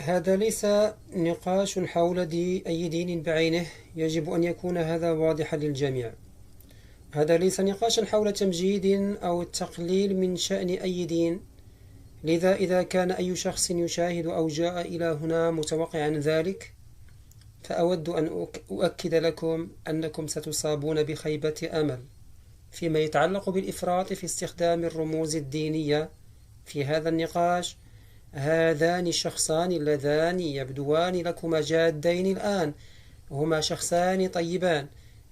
هذا ليس نقاش حول أي دين بعينه. يجب أن يكون هذا واضحا للجميع. هذا ليس نقاشا حول تمجيد أو التقليل من شأن أي دين. لذا إذا كان أي شخص يشاهد أو جاء إلى هنا متوقعا ذلك، فأود أن أؤكد لكم أنكم ستصابون بخيبة أمل فيما يتعلق بالإفراط في استخدام الرموز الدينية في هذا النقاش. هذان الشخصان اللذان يبدوان لكما جادين الآن هما شخصان طيبان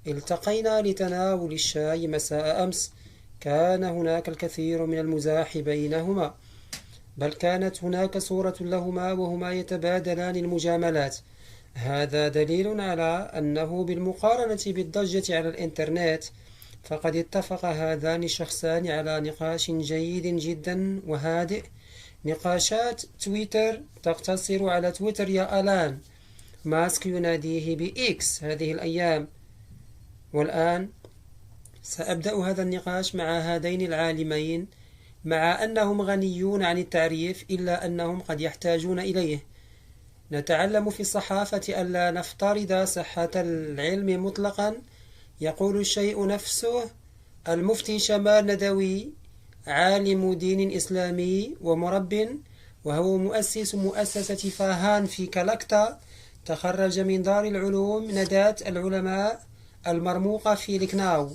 التقينا لتناول الشاي مساء أمس. كان هناك الكثير من المزاح بينهما، بل كانت هناك صورة لهما وهما يتبادلان المجاملات. هذا دليل على أنه بالمقارنة بالضجة على الإنترنت فقد اتفق هذان الشخصان على نقاش جيد جدا وهادئ. نقاشات تويتر تقتصر على تويتر يا ألان. ماسك يناديه بإكس هذه الأيام. والآن سأبدأ هذا النقاش مع هذين العالمين، مع أنهم غنيون عن التعريف إلا أنهم قد يحتاجون إليه. نتعلم في الصحافة ألا نفترض صحة العلم مطلقا. يقول الشيء نفسه. المفتي شمال ندوي عالم دين إسلامي ومرب، وهو مؤسس مؤسسة فاهان في كالكتا، تخرج من دار العلوم نداة العلماء المرموقة في لكناو.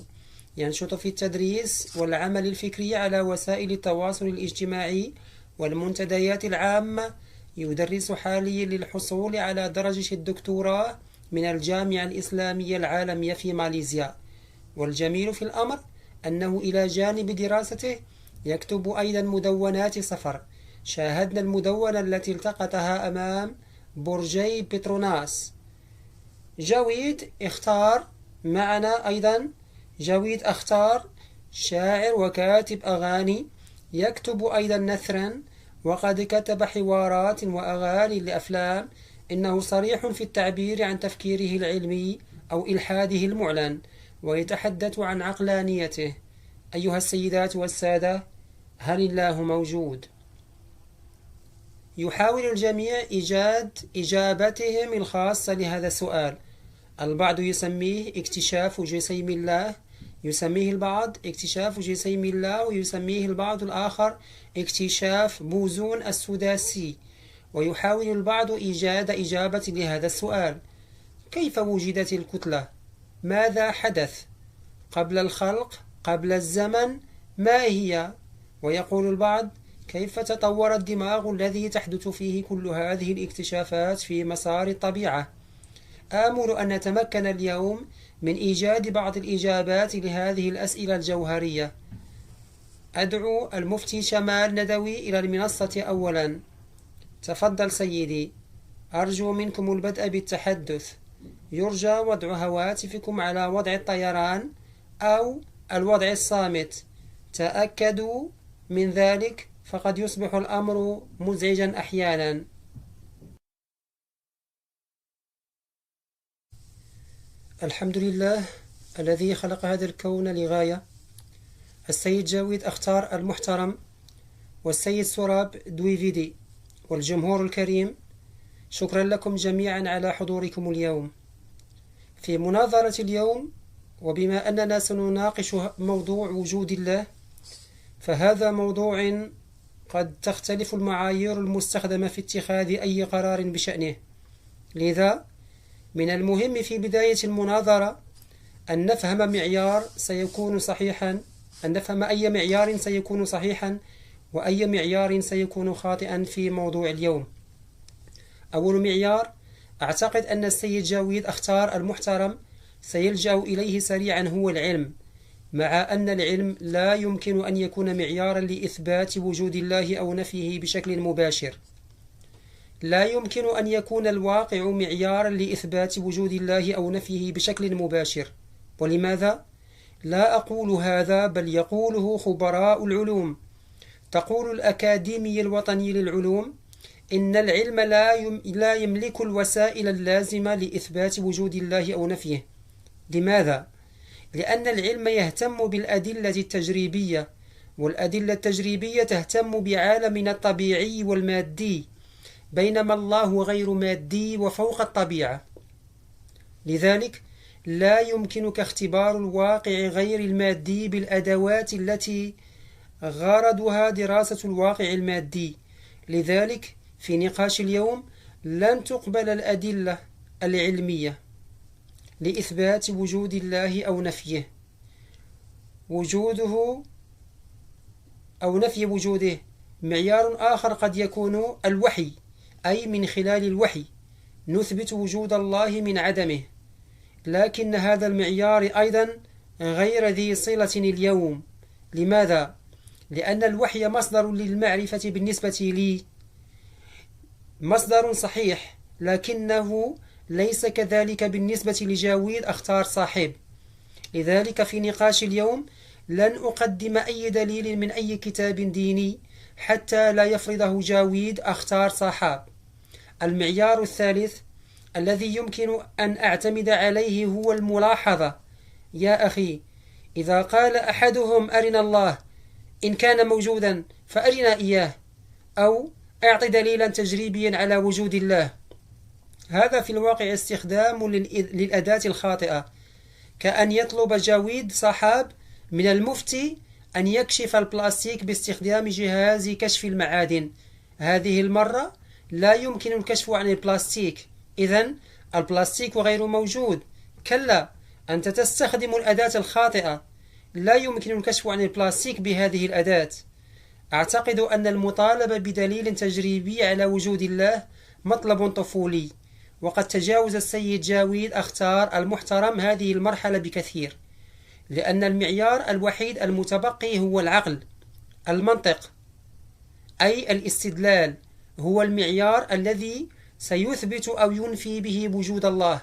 ينشط في التدريس والعمل الفكري على وسائل التواصل الاجتماعي والمنتديات العامة. يدرس حاليا للحصول على درجة الدكتوراه من الجامعة الإسلامية العالمية في ماليزيا. والجميل في الأمر أنه إلى جانب دراسته يكتب أيضا مدونات سفر. شاهدنا المدونة التي التقطها أمام برجي بتروناس. جويد اختار معنا أيضا. جويد اختار شاعر وكاتب أغاني، يكتب أيضا نثرا، وقد كتب حوارات وأغاني لأفلام. إنه صريح في التعبير عن تفكيره العلمي أو إلحاده المعلن، ويتحدث عن عقلانيته. أيها السيدات والسادة، هل الله موجود؟ يحاول الجميع إيجاد إجابتهم الخاصة لهذا السؤال. البعض يسميه اكتشاف جسيم الله، يسميه البعض اكتشاف جسيم الله، ويسميه البعض الآخر اكتشاف بوزون السداسي. ويحاول البعض إيجاد إجابة لهذا السؤال: كيف وجدت الكتلة؟ ماذا حدث؟ قبل الخلق؟ قبل الزمن؟ ما هي؟ ويقول البعض: كيف تطور الدماغ الذي تحدث فيه كل هذه الاكتشافات في مسار الطبيعة؟ آمل أن نتمكن اليوم من إيجاد بعض الإجابات لهذه الأسئلة الجوهرية. أدعو المفتي شمال ندوي إلى المنصة أولا. تفضل سيدي. أرجو منكم البدء بالتحدث. يرجى وضع هواتفكم على وضع الطيران أو الوضع الصامت. تأكدوا من ذلك، فقد يصبح الأمر مزعجا أحيانا. الحمد لله الذي خلق هذا الكون لغاية. السيد جاويد أختار المحترم، والسيد سراب دويفيدي، والجمهور الكريم، شكرا لكم جميعا على حضوركم اليوم في مناظرة اليوم. وبما أننا سنناقش موضوع وجود الله، فهذا موضوع قد تختلف المعايير المستخدمة في اتخاذ أي قرار بشأنه. لذا من المهم في بداية المناظرة أن نفهم أي معيار سيكون صحيحا وأي معيار سيكون خاطئا في موضوع اليوم. أول معيار، أعتقد أن السيد جاويد اختار المحترم سيلجأ إليه سريعا، هو العلم. مع أن العلم لا يمكن أن يكون معيارا لإثبات وجود الله أو نفيه بشكل مباشر. لا يمكن أن يكون الواقع معيارا لإثبات وجود الله أو نفيه بشكل مباشر. ولماذا؟ لا أقول هذا، بل يقوله خبراء العلوم. تقول الأكاديمية الوطنية للعلوم إن العلم لا يملك الوسائل اللازمة لإثبات وجود الله أو نفيه. لماذا؟ لأن العلم يهتم بالأدلة التجريبية، والأدلة التجريبية تهتم بعالمنا الطبيعي والمادي. بينما الله غير مادي وفوق الطبيعة. لذلك لا يمكنك اختبار الواقع غير المادي بالأدوات التي غرضها دراسة الواقع المادي. لذلك في نقاش اليوم لن تقبل الأدلة العلمية لإثبات وجود الله أو نفيه، وجوده أو نفي وجوده. معيار آخر قد يكون الوحي، أي من خلال الوحي نثبت وجود الله من عدمه، لكن هذا المعيار أيضا غير ذي صلة اليوم. لماذا؟ لأن الوحي مصدر للمعرفة بالنسبة لي، مصدر صحيح، لكنه ليس كذلك بالنسبة لجاويد أختار صاحب. لذلك في نقاش اليوم لن أقدم أي دليل من أي كتاب ديني حتى لا يفرضه جاويد أختار صاحب. المعيار الثالث الذي يمكن أن أعتمد عليه هو الملاحظة. يا أخي، إذا قال أحدهم أرنا الله، إن كان موجودا فأرنا إياه، أو أعط دليلا تجريبيا على وجود الله. هذا في الواقع استخدام للأداة الخاطئة، كأن يطلب جاويد صحاب من المفتي أن يكشف البلاستيك باستخدام جهاز كشف المعادن. هذه المرة لا يمكن الكشف عن البلاستيك، إذن البلاستيك غير موجود. كلا، أنت تستخدم الأداة الخاطئة، لا يمكن الكشف عن البلاستيك بهذه الأداة. أعتقد أن المطالبة بدليل تجريبي على وجود الله مطلب طفولي، وقد تجاوز السيد جاويد أختار المحترم هذه المرحلة بكثير، لأن المعيار الوحيد المتبقي هو العقل، المنطق، أي الاستدلال، هو المعيار الذي سيثبت أو ينفي به وجود الله.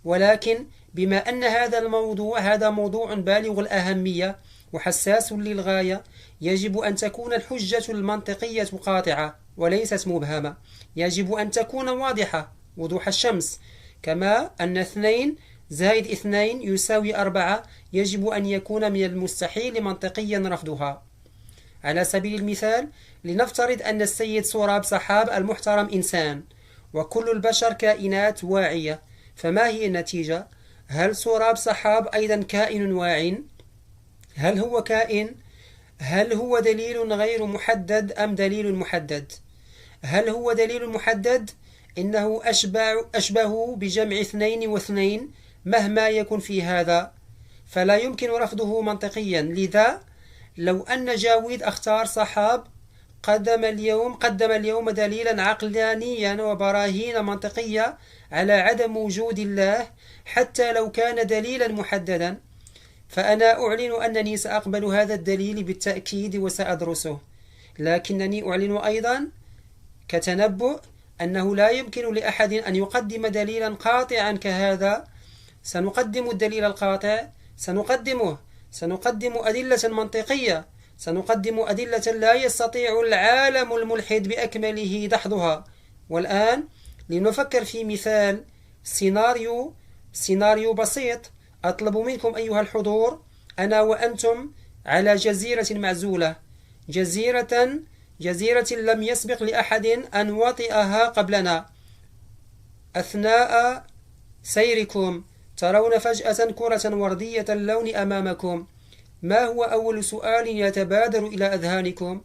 ولكن بما أن هذا موضوع بالغ الأهمية وحساس للغاية، يجب أن تكون الحجة المنطقية قاطعة وليست مبهمة، يجب أن تكون واضحة وضوح الشمس، كما أن 2 زائد 2 يساوي 4 يجب أن يكون من المستحيل منطقيا رفضها. على سبيل المثال، لنفترض أن السيد سوراب صحاب المحترم إنسان، وكل البشر كائنات واعية، فما هي النتيجة؟ هل سوراب صحاب أيضا كائن واع؟ هل هو كائن؟ هل هو دليل غير محدد أم دليل محدد؟ هل هو دليل محدد؟ إنه أشبه بجمع 2 و2 مهما يكن في هذا، فلا يمكن رفضه منطقيا. لذا لو أن جاويد أختار صحاب قدم اليوم دليلا عقلانيا وبراهين منطقية على عدم وجود الله، حتى لو كان دليلا محددا، فأنا أعلن أنني سأقبل هذا الدليل بالتأكيد وسأدرسه. لكنني أعلن أيضا كتنبؤ أنه لا يمكن لأحد أن يقدم دليلا قاطعا كهذا. سنقدم الدليل القاطع، سنقدم أدلة منطقية، سنقدم أدلة لا يستطيع العالم الملحد بأكمله دحضها. والآن لنفكر في مثال، سيناريو بسيط. أطلب منكم أيها الحضور، أنا وأنتم على جزيرة معزولة، جزيرة لم يسبق لأحد أن وطئها قبلنا. أثناء سيركم ترون فجأة كرة وردية اللون أمامكم. ما هو أول سؤال يتبادر إلى أذهانكم؟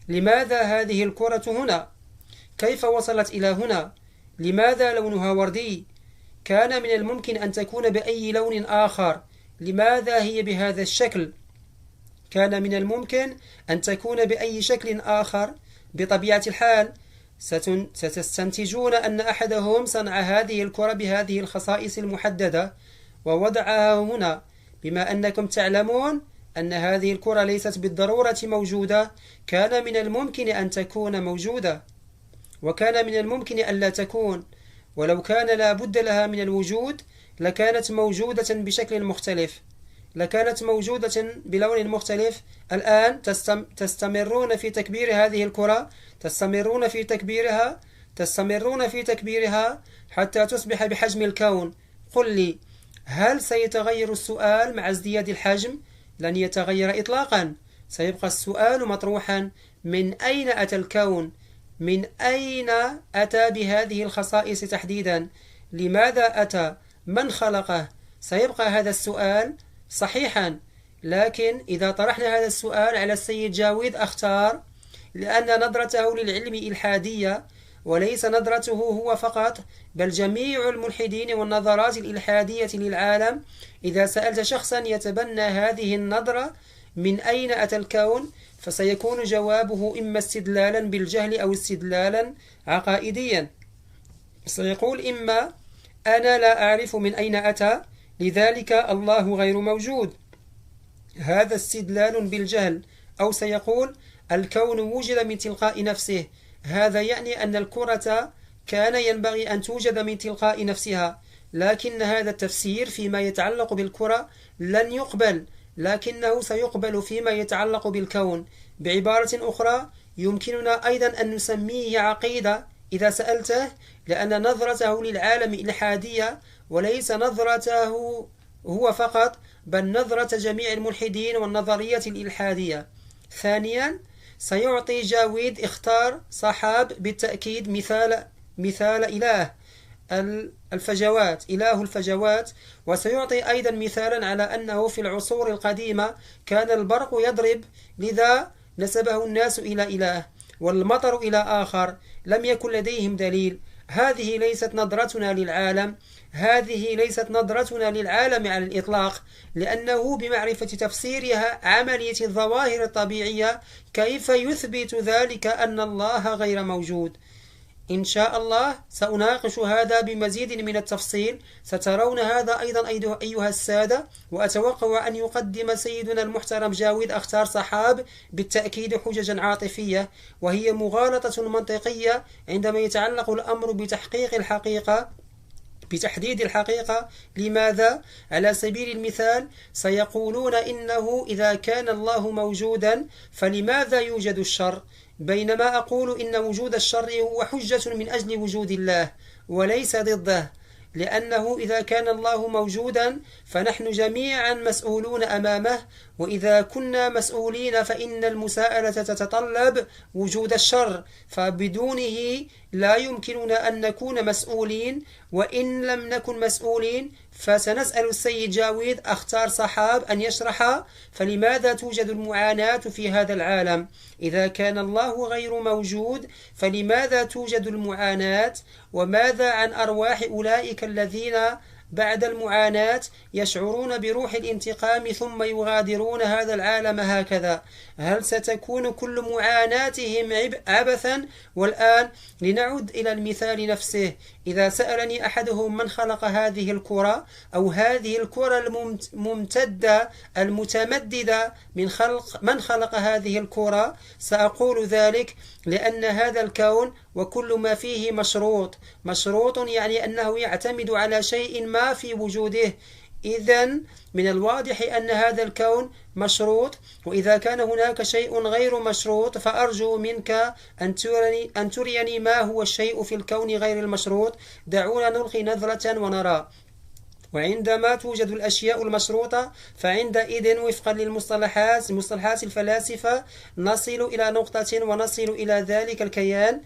لماذا هذه الكرة هنا؟ كيف وصلت إلى هنا؟ لماذا لونها وردي؟ كان من الممكن أن تكون بأي لون آخر، لماذا هي بهذا الشكل؟ كان من الممكن أن تكون بأي شكل آخر. بطبيعة الحال ستستنتجون أن أحدهم صنع هذه الكرة بهذه الخصائص المحددة ووضعها هنا، بما أنكم تعلمون أن هذه الكرة ليست بالضرورة موجودة. كان من الممكن أن تكون موجودة، وكان من الممكن أن لا تكون، ولو كان لا بد لها من الوجود لكانت موجودة بشكل مختلف، لكانت موجودة بلون مختلف. الآن تستمرون في تكبير هذه الكرة، تستمرون في تكبيرها حتى تصبح بحجم الكون. قل لي، هل سيتغير السؤال مع ازدياد الحجم؟ لن يتغير إطلاقا، سيبقى السؤال مطروحا: من أين أتى الكون؟ من أين أتى بهذه الخصائص تحديدا؟ لماذا أتى؟ من خلقه؟ سيبقى هذا السؤال صحيحا، لكن إذا طرحنا هذا السؤال على السيد جاويد أختار، لأن نظرته للعلم إلحادية، وليس نظرته هو فقط، بل جميع الملحدين والنظرات الإلحادية للعالم. إذا سألت شخصا يتبنى هذه النظرة من أين أتى الكون، فسيكون جوابه إما استدلالا بالجهل أو استدلالا عقائديا. سيقول إما أنا لا أعرف من أين أتى، لذلك الله غير موجود، هذا استدلال بالجهل، أو سيقول الكون وجد من تلقاء نفسه، هذا يعني أن الكرة كان ينبغي أن توجد من تلقاء نفسها، لكن هذا التفسير فيما يتعلق بالكرة لن يقبل، لكنه سيقبل فيما يتعلق بالكون. بعبارة أخرى يمكننا أيضا أن نسميه عقيدة إذا سألته، لأن نظرته للعالم إلحادية، وليس نظرته هو فقط، بل نظرة جميع الملحدين والنظرية الإلحادية. ثانيا سيعطي جاويد اختار صحاب بالتأكيد مثال إله الفجوات، إله الفجوات، وسيعطي أيضا مثالا على أنه في العصور القديمة كان البرق يضرب، لذا نسبه الناس إلى إله، والمطر إلى آخر، لم يكن لديهم دليل. هذه ليست نظرتنا للعالم، هذه ليست نظرتنا للعالم على الإطلاق، لأنه بمعرفة تفسيرها عملية الظواهر الطبيعية كيف يثبت ذلك أن الله غير موجود. إن شاء الله سأناقش هذا بمزيد من التفصيل، سترون هذا أيضا أيها السادة، وأتوقع أن يقدم سيدنا المحترم جاويد أختار صحاب بالتأكيد حججا عاطفية، وهي مغالطة منطقية عندما يتعلق الأمر بتحقيق الحقيقة، بتحديد الحقيقة. لماذا؟ على سبيل المثال سيقولون إنه إذا كان الله موجودا فلماذا يوجد الشر؟ بينما أقول إن وجود الشر هو حجة من أجل وجود الله وليس ضده، لأنه إذا كان الله موجودا فنحن جميعا مسؤولون أمامه، وإذا كنا مسؤولين فإن المساءلة تتطلب وجود الشر، فبدونه لا يمكننا أن نكون مسؤولين، وإن لم نكن مسؤولين فسنسأل السيد جاويد أختار صحاب أن يشرح فلماذا توجد المعاناة في هذا العالم؟ إذا كان الله غير موجود فلماذا توجد المعاناة؟ وماذا عن أرواح أولئك الذين بعد المعاناة يشعرون بروح الانتقام ثم يغادرون هذا العالم هكذا؟ هل ستكون كل معاناتهم عبثا؟ والآن لنعد إلى المثال نفسه. إذا سألني أحدهم من خلق هذه الكرة أو هذه الكرة الممتدة المتمددة من خلق هذه الكرة، سأقول ذلك لأن هذا الكون وكل ما فيه مشروط يعني أنه يعتمد على شيء ما في وجوده. إذن من الواضح أن هذا الكون مشروط، وإذا كان هناك شيء غير مشروط فأرجو منك أن تريني ما هو الشيء في الكون غير المشروط. دعونا نلقي نظرة ونرى. وعندما توجد الأشياء المشروطة فعندئذ وفقا مصطلحات الفلاسفة نصل إلى نقطة ونصل إلى ذلك الكيان.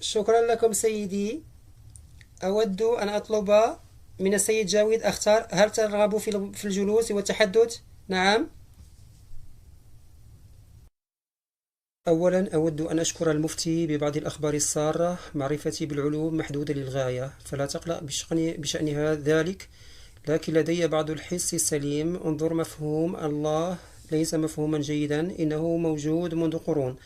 شكرا لكم سيدي. أود أن أطلب من السيد جاويد أختار، هل ترغب في الجلوس والتحدث؟ نعم. أولا أود أن أشكر المفتي ببعض الأخبار السارة. معرفتي بالعلوم محدودة للغاية، فلا تقلق بشأن ذلك، لكن لدي بعض الحس السليم. انظر، مفهوم الله ليس مفهوما جيدا، إنه موجود منذ قرون.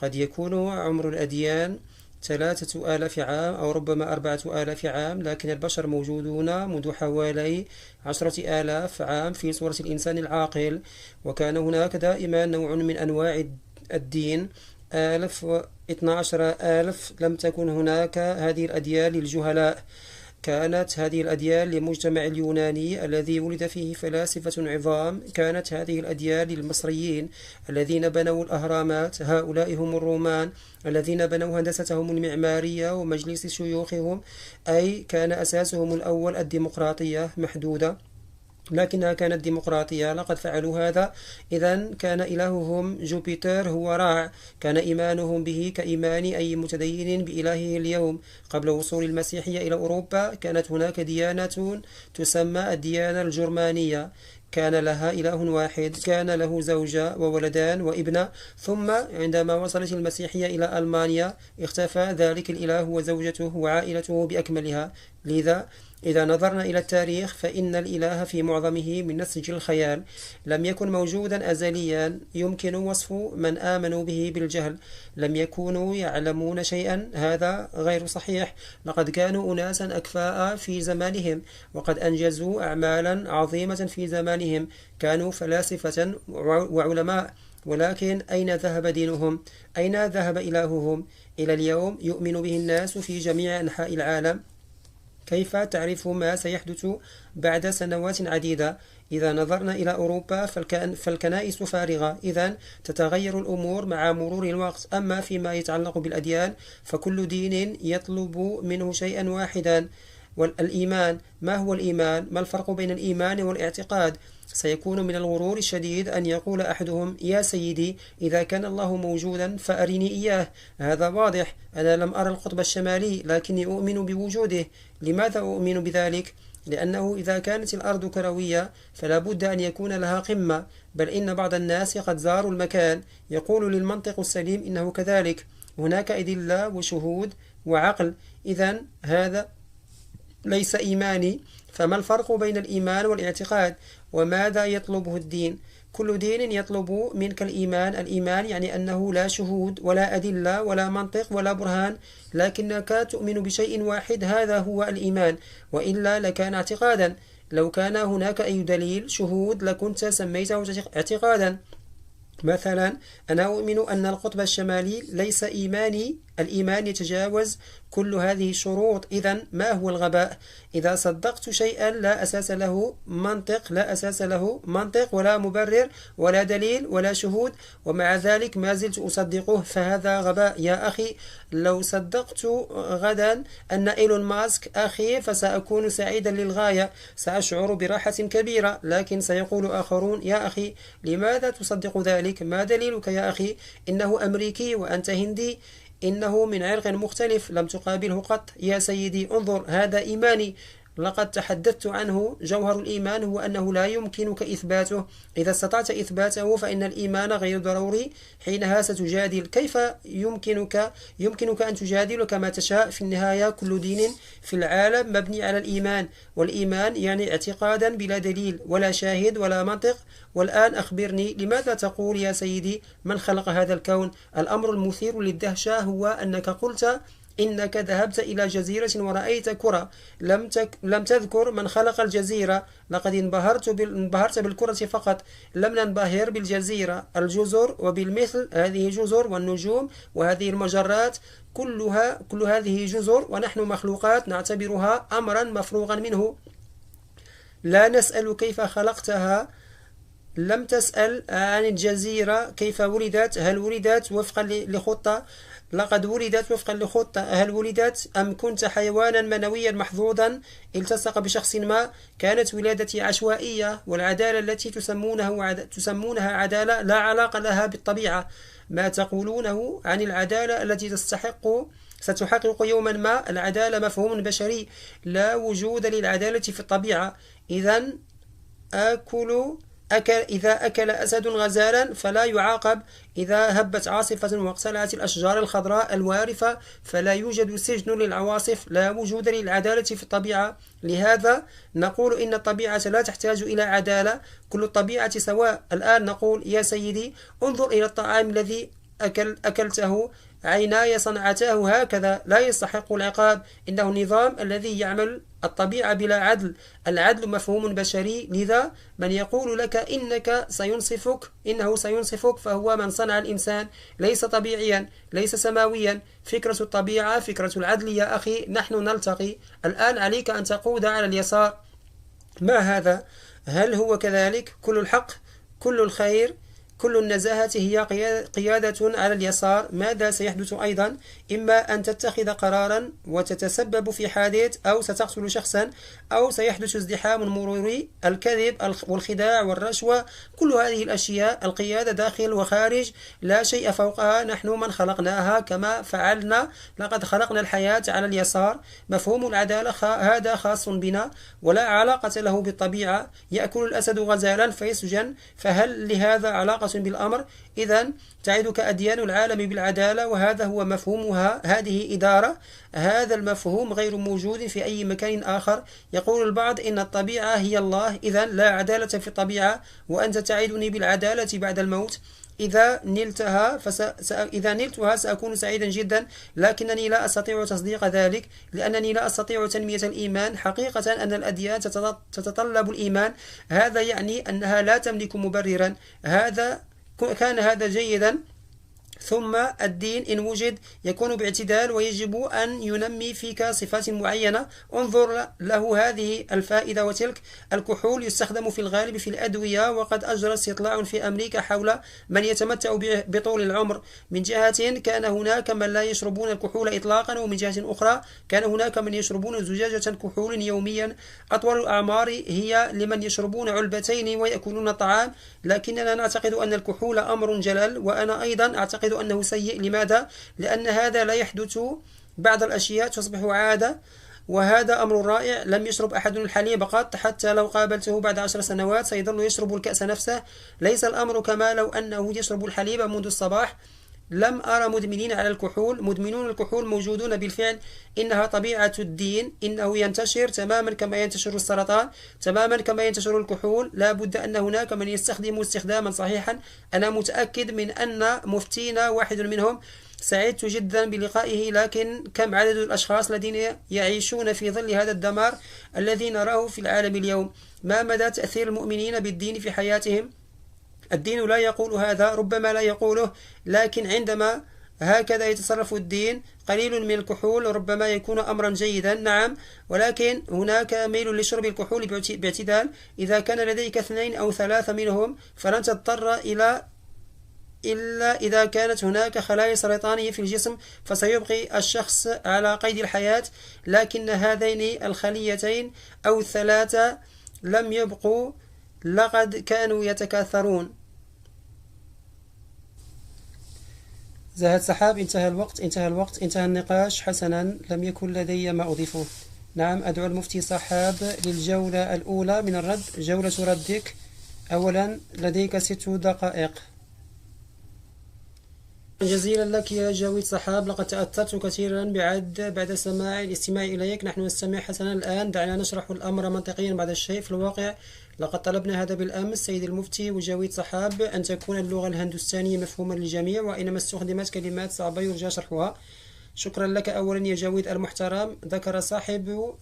قد يكون عمر الأديان 3000 عام أو ربما 4000 عام، لكن البشر موجودون منذ حوالي 10,000 عام في صورة الإنسان العاقل، وكان هناك دائما نوع من أنواع الدين. 1000 و 12,000 لم تكن هناك هذه الأديان للجهلاء، كانت هذه الأديان للمجتمع اليوناني الذي ولد فيه فلاسفة عظام. كانت هذه الأديان للمصريين الذين بنوا الأهرامات، هؤلاء هم الرومان الذين بنوا هندستهم المعمارية ومجلس شيوخهم، أي كان أساسهم الأول الديمقراطية محدودة. لكنها كانت ديمقراطية. لقد فعلوا هذا. إذا كان إلههم جوبيتر هو راع، كان إيمانهم به كإيمان أي متدين بإلهه اليوم. قبل وصول المسيحية إلى أوروبا كانت هناك ديانة تسمى الديانة الجرمانية، كان لها إله واحد، كان له زوجة وولدان وابنة. ثم عندما وصلت المسيحية إلى ألمانيا اختفى ذلك الإله وزوجته وعائلته بأكملها. لذا إذا نظرنا إلى التاريخ فإن الإله في معظمه من نسج الخيال، لم يكن موجودا أزليا يمكن وصف من آمنوا به بالجهل، لم يكونوا يعلمون شيئا. هذا غير صحيح. لقد كانوا أناسا أكفاء في زمانهم، وقد أنجزوا أعمالا عظيمة في زمانهم، كانوا فلاسفة وعلماء. ولكن أين ذهب دينهم؟ أين ذهب إلههم؟ إلى اليوم يؤمن به الناس في جميع أنحاء العالم. كيف تعرف ما سيحدث بعد سنوات عديدة؟ إذا نظرنا إلى أوروبا فالكنائس فارغة، إذا تتغير الأمور مع مرور الوقت. أما فيما يتعلق بالأديان فكل دين يطلب منه شيئا واحدا، والإيمان. ما هو الإيمان؟ ما الفرق بين الإيمان والاعتقاد؟ سيكون من الغرور الشديد أن يقول أحدهم: يا سيدي، إذا كان الله موجودا فأرني إياه. هذا واضح، أنا لم أرى القطب الشمالي لكني أؤمن بوجوده. لماذا أؤمن بذلك؟ لأنه إذا كانت الأرض كروية فلا بد أن يكون لها قمة، بل إن بعض الناس قد زاروا المكان. يقول للمنطق السليم إنه كذلك، هناك أدلة وشهود وعقل. إذا هذا ليس إيماني. فما الفرق بين الإيمان والاعتقاد؟ وماذا يطلبه الدين؟ كل دين يطلب منك الإيمان. الإيمان يعني أنه لا شهود ولا أدلة ولا منطق ولا برهان، لكنك تؤمن بشيء واحد، هذا هو الإيمان، وإلا لكان اعتقادا. لو كان هناك أي دليل شهود لكنت سميته اعتقادا. مثلا أنا أؤمن أن القطب الشمالي ليس إيماني. الإيمان يتجاوز كل هذه الشروط. إذن ما هو الغباء؟ إذا صدقت شيئا لا أساس له منطق، لا أساس له منطق ولا مبرر ولا دليل ولا شهود، ومع ذلك ما زلت أصدقه، فهذا غباء يا أخي. لو صدقت غدا أن إيلون ماسك أخي فسأكون سعيدا للغاية، سأشعر براحة كبيرة. لكن سيقول آخرون: يا أخي لماذا تصدق ذلك؟ ما دليلك يا أخي؟ إنه أمريكي وأنت هندي، إنه من عرق مختلف لم تقابله قط. يا سيدي انظر، هذا إيماني، لقد تحدثت عنه. جوهر الإيمان هو أنه لا يمكنك إثباته. إذا استطعت إثباته فإن الإيمان غير ضروري، حينها ستجادل. كيف يمكنك أن تجادل كما تشاء؟ في النهاية كل دين في العالم مبني على الإيمان، والإيمان يعني اعتقادا بلا دليل ولا شاهد ولا منطق. والآن أخبرني، لماذا تقول يا سيدي من خلق هذا الكون؟ الأمر المثير للدهشة هو أنك قلت إنك ذهبت إلى جزيرة ورأيت كرة، لم تذكر من خلق الجزيرة. لقد انبهرت بالكرة فقط، لم ننبهر بالجزيرة. الجزر وبالمثل، هذه جزر، والنجوم وهذه المجرات كل هذه جزر، ونحن مخلوقات نعتبرها أمرا مفروغا منه. لا نسأل كيف خلقتها. لم تسأل عن الجزيرة كيف ولدت، هل ولدت وفقا لخطة؟ لقد ولدت وفقا لخطة. هل ولدت أم كنت حيوانا منويا محظوظا التصق بشخص ما؟ كانت ولادتي عشوائية، والعدالة التي تسمونها عدالة لا علاقة لها بالطبيعة. ما تقولونه عن العدالة التي ستحقق يوما ما، العدالة مفهوم بشري، لا وجود للعدالة في الطبيعة. إذا إذا أكل أسد غزالا فلا يعاقب، إذا هبت عاصفة واقتلعت الأشجار الخضراء الوارفة فلا يوجد سجن للعواصف، لا وجود للعدالة في الطبيعة. لهذا نقول إن الطبيعة لا تحتاج إلى عدالة، كل الطبيعة سواء. الآن نقول: يا سيدي انظر إلى الطعام الذي أكلته، عيناي صنعته هكذا، لا يستحق العقاب. إنه النظام الذي يعمل الطبيعة بلا عدل. العدل مفهوم بشري، لذا من يقول لك إنه سينصفك فهو من صنع الإنسان، ليس طبيعيا، ليس سماويا. فكرة الطبيعة فكرة العدل يا أخي. نحن نلتقي الآن، عليك أن تقود على اليسار. ما هذا؟ هل هو كذلك؟ كل الحق، كل الخير، كل النزاهة هي قيادة على اليسار. ماذا سيحدث أيضا؟ إما أن تتخذ قرارا وتتسبب في حادث، أو ستقتل شخصا، أو سيحدث ازدحام مروري. الكذب والخداع والرشوة، كل هذه الأشياء القيادة داخل وخارج، لا شيء فوقها. نحن من خلقناها كما فعلنا، لقد خلقنا الحياة على اليسار. مفهوم العدالة هذا خاص بنا ولا علاقة له بالطبيعة. يأكل الأسد غزالا فيسجن، فهل لهذا علاقة بالأمر؟ إذن تعدك أديان العالم بالعدالة، وهذا هو مفهومها. هذه إدارة. هذا المفهوم غير موجود في أي مكان آخر. يقول البعض إن الطبيعة هي الله، إذن لا عدالة في الطبيعة، وأنت تعدني بالعدالة بعد الموت. إذا نلتها سأكون سعيدا جدا، لكنني لا أستطيع تصديق ذلك، لأنني لا أستطيع تنمية الإيمان. حقيقة أن الأديان تتطلب الإيمان، هذا يعني أنها لا تملك مبررا. كان هذا جيدا. ثم الدين إن وجد يكون باعتدال، ويجب أن ينمي فيك صفات معينة. انظر له هذه الفائدة وتلك. الكحول يستخدم في الغالب في الأدوية، وقد أجرى استطلاع في أمريكا حول من يتمتع بطول العمر. من جهة كان هناك من لا يشربون الكحول إطلاقا، ومن جهة أخرى كان هناك من يشربون زجاجة كحول يوميا. أطول الأعمار هي لمن يشربون علبتين ويأكلون الطعام. لكننا نعتقد أن الكحول أمر جلل، وأنا أيضا أعتقد أنه سيء. لماذا؟ لأن هذا لا يحدث. بعض الأشياء تصبح عادة، وهذا أمر رائع. لم يشرب أحد الحليب قط، حتى لو قابلته بعد 10 سنوات سيظل يشرب الكأس نفسه. ليس الأمر كما لو أنه يشرب الحليب منذ الصباح. لم أرى مدمنين على الكحول. مدمنون الكحول موجودون بالفعل. إنها طبيعة الدين. إنه ينتشر تماما كما ينتشر السرطان، تماما كما ينتشر الكحول. لا بد أن هناك من يستخدم استخداما صحيحا. أنا متأكد من أن مفتينا واحد منهم. سعدت جدا بلقائه، لكن كم عدد الأشخاص الذين يعيشون في ظل هذا الدمار الذي نراه في العالم اليوم؟ ما مدى تأثير المؤمنين بالدين في حياتهم؟ الدين لا يقول هذا، ربما لا يقوله، لكن عندما هكذا يتصرف الدين. قليل من الكحول ربما يكون أمرا جيدا، نعم، ولكن هناك ميل لشرب الكحول باعتدال. إذا كان لديك 2 أو 3 منهم فلن تضطر إلا إذا كانت هناك خلايا سرطانية في الجسم، فسيبقي الشخص على قيد الحياة. لكن هذين الخليتين أو 3 لم يبقوا، لقد كانوا يتكاثرون. زهد سحاب. انتهى الوقت، انتهى النقاش. حسنا، لم يكن لدي ما أضيفه. نعم، أدعو المفتي صحاب للجولة الأولى من الرد. جولة ردك. أولا لديك 6 دقائق. جزيلا لك يا جاويد صحاب، لقد تأثرت كثيرا بعد الاستماع إليك. نحن نستمع حسنا الآن. دعنا نشرح الأمر منطقيا بعد الشيء. في الواقع لقد طلبنا هذا بالأمس سيد المفتي وجاويد صحاب، أن تكون اللغة الهندوستانية مفهومة للجميع، وإنما استخدمت كلمات صعبة يرجى شرحها. شكرا لك أولا يا جاويد المحترم. ذكر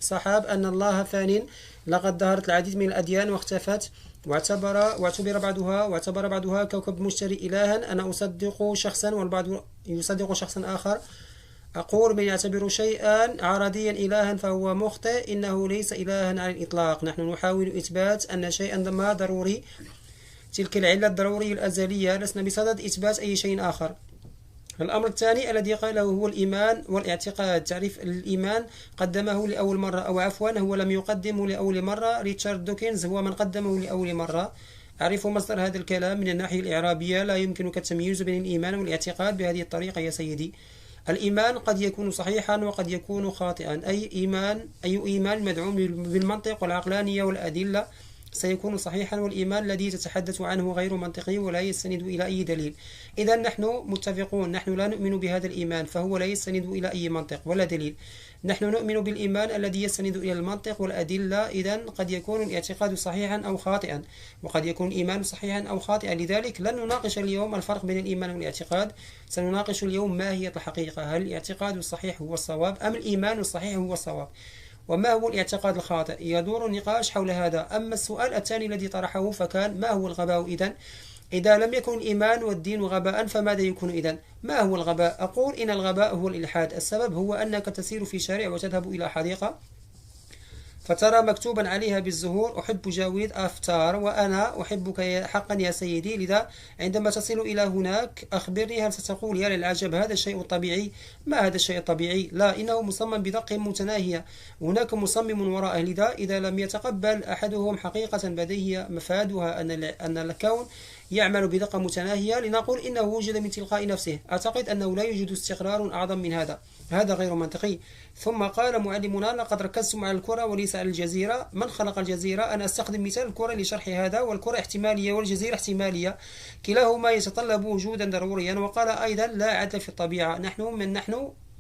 صحاب أن الله فان. لقد ظهرت العديد من الأديان واختفت، واعتبر بعضها كوكب مشتري إلها. أنا أصدق شخصا والبعض يصدق شخصا آخر. أقول من يعتبر شيئا عرضيا إلها فهو مخطئ، إنه ليس إلها على الإطلاق. نحن نحاول إثبات أن شيئا ما ضروري. تلك العلة الضرورية الأزلية، لسنا بصدد إثبات أي شيء آخر. الأمر الثاني الذي قاله هو الإيمان والاعتقاد. تعريف الإيمان قدمه لأول مرة، أو عفوا هو لم يقدمه لأول مرة. ريتشارد دوكنز هو من قدمه لأول مرة. أعرف مصدر هذا الكلام من الناحية الإعرابية. لا يمكنك التمييز بين الإيمان والاعتقاد بهذه الطريقة يا سيدي. الإيمان قد يكون صحيحا وقد يكون خاطئا. أي إيمان مدعوم بالمنطق والعقلانية والأدلة سيكون صحيحا، والإيمان الذي تتحدث عنه غير منطقي ولا يستند إلى أي دليل. إذا نحن متفقون، نحن لا نؤمن بهذا الإيمان، فهو لا يستند إلى أي منطق ولا دليل. نحن نؤمن بالإيمان الذي يستند إلى المنطق والأدلة. إذا قد يكون الاعتقاد صحيحا أو خاطئا، وقد يكون الإيمان صحيحا أو خاطئا. لذلك لن نناقش اليوم الفرق بين الإيمان والاعتقاد. سنناقش اليوم ما هي الحقيقة. هل الاعتقاد الصحيح هو الصواب أم الإيمان الصحيح هو الصواب؟ وما هو الاعتقاد الخاطئ؟ يدور النقاش حول هذا. أما السؤال الثاني الذي طرحه فكان ما هو الغباء؟ إذا لم يكن الإيمان والدين غباء فماذا يكون إذن؟ ما هو الغباء؟ أقول إن الغباء هو الإلحاد. السبب هو أنك تسير في شارع وتذهب إلى حديقة، فترى مكتوبا عليها بالزهور: أحب جاويد أفتار، وأنا أحبك حقا يا سيدي، لذا عندما تصل إلى هناك أخبرني، هل ستقول يا للعجب هذا الشيء طبيعي؟ ما هذا الشيء الطبيعي؟ لا، إنه مصمم بدقة متناهية، هناك مصمم وراءه، لذا إذا لم يتقبل أحدهم حقيقة بديهية مفادها أن الكون يعمل بدقة متناهية لنقول إنه وجد من تلقاء نفسه، أعتقد أنه لا يوجد استقرار أعظم من هذا. هذا غير منطقي. ثم قال معلمنا: لقد ركزتم على الكرة وليس على الجزيرة. من خلق الجزيرة؟ أنا أستخدم مثال الكرة لشرح هذا، والكرة احتمالية والجزيرة احتمالية، كلاهما يتطلب وجودا ضروريا. وقال أيضا: لا عدل في الطبيعة. نحن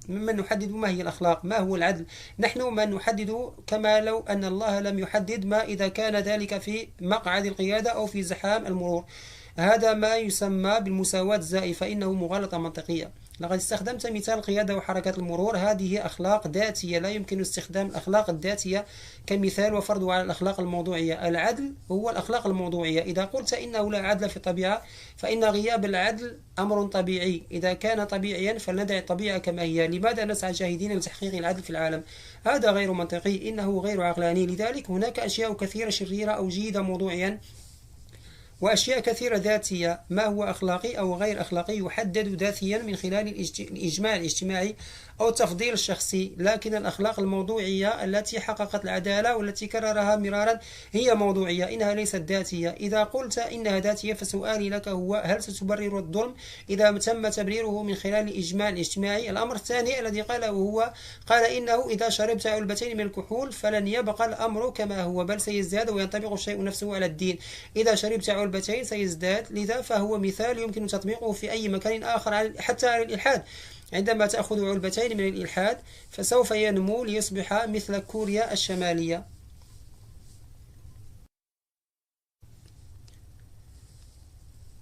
ممن نحدد ما هي الأخلاق، ما هو العدل. نحن من نحدد، كما لو أن الله لم يحدد ما إذا كان ذلك في مقعد القيادة أو في زحام المرور. هذا ما يسمى بالمساواة الزائفة، إنه مغالطة منطقية. لقد استخدمت مثال القيادة وحركة المرور، هذه أخلاق ذاتية، لا يمكن استخدام الأخلاق الذاتية كمثال وفرضها على الأخلاق الموضوعية. العدل هو الأخلاق الموضوعية. إذا قلت إنه لا عدل في الطبيعة فإن غياب العدل أمر طبيعي. إذا كان طبيعيا فلندع الطبيعة كما هي. لماذا نسعى جاهدين لتحقيق العدل في العالم؟ هذا غير منطقي، إنه غير عقلاني. لذلك هناك أشياء كثيرة شريرة أو جيدة موضوعيا، وأشياء كثيرة ذاتية. ما هو أخلاقي أو غير أخلاقي يحدد ذاتيا من خلال الإجماع الاجتماعي أو التفضيل الشخصي، لكن الأخلاق الموضوعية التي حققت العدالة والتي كررها مرارا هي موضوعية، إنها ليست ذاتية. إذا قلت إنها ذاتية فسؤالي لك هو: هل ستبرر الظلم إذا تم تبريره من خلال الإجماع الاجتماعي؟ الأمر الثاني الذي قاله هو قال إنه إذا شربت علبتين من الكحول فلن يبقى الأمر كما هو، بل سيزداد، وينطبق الشيء نفسه على الدين. إذا شربت علبتين سيزداد، لذا فهو مثال يمكن تطبيقه في أي مكان آخر، حتى على الإلحاد. عندما تأخذ علبتين من الإلحاد فسوف ينمو ليصبح مثل كوريا الشمالية.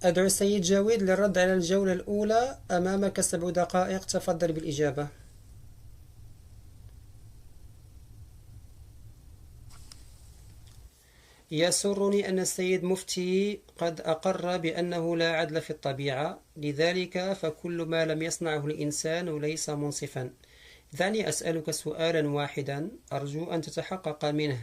أدعو السيد جاويد للرد على الجولة الأولى. أمامك 7 دقائق، تفضل بالإجابة. يسرني أن السيد مفتي قد أقر بأنه لا عدل في الطبيعة، لذلك فكل ما لم يصنعه الإنسان ليس منصفا. دعني أسألك سؤالا واحدا أرجو أن تتحقق منه.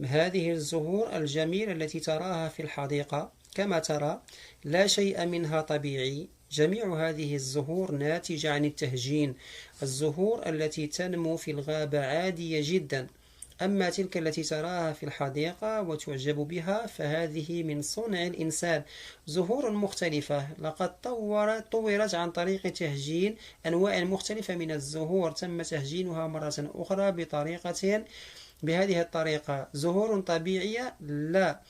هذه الزهور الجميلة التي تراها في الحديقة كما ترى لا شيء منها طبيعي، جميع هذه الزهور ناتجة عن التهجين. الزهور التي تنمو في الغابة عادية جدا، أما تلك التي تراها في الحديقة وتعجب بها فهذه من صنع الإنسان، زهور مختلفة لقد طورت عن طريق تهجين أنواع مختلفة من الزهور، تم تهجينها مرة أخرى بهذه الطريقة. زهور طبيعية؟ لا،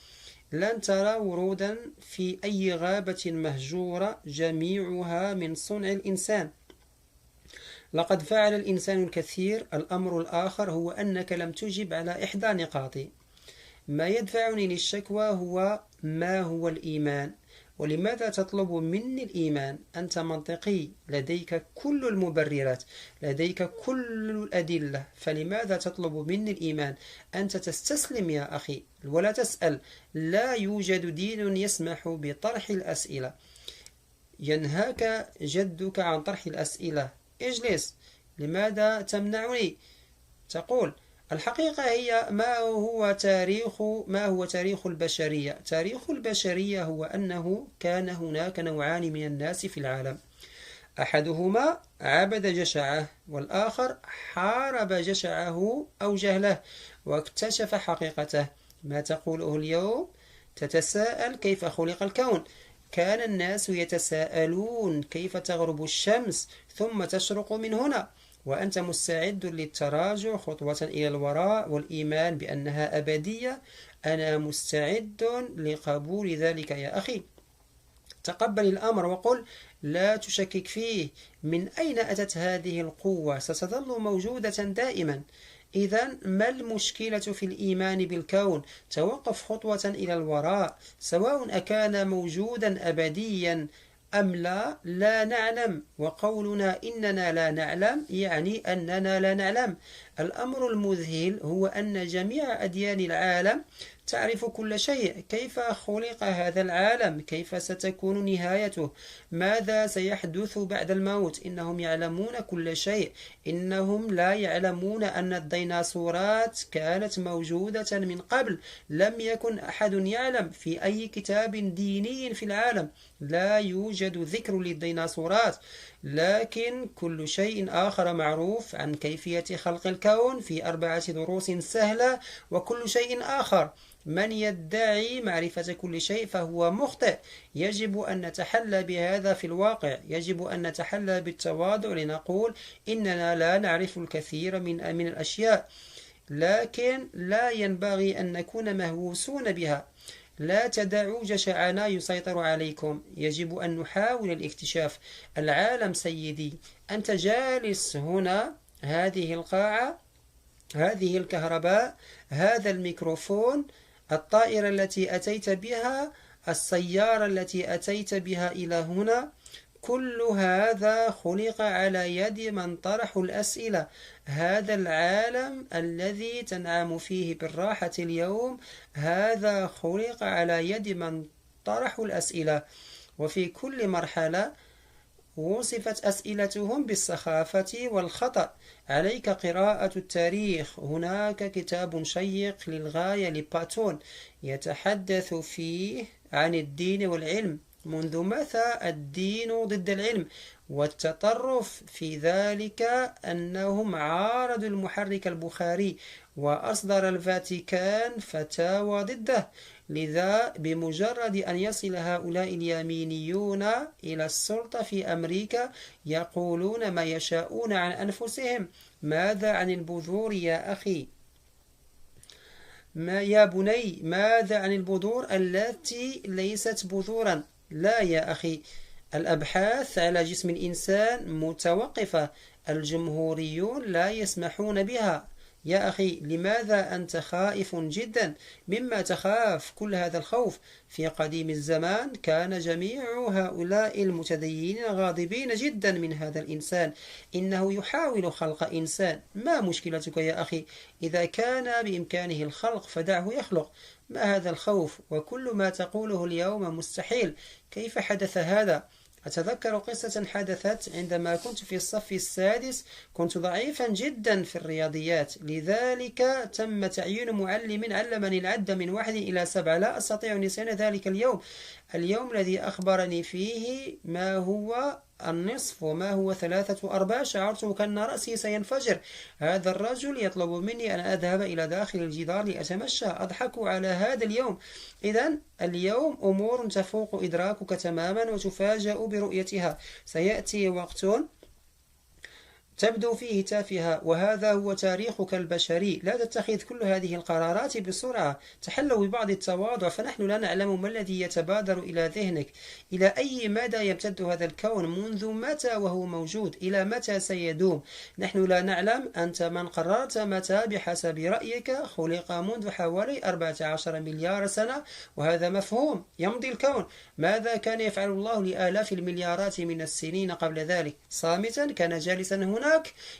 لن ترى ورودا في أي غابة مهجورة، جميعها من صنع الإنسان. لقد فعل الإنسان الكثير. الأمر الآخر هو أنك لم تجب على إحدى نقاطي. ما يدفعني للشكوى هو ما هو الإيمان؟ ولماذا تطلب مني الإيمان؟ أنت منطقي، لديك كل المبررات، لديك كل الأدلة، فلماذا تطلب مني الإيمان؟ أنت تستسلم يا أخي ولا تسأل. لا يوجد دين يسمح بطرح الأسئلة. ينهاك جدك عن طرح الأسئلة. اجلس، لماذا تمنعني؟ تقول الحقيقة هي ما هو تاريخ البشرية؟ تاريخ البشرية هو أنه كان هناك نوعان من الناس في العالم، أحدهما عبد جشعه، والآخر حارب جشعه أو جهله واكتشف حقيقته. ما تقوله اليوم؟ تتساءل كيف خلق الكون. كان الناس يتساءلون كيف تغرب الشمس ثم تشرق من هنا، وأنت مستعد للتراجع خطوة إلى الوراء والإيمان بأنها أبدية. أنا مستعد لقبول ذلك يا أخي. تقبل الأمر وقل لا تشكك فيه. من أين أتت هذه القوة؟ ستظل موجودة دائما. إذن ما المشكلة في الإيمان بالكون؟ توقف خطوة إلى الوراء. سواء أكان موجودا أبديا أم لا، لا نعلم، وقولنا إننا لا نعلم يعني أننا لا نعلم. الأمر المذهل هو أن جميع أديان العالم تعرف كل شيء. كيف خلق هذا العالم؟ كيف ستكون نهايته؟ ماذا سيحدث بعد الموت؟ إنهم يعلمون كل شيء. إنهم لا يعلمون أن الديناصورات كانت موجودة من قبل. لم يكن أحد يعلم في أي كتاب ديني في العالم لا يوجد ذكر للديناصورات، لكن كل شيء آخر معروف عن كيفية خلق الكون في 4 دروس سهلة. وكل شيء آخر، من يدعي معرفة كل شيء فهو مخطئ. يجب أن نتحلى بهذا في الواقع. يجب أن نتحلى بالتواضع لنقول إننا لا نعرف الكثير من الأشياء، لكن لا ينبغي أن نكون مهووسون بها. لا تدعوا جشعنا يسيطر عليكم. يجب أن نحاول الاكتشاف. العالم سيدي، أنت جالس هنا، هذه القاعة، هذه الكهرباء، هذا الميكروفون، الطائرة التي أتيت بها، السيارة التي أتيت بها إلى هنا، كل هذا خلق على يد من طرحوا الأسئلة. هذا العالم الذي تنعم فيه بالراحة اليوم، هذا خلق على يد من طرحوا الأسئلة. وفي كل مرحلة وصفت أسئلتهم بالسخافة والخطأ. عليك قراءة التاريخ. هناك كتاب شيق للغاية لبلاتون يتحدث فيه عن الدين والعلم. منذ متى الدين ضد العلم؟ والتطرف في ذلك أنهم عارضوا المحرك البخاري، وأصدر الفاتيكان فتاوى ضده. لذا بمجرد أن يصل هؤلاء اليمينيون إلى السلطة في أمريكا يقولون ما يشاءون عن أنفسهم. ماذا عن البذور يا أخي؟ يا بني، ماذا عن البذور التي ليست بذورا؟ لا يا أخي، الأبحاث على جسم الإنسان متوقفة. الجمهوريون لا يسمحون بها. يا أخي، لماذا أنت خائف جدا؟ مما تخاف كل هذا الخوف؟ في قديم الزمان كان جميع هؤلاء المتدينين غاضبين جدا من هذا الإنسان. إنه يحاول خلق إنسان. ما مشكلتك يا أخي؟ إذا كان بإمكانه الخلق فدعه يخلق. ما هذا الخوف؟ وكل ما تقوله اليوم مستحيل. كيف حدث هذا؟ أتذكر قصة حدثت عندما كنت في الصف السادس. كنت ضعيفا جدا في الرياضيات، لذلك تم تعيين معلم علمني العد من 1 إلى 7. لا أستطيع نسيان ذلك اليوم الذي أخبرني فيه ما هو النصف وما هو 3/4. شعرت كأن رأسي سينفجر. هذا الرجل يطلب مني أن أذهب إلى داخل الجدار لأتمشى. أضحك على هذا اليوم. إذن اليوم أمور تفوق إدراكك تماما وتفاجأ برؤيتها. سيأتي وقت تبدو فيه تافهة، وهذا هو تاريخك البشري. لا تتخذ كل هذه القرارات بسرعة. تحلوا ببعض التواضع، فنحن لا نعلم ما الذي يتبادر إلى ذهنك. إلى أي مدى يمتد هذا الكون؟ منذ متى وهو موجود؟ إلى متى سيدوم؟ نحن لا نعلم. أنت من قررت متى بحسب رأيك. خلق منذ حوالي 14 مليار سنة، وهذا مفهوم. يمضي الكون. ماذا كان يفعل الله لآلاف المليارات من السنين قبل ذلك؟ صامتا، كان جالسا هنا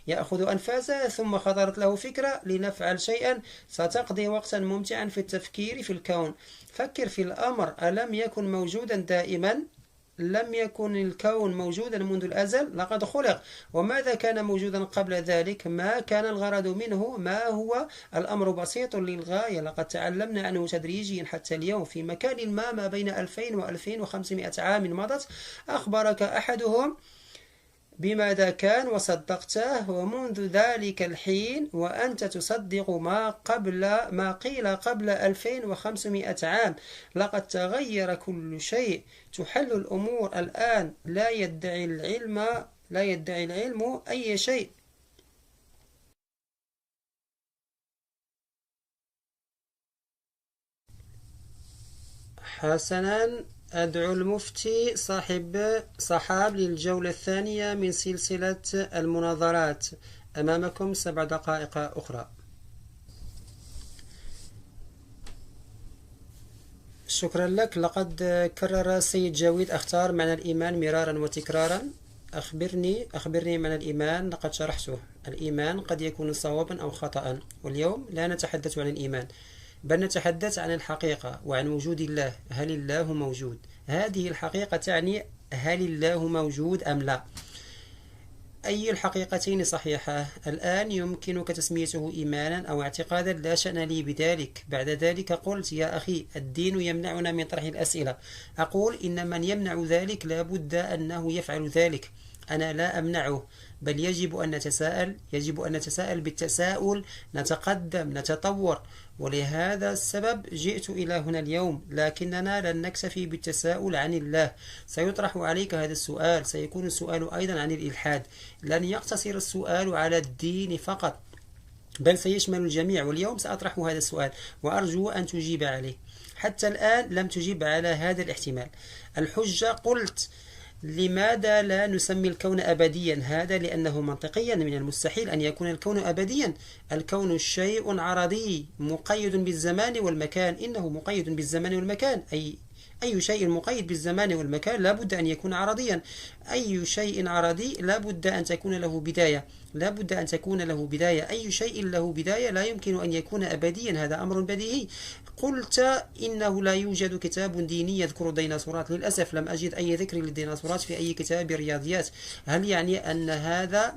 يأخذ أنفاسه، ثم خطرت له فكرة لنفعل شيئا. ستقضي وقتا ممتعا في التفكير في الكون. فكر في الأمر. ألم يكن موجودا دائما؟ لم يكن الكون موجودا منذ الأزل؟ لقد خلق. وماذا كان موجودا قبل ذلك؟ ما كان الغرض منه؟ ما هو؟ الأمر بسيط للغاية. لقد تعلمنا عنه تدريجيا حتى اليوم. في مكان ما بين 2000 و 2500 عام مضت أخبرك أحدهم بماذا كان وصدقته، ومنذ ذلك الحين وأنت تصدق ما قيل قبل 2500 عام. لقد تغير كل شيء. تحل الأمور الآن. لا يدعي العلم أي شيء. حسنا، أدعو المفتي صحاب للجولة الثانية من سلسلة المناظرات. أمامكم 7 دقائق أخرى. شكرا لك. لقد كرر السيد جاويد أختار معنى الإيمان مرارا وتكرارا. أخبرني معنى الإيمان. لقد شرحته. الإيمان قد يكون صوابا أو خطأ، واليوم لا نتحدث عن الإيمان. بل نتحدث عن الحقيقة وعن وجود الله. هل الله موجود؟ هذه الحقيقة تعني هل الله موجود أم لا؟ أي الحقيقتين صحيحة؟ الآن يمكنك تسميته إيمانا أو اعتقادا، لا شأن لي بذلك. بعد ذلك قلت يا أخي الدين يمنعنا من طرح الأسئلة. أقول إن من يمنع ذلك لا بد أنه يفعل ذلك، أنا لا أمنعه، بل يجب أن نتساءل، يجب أن نتساءل بالتساؤل، نتقدم، نتطور. ولهذا السبب جئت إلى هنا اليوم، لكننا لن نكتفي بالتساؤل عن الله. سيطرح عليك هذا السؤال، سيكون السؤال أيضا عن الإلحاد، لن يقتصر السؤال على الدين فقط، بل سيشمل الجميع. واليوم سأطرح هذا السؤال وأرجو أن تجيب عليه. حتى الآن لم تجيب على هذا الاحتمال. الحجة قلت لماذا لا نسمي الكون أبديا؟ هذا لأنه منطقيا من المستحيل أن يكون الكون أبديا. الكون شيء عرضي مقيد بالزمان والمكان، إنه مقيد بالزمان والمكان، أي شيء مقيد بالزمان والمكان لا بد أن يكون عرضيا. أي شيء عرضي لا بد أن تكون له بداية، لا بد أن تكون له بداية. أي شيء له بداية لا يمكن أن يكون أبديا، هذا أمر بديهي. قلت إنه لا يوجد كتاب ديني يذكر الديناصورات. للأسف لم أجد أي ذكر للديناصورات في أي كتاب رياضيات. هل يعني أن هذا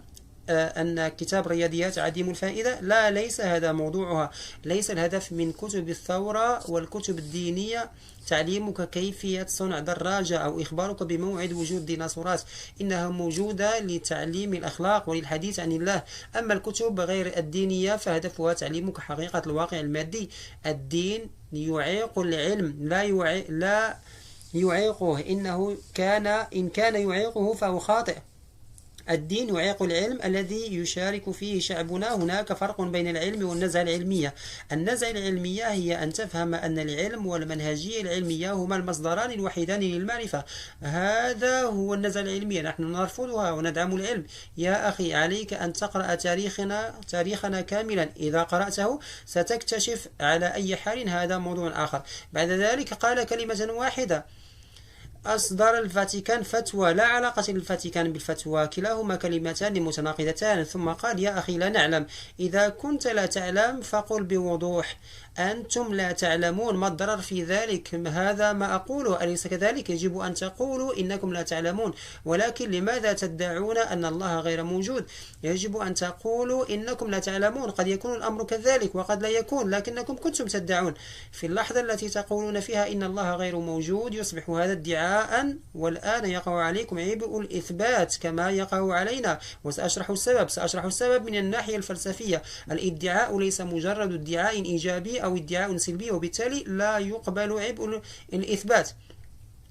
أن كتاب رياضيات عديم الفائدة؟ لا، ليس هذا موضوعها. ليس الهدف من كتب الثورة والكتب الدينية تعليمك كيفية صنع دراجة أو إخبارك بموعد وجود ديناصورات. إنها موجودة لتعليم الأخلاق وللحديث عن الله. أما الكتب غير الدينية فهدفها تعليمك حقيقة الواقع المادي. الدين يعيق العلم، لا يعيقه. إن كان يعيقه فهو خاطئ. الدين يعيق العلم الذي يشارك فيه شعبنا. هناك فرق بين العلم والنزعة العلمية. النزعة العلمية هي أن تفهم أن العلم والمنهجية العلمية هما المصدران الوحيدان للمعرفة. هذا هو النزعة العلمية، نحن نرفضها وندعم العلم. يا أخي عليك أن تقرأ تاريخنا كاملا. إذا قرأته ستكتشف على أي حال هذا موضوع آخر. بعد ذلك قال كلمة واحدة: أصدر الفاتيكان فتوى. لا علاقة للفاتيكان بالفتوى، كلاهما كلمتان متناقضتان. ثم قال: يا أخي لا نعلم. إذا كنت لا تعلم فقل بوضوح أنتم لا تعلمون. ما الضرر في ذلك؟ هذا ما أقوله، أليس كذلك؟ يجب أن تقولوا إنكم لا تعلمون. ولكن لماذا تدعون أن الله غير موجود؟ يجب أن تقولوا إنكم لا تعلمون. قد يكون الأمر كذلك وقد لا يكون، لكنكم كنتم تدعون. في اللحظة التي تقولون فيها إن الله غير موجود يصبح هذا ادعاء، والآن يقع عليكم عبء الإثبات كما يقع علينا. وسأشرح السبب من الناحية الفلسفية. الادعاء ليس مجرد ادعاء إيجابي أو ادعاء سلبي، وبالتالي لا يقبل عبء الإثبات.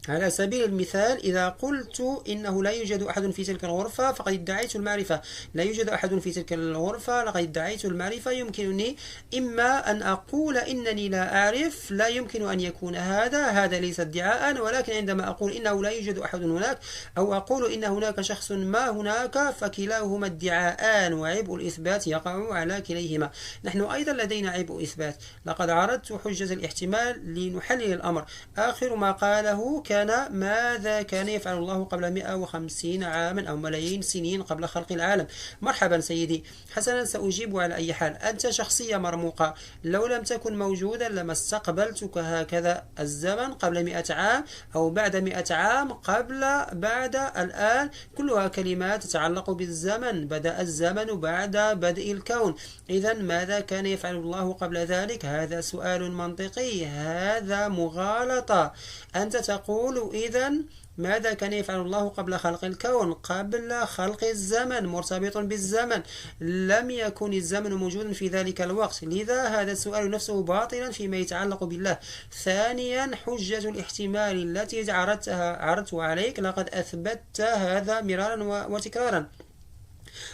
على سبيل المثال، إذا قلت إنه لا يوجد أحد في تلك الغرفة فقد ادعيت المعرفة. لا يوجد أحد في تلك الغرفة لقد ادعيت المعرفة. يمكنني إما أن أقول إنني لا أعرف، لا يمكن أن يكون هذا ليس ادعاء، ولكن عندما أقول إنه لا يوجد أحد هناك أو أقول إن هناك شخص ما هناك فكلاهما ادعاءان، وعبء الإثبات يقع على كليهما. نحن أيضا لدينا عبء إثبات. لقد عرضت حجة الاحتمال لنحلل الأمر. آخر ما قاله كان: ماذا كان يفعل الله قبل 150 عاما أو ملايين سنين قبل خلق العالم؟ مرحبا سيدي، حسنا سأجيب على أي حال. أنت شخصية مرموقة، لو لم تكن موجودا لما استقبلتك هكذا الزمن قبل 100 عام أو بعد 100 عام، قبل، بعد، الآن، كلها كلمات تتعلق بالزمن. بدأ الزمن بعد بدء الكون. إذا ماذا كان يفعل الله قبل ذلك؟ هذا سؤال منطقي، هذا مغالطة. أنت تقول إذا ماذا كان يفعل الله قبل خلق الكون؟ قبل خلق الزمن، مرتبط بالزمن، لم يكن الزمن موجودا في ذلك الوقت. لذا هذا السؤال نفسه باطلا فيما يتعلق بالله. ثانيا، حجة الاحتمال التي عرضتها عليك لقد أثبتت هذا مرارا وتكرارا،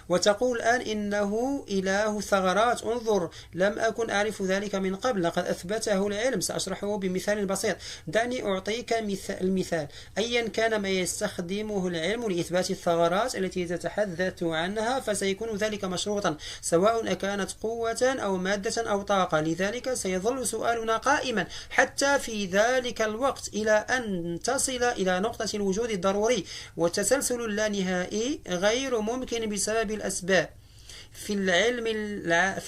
وتقول الآن إنه إله ثغرات. انظر، لم أكن أعرف ذلك من قبل، لقد أثبته العلم. سأشرحه بمثال بسيط. دعني أعطيك المثال. أيا كان ما يستخدمه العلم لإثبات الثغرات التي تتحدث عنها فسيكون ذلك مشروطا، سواء أكانت قوة أو مادة أو طاقة. لذلك سيظل سؤالنا قائما حتى في ذلك الوقت إلى أن تصل إلى نقطة الوجود الضروري، والتسلسل اللانهائي غير ممكن بسبب الأسباب في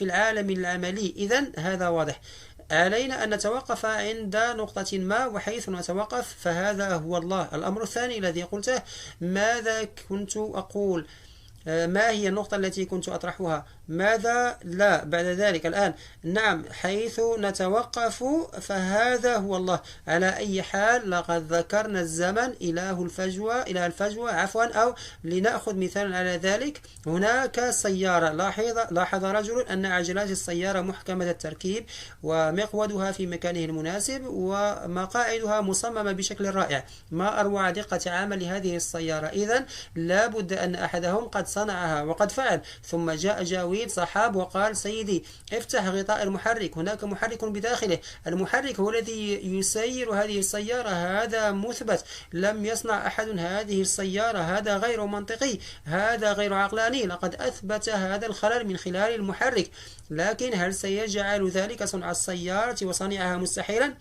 العالم العملي. إذن هذا واضح. علينا أن نتوقف عند نقطة ما، وحيث نتوقف فهذا هو الله. الأمر الثاني الذي قلته، ماذا كنت أقول؟ ما هي النقطة التي كنت أطرحها؟ ماذا؟ لا، بعد ذلك الآن نعم، حيث نتوقف فهذا هو الله. على أي حال لقد ذكرنا الزمن إله الفجوة عفوا، أو لنأخذ مثالا على ذلك، هناك سيارة، لاحظ رجل أن عجلات السيارة محكمة التركيب ومقودها في مكانه المناسب ومقاعدها مصممة بشكل رائع. ما أروع دقة عمل هذه السيارة. إذن لا بد أن أحدهم قد صنعها وقد فعل. ثم جاء جاويد صحاب وقال: سيدي افتح غطاء المحرك، هناك محرك بداخله، المحرك هو الذي يسير هذه السيارة، هذا مثبت، لم يصنع أحد هذه السيارة، هذا غير منطقي، هذا غير عقلاني، لقد أثبت هذا الخلل من خلال المحرك. لكن هل سيجعل ذلك صنع السيارة وصنعها مستحيلا؟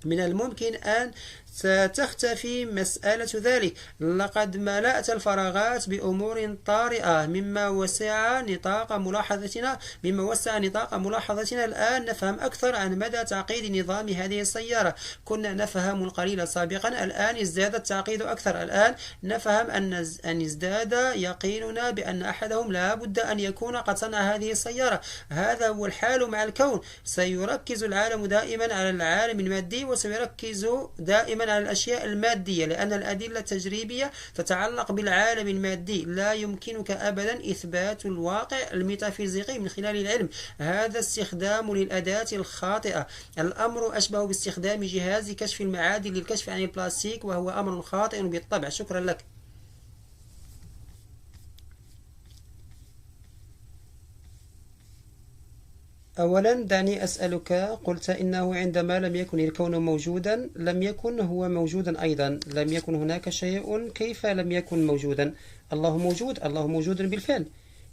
من الممكن أن ستختفي مسألة ذلك. لقد ملأت الفراغات بأمور طارئة مما وسع نطاق ملاحظتنا. الآن نفهم أكثر عن مدى تعقيد نظام هذه السيارة. كنا نفهم القليل سابقا، الآن ازداد التعقيد أكثر. الآن نفهم أن ازداد يقيننا بأن أحدهم لا بد أن يكون قد صنع هذه السيارة. هذا هو الحال مع الكون. سيركز العالم دائما على العالم المادي، وسيركز دائما على الأشياء المادية، لأن الأدلة التجريبية تتعلق بالعالم المادي. لا يمكنك أبدا إثبات الواقع الميتافيزيقي من خلال العلم. هذا استخدام للأداة الخاطئة. الأمر أشبه باستخدام جهاز كشف المعادن للكشف عن البلاستيك، وهو أمر خاطئ بالطبع. شكرا لك. أولا دعني أسألك، قلت إنه عندما لم يكن الكون موجودا لم يكن هو موجودا أيضا، لم يكن هناك شيء. كيف لم يكن موجودا؟ الله موجود، الله موجود بالفعل.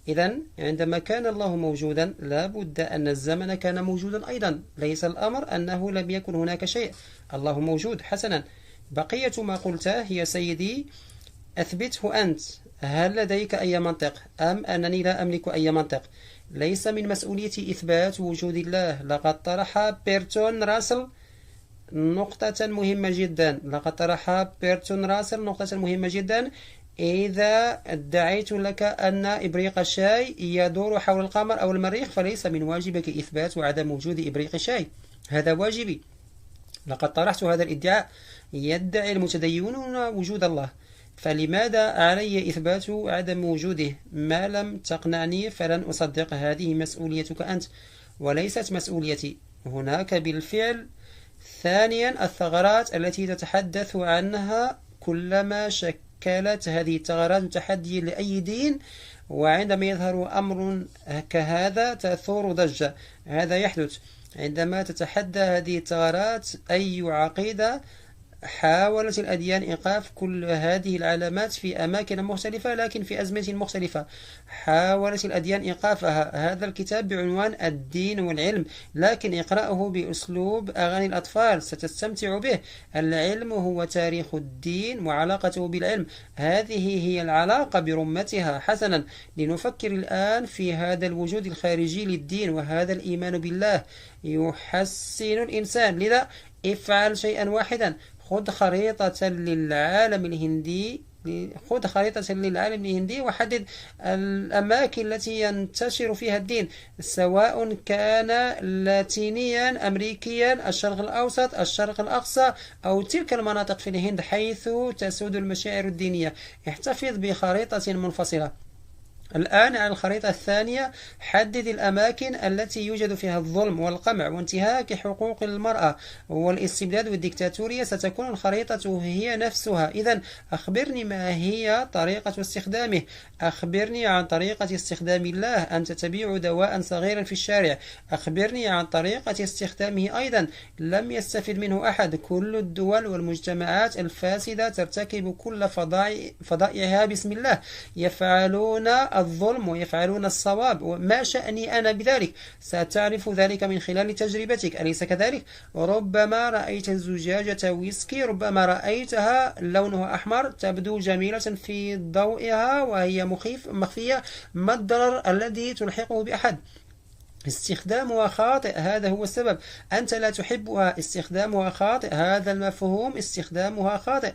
إذن عندما كان الله موجودا لا بد أن الزمن كان موجودا أيضا. ليس الأمر أنه لم يكن هناك شيء، الله موجود. حسنا، بقية ما قلته يا سيدي أثبته أنت. هل لديك أي منطق أم أنني لا أملك أي منطق؟ ليس من مسؤوليتي إثبات وجود الله. لقد طرح بيرتون راسل نقطة مهمة جدا. إذا ادعيت لك أن إبريق الشاي يدور حول القمر أو المريخ، فليس من واجبك إثبات عدم وجود إبريق الشاي، هذا واجبي. لقد طرحت هذا الادعاء. يدعي المتدينون وجود الله، فلماذا علي إثبات عدم وجوده؟ ما لم تقنعني فلن أصدق. هذه مسؤوليتك أنت وليست مسؤوليتي. هناك بالفعل. ثانيا، الثغرات التي تتحدث عنها، كلما شكلت هذه الثغرات تحدي لأي دين، وعندما يظهر أمر كهذا تثور ضجة. هذا يحدث عندما تتحدى هذه الثغرات أي عقيدة. حاولت الأديان إيقاف كل هذه العلامات في أماكن مختلفة، لكن في أزمنة مختلفة. حاولت الأديان إيقافها. هذا الكتاب بعنوان الدين والعلم، لكن اقرأه بأسلوب أغاني الأطفال ستستمتع به. العلم هو تاريخ الدين وعلاقته بالعلم، هذه هي العلاقة برمتها. حسنا، لنفكر الآن في هذا الوجود الخارجي للدين، وهذا الإيمان بالله يحسن الإنسان. لذا افعل شيئا واحدا، خذ خريطة للعالم الهندي وحدد الأماكن التي ينتشر فيها الدين، سواء كان لاتينيا، أمريكيا، الشرق الأوسط، الشرق الأقصى، أو تلك المناطق في الهند حيث تسود المشاعر الدينية. احتفظ بخريطة منفصلة. الآن على الخريطة الثانية حدد الأماكن التي يوجد فيها الظلم والقمع وانتهاك حقوق المرأة والاستبداد والديكتاتورية. ستكون الخريطة هي نفسها. إذن أخبرني ما هي طريقة استخدامه. أخبرني عن طريقة استخدام الله. أنت تبيع دواء صغيرا في الشارع، أخبرني عن طريقة استخدامه أيضا. لم يستفد منه أحد. كل الدول والمجتمعات الفاسدة ترتكب كل فضائعها باسم الله، يفعلون الظلم ويفعلون الصواب. وما شأني أنا بذلك؟ ستعرف ذلك من خلال تجربتك، أليس كذلك؟ ربما رأيت زجاجة ويسكي، ربما رأيتها لونها أحمر، تبدو جميلة في ضوئها وهي مخفية. ما الضرر الذي تلحقه بأحد؟ استخدامها خاطئ، هذا هو السبب. أنت لا تحبها، استخدامها خاطئ، هذا المفهوم، استخدامها خاطئ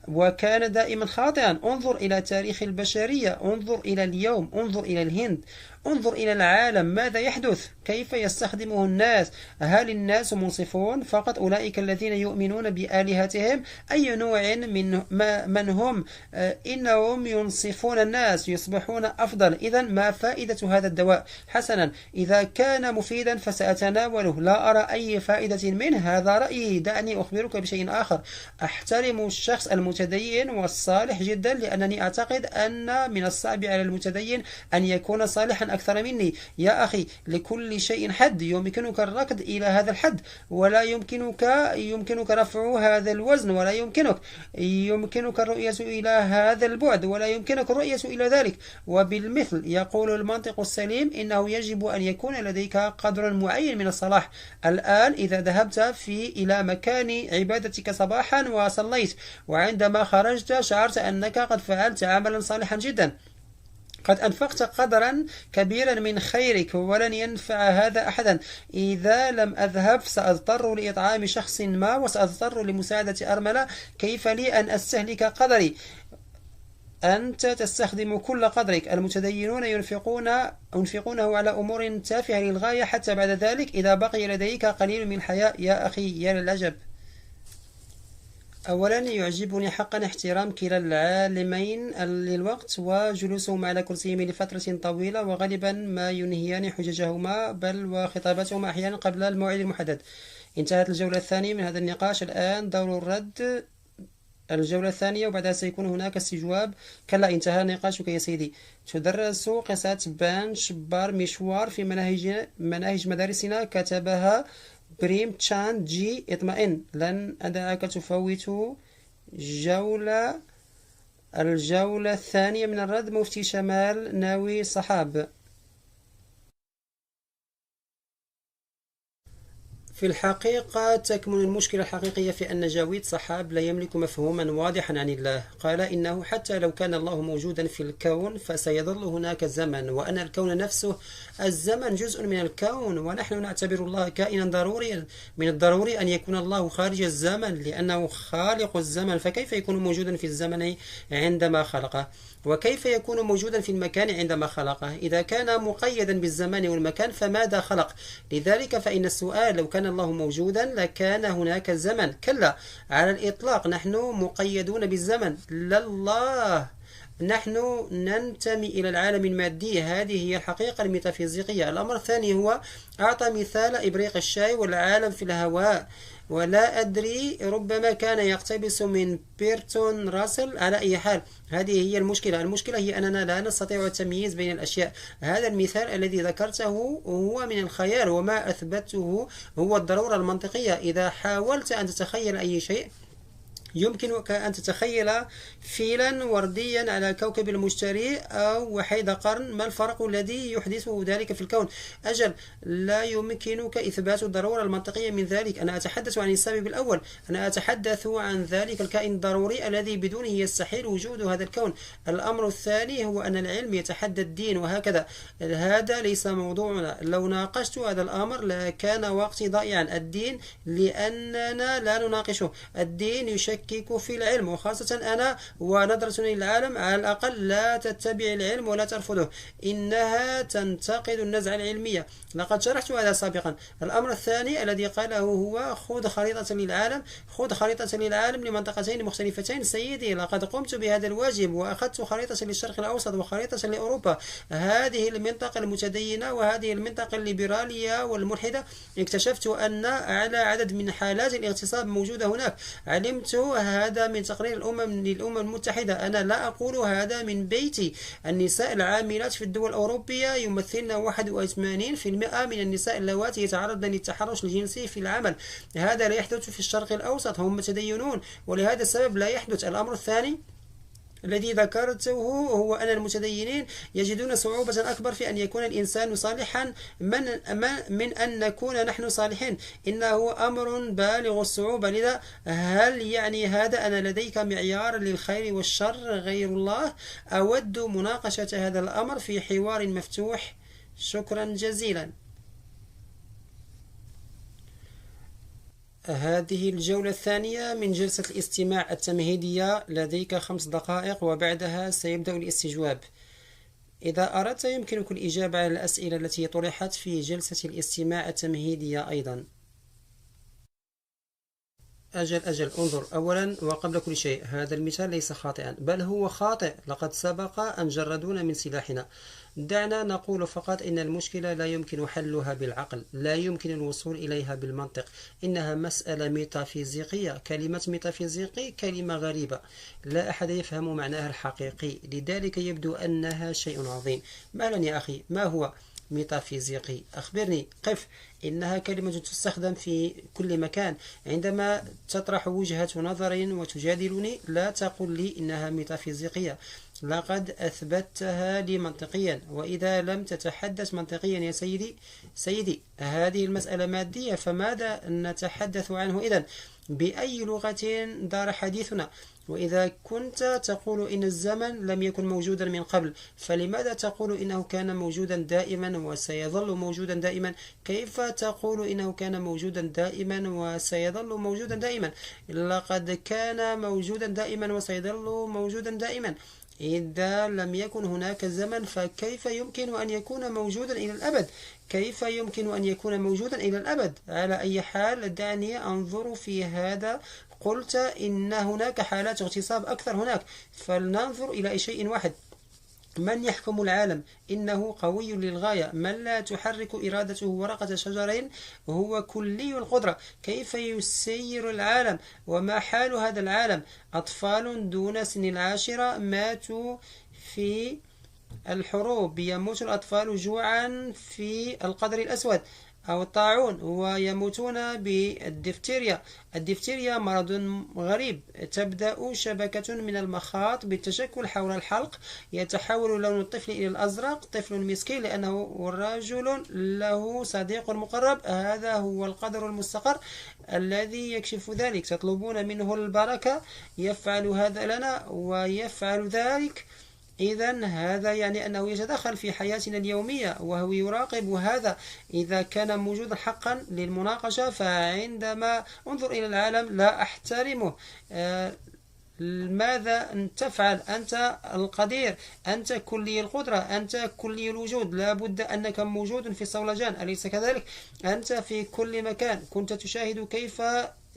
وكان دائما خاطئا. انظر إلى تاريخ البشرية، انظر إلى اليوم، انظر إلى الهند، انظر إلى العالم، ماذا يحدث؟ كيف يستخدمه الناس؟ هل الناس منصفون؟ فقط أولئك الذين يؤمنون بآلهتهم. أي نوع من هم؟ إنهم ينصفون الناس، يصبحون أفضل. إذا ما فائدة هذا الدواء؟ حسنا، إذا كان مفيدا فسأتناوله، لا أرى أي فائدة منه، هذا رأيي. دعني أخبرك بشيء آخر، أحترم الشخص المتدين والصالح جدا، لأنني أعتقد أن من الصعب على المتدين أن يكون صالحا أكثر مني. يا أخي، لكل شيء حد، يمكنك الركض إلى هذا الحد، ولا يمكنك رفع هذا الوزن، ولا يمكنك الرؤية إلى هذا البعد، ولا يمكنك الرؤية إلى ذلك. وبالمثل يقول المنطق السليم إنه يجب أن يكون لديك قدر معين من الصلاح. الآن إذا ذهبت إلى مكان عبادتك صباحا وصليت، وعندما خرجت شعرت أنك قد فعلت عملا صالحا جدا، قد أنفقت قدرا كبيرا من خيرك، ولن ينفع هذا أحدا. إذا لم أذهب سأضطر لإطعام شخص ما، وسأضطر لمساعدة أرملة، كيف لي أن أستهلك قدري؟ أنت تستخدم كل قدرك. المتدينون ينفقونه على أمور تافهة للغاية، حتى بعد ذلك إذا بقي لديك قليل من الحياء. يا أخي، يا للعجب. أولا، يعجبني حقا احترام كلا العالمين للوقت وجلوسهم على كرسيهم لفترة طويلة، وغالبا ما ينهيان حججهما بل وخطاباتهما أحيانا قبل الموعد المحدد. انتهت الجولة الثانية من هذا النقاش. الآن دور الرد، الجولة الثانية، وبعدها سيكون هناك استجواب. كلا، انتهى نقاشك يا سيدي. تدرس قصة بانش بار مشوار في مناهج مدارسنا، كتبها بريم تشان جي. اطمئن، لن أدعك تفوت الجولة الثانية من الرد. مفتي شمال ناوي صحاب. في الحقيقة تكمن المشكلة الحقيقية في أن جاويد صحاب لا يملك مفهوما واضحا عن الله. قال إنه حتى لو كان الله موجودا في الكون فسيظل هناك زمن، وأن الكون نفسه الزمن جزء من الكون، ونحن نعتبر الله كائنا ضروريا. من الضروري أن يكون الله خارج الزمن لأنه خالق الزمن، فكيف يكون موجودا في الزمن عندما خلقه؟ وكيف يكون موجودا في المكان عندما خلقه؟ إذا كان مقيدا بالزمان والمكان فماذا خلق؟ لذلك فإن السؤال، لو كان الله موجودا لكان هناك زمن. كلا، على الإطلاق، نحن مقيدون بالزمن، لا الله. نحن ننتمي إلى العالم المادي، هذه هي الحقيقة الميتافيزيقية. الأمر الثاني هو أعطى مثال إبريق الشاي والعالم في الهواء، ولا أدري، ربما كان يقتبس من بيرتون راسل. على أي حال، هذه هي المشكلة. المشكلة هي أننا لا نستطيع التمييز بين الأشياء. هذا المثال الذي ذكرته هو من الخيال، وما أثبته هو الضرورة المنطقية. إذا حاولت أن تتخيل أي شيء، يمكنك أن تتخيل فيلا ورديا على كوكب المشتري أو وحيد قرن. ما الفرق الذي يحدثه ذلك في الكون؟ أجل، لا يمكنك إثبات الضرورة المنطقية من ذلك. أنا أتحدث عن السبب الأول، أنا أتحدث عن ذلك الكائن الضروري الذي بدونه يستحيل وجود هذا الكون. الأمر الثاني هو أن العلم يتحدى الدين، وهكذا. هذا ليس موضوعنا. لو ناقشت هذا الأمر لكان وقتي ضائعا. الدين، لأننا لا نناقشه. الدين يشكك في العلم، وخاصة أنا ونظرتنا للعالم على الأقل لا تتبع العلم ولا ترفضه، إنها تنتقد النزعة العلمية. لقد شرحت هذا سابقا. الأمر الثاني الذي قاله هو خذ خريطة للعالم لمنطقتين مختلفتين. سيدي، لقد قمت بهذا الواجب، وأخذت خريطة للشرق الأوسط وخريطة لأوروبا. هذه المنطقة المتدينة وهذه المنطقة الليبرالية والملحدة. اكتشفت أن أعلى عدد من حالات الاغتصاب موجودة هناك. علمت هذا من تقرير للأمم المتحدة. أنا لا أقول هذا من بيتي. النساء العاملات في الدول الأوروبية يمثلن 81% من النساء اللواتي يتعرضن للتحرش الجنسي في العمل. هذا لا يحدث في الشرق الأوسط، هم متدينون، ولهذا السبب لا يحدث. الأمر الثاني الذي ذكرته هو أن المتدينين يجدون صعوبة أكبر في أن يكون الإنسان صالحا من أن نكون نحن صالحين. إنه أمر بالغ الصعوبة. لذا هل يعني هذا أن لديك معيار للخير والشر غير الله؟ أود مناقشة هذا الأمر في حوار مفتوح. شكرا جزيلا. هذه الجولة الثانية من جلسة الاستماع التمهيدية. لديك 5 دقائق وبعدها سيبدأ الاستجواب. إذا أردت يمكنك الإجابة على الأسئلة التي طرحت في جلسة الاستماع التمهيدية أيضا. أجل انظر أولا وقبل كل شيء، هذا المثال ليس خاطئا، بل هو خاطئ. لقد سبق أن جردونا من سلاحنا. دعنا نقول فقط إن المشكلة لا يمكن حلها بالعقل، لا يمكن الوصول إليها بالمنطق، إنها مسألة ميتافيزيقية. كلمة ميتافيزيقي كلمة غريبة، لا أحد يفهم معناها الحقيقي، لذلك يبدو أنها شيء عظيم. مالا يا أخي، ما هو ميتافيزيقي؟ أخبرني. قف. إنها كلمة تستخدم في كل مكان. عندما تطرح وجهة نظر وتجادلني لا تقل لي إنها ميتافيزيقية، لقد أثبتها لي منطقيا. وإذا لم تتحدث منطقيا يا سيدي هذه المسألة مادية، فماذا نتحدث عنه إذن؟ بأي لغة دار حديثنا؟ وإذا كنت تقول إن الزمن لم يكن موجودا من قبل، فلماذا تقول إنه كان موجودا دائما وسيظل موجودا دائما؟ كيف تقول إنه كان موجودا دائما وسيظل موجودا دائما؟ لقد كان موجودا دائما وسيظل موجودا دائما. إذا لم يكن هناك زمن فكيف يمكن أن يكون موجودا إلى الأبد؟ كيف يمكن أن يكون موجودا إلى الأبد؟ على أي حال دعني أنظر في هذا. قلت إن هناك حالات اغتصاب أكثر هناك، فلننظر إلى شيء واحد. من يحكم العالم؟ إنه قوي للغاية، من لا تحرك إرادته ورقة شجر، هو كلي القدرة. كيف يسير العالم؟ وما حال هذا العالم؟ أطفال دون سن 10 ماتوا في الحروب، يموت الأطفال جوعا في القدر الأسود أو الطاعون، ويموتون بالدفتيريا. الدفتيريا مرض غريب، تبدأ شبكة من المخاط بالتشكل حول الحلق، يتحول لون الطفل إلى الأزرق، طفل مسكين لأنه رجل له صديق مقرب. هذا هو القدر المستقر الذي يكشف ذلك. تطلبون منه البركة، يفعل هذا لنا ويفعل ذلك. إذن هذا يعني أنه يتدخل في حياتنا اليومية وهو يراقب هذا. إذا كان موجودا حقا للمناقشة، فعندما أنظر إلى العالم لا أحترمه. ماذا تفعل؟ أنت القدير، أنت كلي القدرة، أنت كلي الوجود، لا بد أنك موجود في الصولجان، أليس كذلك؟ أنت في كل مكان. كنت تشاهد كيف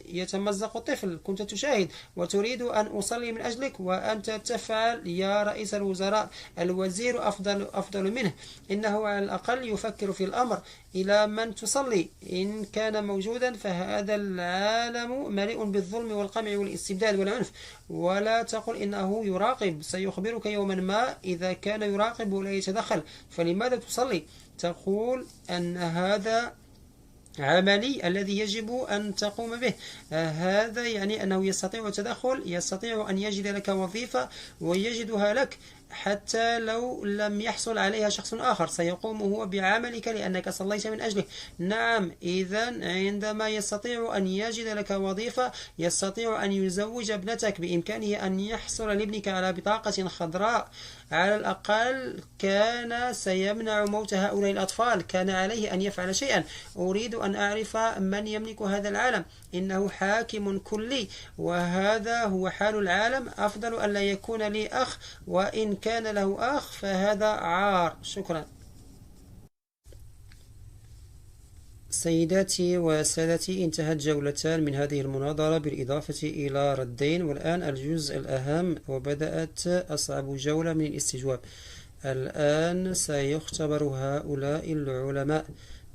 يتمزق الطفل، كنت تشاهد وتريد أن أصلي من أجلك، وأنت تفعل يا رئيس الوزراء. الوزير أفضل منه، إنه على الأقل يفكر في الأمر. إلى من تصلي؟ إن كان موجودا فهذا العالم مليء بالظلم والقمع والاستبداد والعنف. ولا تقل إنه يراقب، سيخبرك يوما ما إذا كان يراقب ولا يتدخل. فلماذا تصلي؟ تقول أن هذا عملي الذي يجب أن تقوم به. هذا يعني أنه يستطيع التدخل، يستطيع أن يجد لك وظيفة ويجدها لك، حتى لو لم يحصل عليها شخص آخر سيقوم هو بعملك لأنك صليت من أجله. نعم، إذن عندما يستطيع أن يجد لك وظيفة، يستطيع أن يزوج ابنتك، بإمكانه أن يحصل لابنك على بطاقة خضراء. على الأقل كان سيمنع موت هؤلاء الأطفال، كان عليه أن يفعل شيئا. أريد أن أعرف من يملك هذا العالم. إنه حاكم كلي، وهذا هو حال العالم. أفضل أن لا يكون لي أخ، وإن كان له أخ فهذا عار. شكرا. سيداتي وسادتي، انتهت جولتان من هذه المناظرة بالإضافة إلى ردين، والآن الجزء الأهم، وبدأت أصعب جولة من الاستجواب. الآن سيختبر هؤلاء العلماء،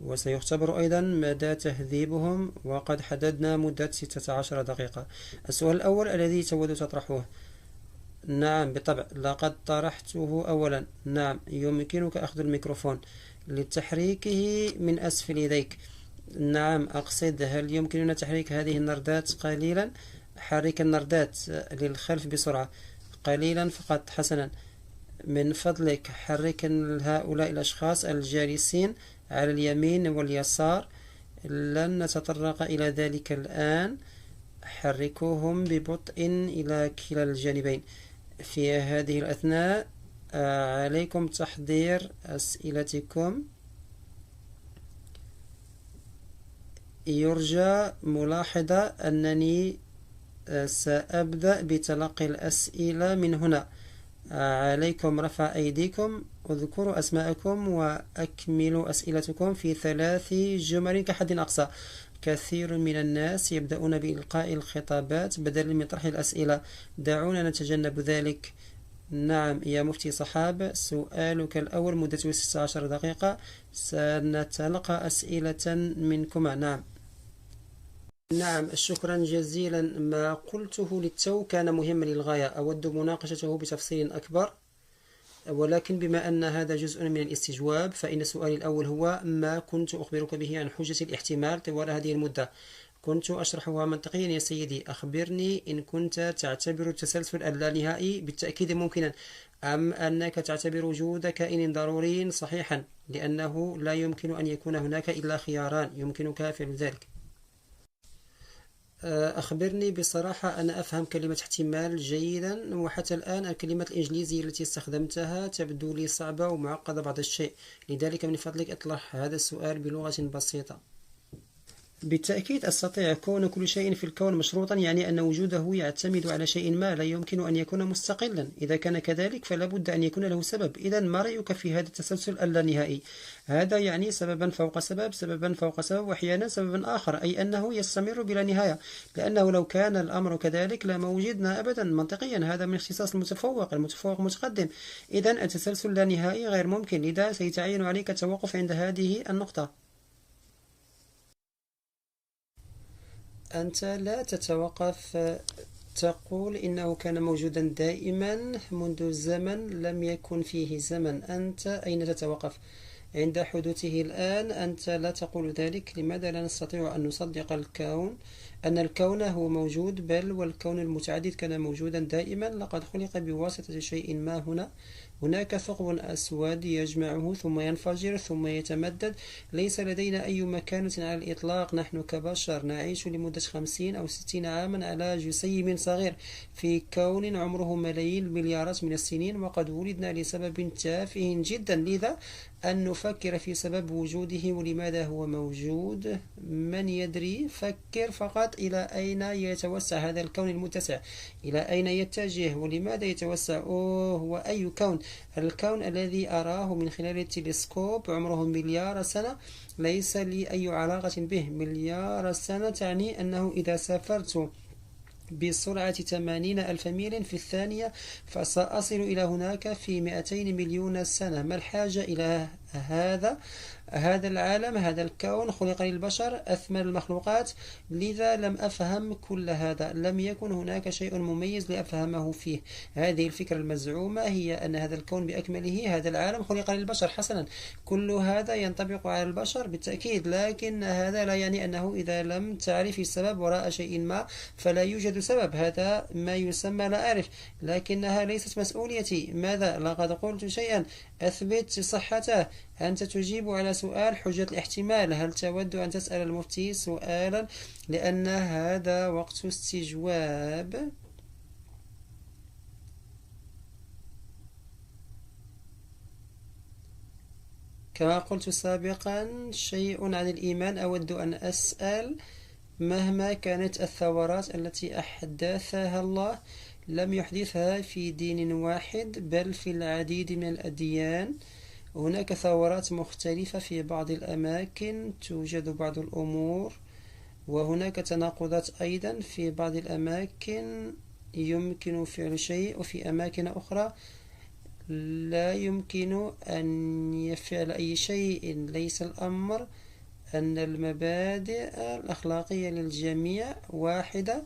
وسيختبر أيضا مدى تهذيبهم، وقد حددنا مدة 16 دقيقة. السؤال الأول الذي تود تطرحه. نعم بالطبع، لقد طرحته أولا. نعم، يمكنك أخذ الميكروفون لتحريكه من أسفل يديك. نعم أقصد، هل يمكننا تحريك هذه النردات قليلا؟ حرك النردات للخلف بسرعة قليلا فقط. حسنا، من فضلك حرك هؤلاء الأشخاص الجالسين على اليمين واليسار. لن نتطرق إلى ذلك الآن. حركوهم ببطء إلى كلا الجانبين. في هذه الأثناء عليكم تحضير أسئلتكم. يرجى ملاحظة أنني سأبدأ بتلقي الأسئلة من هنا. عليكم رفع أيديكم، اذكروا أسماءكم وأكملوا أسئلتكم في 3 جمل كحد أقصى. كثير من الناس يبدأون بإلقاء الخطابات بدلا من طرح الأسئلة، دعونا نتجنب ذلك. نعم يا مفتي صحاب، سؤالك الأول مدته 16 دقيقة، سنتلقى أسئلة منكما. نعم. نعم، شكرا جزيلا. ما قلته للتو كان مهما للغاية، أود مناقشته بتفصيل أكبر، ولكن بما أن هذا جزء من الاستجواب فإن السؤال الأول هو: ما كنت أخبرك به عن حجة الاحتمال طوال هذه المدة؟ كنت أشرحها منطقيا يا سيدي. أخبرني إن كنت تعتبر التسلسل اللانهائي بالتأكيد ممكنا، أم أنك تعتبر وجود كائن ضروري صحيحا، لأنه لا يمكن أن يكون هناك إلا خياران يمكنك فعل ذلك. أخبرني بصراحة. أنا أفهم كلمة احتمال جيدا، وحتى الآن الكلمات الإنجليزية التي استخدمتها تبدو لي صعبة ومعقدة بعض الشيء، لذلك من فضلك اطرح هذا السؤال بلغة بسيطة. بالتأكيد أستطيع. كون كل شيء في الكون مشروطا يعني أن وجوده يعتمد على شيء ما، لا يمكن أن يكون مستقلا. إذا كان كذلك فلا بد أن يكون له سبب. إذا ما رأيك في هذا التسلسل اللانهائي؟ هذا يعني سببا فوق سبب، سببا فوق سبب، وأحيانا سببا آخر، أي أنه يستمر بلا نهاية. لأنه لو كان الأمر كذلك لما وجدنا أبدا منطقيا. هذا من اختصاص المتفوق متقدم. إذا التسلسل اللانهائي غير ممكن، لذا سيتعين عليك التوقف عند هذه النقطة. أنت لا تتوقف، تقول إنه كان موجودا دائما منذ زمن لم يكن فيه زمن. أنت أين تتوقف؟ عند حدوثه الآن. أنت لا تقول ذلك. لماذا لا نستطيع أن نصدق أن الكون هو موجود؟ بل والكون المتعدد كان موجودا دائما، لقد خلق بواسطة شيء ما هنا. هناك ثقب أسود يجمعه ثم ينفجر ثم يتمدد. ليس لدينا أي مكانة على الإطلاق. نحن كبشر نعيش لمدة 50 أو 60 عاما على جسيم صغير في كون عمره ملايين المليارات من السنين، وقد ولدنا لسبب تافه جدا. لذا أن نفكر في سبب وجوده ولماذا هو موجود، من يدري؟ فكر فقط. إلى أين يتوسع هذا الكون المتسع؟ إلى أين يتجه ولماذا يتوسع؟ هو أي كون؟ الكون الذي أراه من خلال التلسكوب عمره مليار سنة، ليس لي أي علاقة به. مليار سنة تعني أنه إذا سافرت بسرعة 80 ألف ميل في الثانية فسأصل إلى هناك في 200 مليون سنة. ما الحاجة إلى هذا العالم؟ هذا الكون خلق للبشر أثمن المخلوقات. لذا لم أفهم كل هذا. لم يكن هناك شيء مميز لأفهمه فيه. هذه الفكرة المزعومة هي أن هذا الكون بأكمله، هذا العالم خلق للبشر. حسنا، كل هذا ينطبق على البشر بالتأكيد، لكن هذا لا يعني أنه إذا لم تعرف السبب وراء شيء ما فلا يوجد سبب. هذا ما يسمى لا أعرف، لكنها ليست مسؤوليتي. ماذا؟ لقد قلت شيئا، أثبت صحته. أنت تجيب على سؤال حجة الاحتمال. هل تود أن تسأل المفتي سؤالا؟ لأن هذا وقت استجواب. كما قلت سابقا، شيء عن الإيمان أود أن أسأل. مهما كانت الثورات التي أحدثها الله، لم يحدثها في دين واحد بل في العديد من الأديان. هناك ثورات مختلفة في بعض الأماكن، توجد بعض الأمور، وهناك تناقضات أيضا في بعض الأماكن. يمكن فعل شيء وفي أماكن أخرى لا يمكن أن يفعل أي شيء. ليس الأمر أن المبادئ الأخلاقية للجميع واحدة.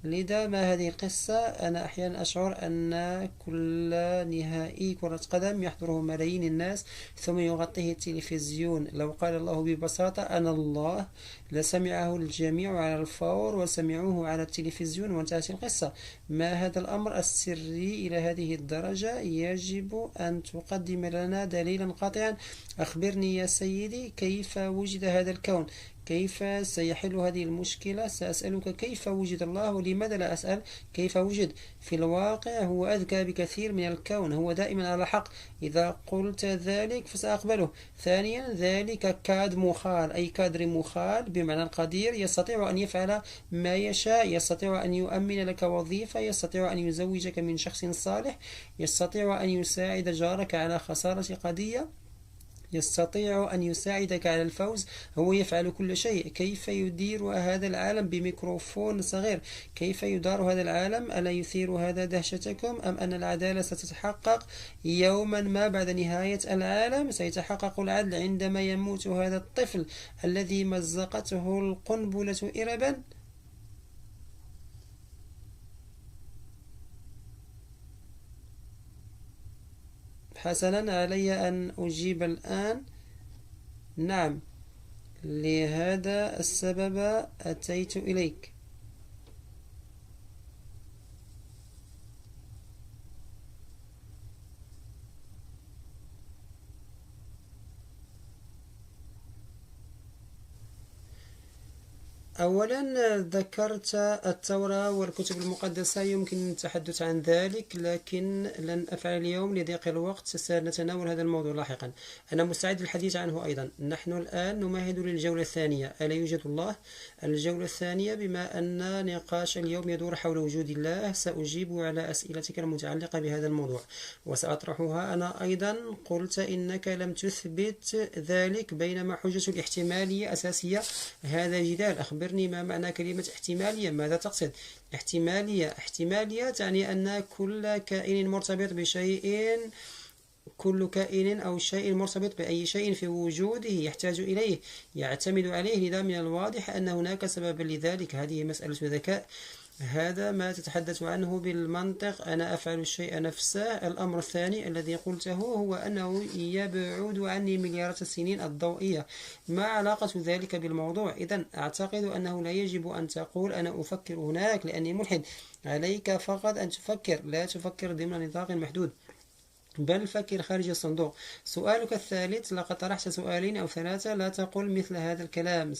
لذا ما هذه القصة؟ أنا أحيانا أشعر أن كل نهائي كرة قدم يحضره ملايين الناس ثم يغطيه التلفزيون. لو قال الله ببساطة أنا الله لسمعه الجميع على الفور وسمعوه على التلفزيون وانتهت القصة. ما هذا الأمر السري إلى هذه الدرجة؟ يجب أن تقدم لنا دليلا قاطعا. أخبرني يا سيدي، كيف وجد هذا الكون؟ كيف سيحل هذه المشكلة؟ سأسألك كيف وجد الله، ولماذا لا أسأل كيف وجد؟ في الواقع هو أذكى بكثير من الكون، هو دائما على حق. إذا قلت ذلك فسأقبله. ثانيا، ذلك كاد مخال، أي كادر مخال بمعنى القدير، يستطيع أن يفعل ما يشاء، يستطيع أن يؤمن لك وظيفة، يستطيع أن يزوجك من شخص صالح، يستطيع أن يساعد جارك على خسارة قضية، يستطيع أن يساعدك على الفوز. هو يفعل كل شيء. كيف يدير هذا العالم بميكروفون صغير؟ كيف يدار هذا العالم؟ ألا يثير هذا دهشتكم؟ أم أن العدالة ستتحقق يوما ما بعد نهاية العالم؟ سيتحقق العدل عندما يموت هذا الطفل الذي مزقته القنبلة إربا؟ حسنا، علي أن أجيب الآن. نعم، لهذا السبب أتيت إليك. أولا، ذكرت التوراة والكتب المقدسة، يمكن التحدث عن ذلك لكن لن أفعل اليوم لضيق الوقت، سنتناول هذا الموضوع لاحقا. أنا مستعد للحديث عنه أيضا. نحن الآن نمهد للجولة الثانية، ألا يوجد الله؟ الجولة الثانية، بما أن نقاش اليوم يدور حول وجود الله، سأجيب على أسئلتك المتعلقة بهذا الموضوع وسأطرحها أنا أيضا. قلت إنك لم تثبت ذلك، بينما حجة الاحتمالية أساسية. هذا جدال. أخبرني ما معنى كلمة احتمالية؟ ماذا تقصد؟ احتمالية تعني أن كل كائن مرتبط بشيء، كل كائن أو شيء مرتبط بأي شيء في وجوده يحتاج إليه، يعتمد عليه. لذا من الواضح أن هناك سببا لذلك. هذه مسألة ذكاء. هذا ما تتحدث عنه بالمنطق. أنا أفعل الشيء نفسه. الأمر الثاني الذي قلته هو أنه يبعد عني مليارات السنين الضوئية. ما علاقة ذلك بالموضوع؟ إذن أعتقد أنه لا يجب أن تقول أنا أفكر هناك لأني ملحد. عليك فقط أن تفكر، لا تفكر ضمن نطاق محدود، بل فكر خارج الصندوق. سؤالك الثالث، لقد طرحت سؤالين أو ثلاثة، لا تقل مثل هذا الكلام.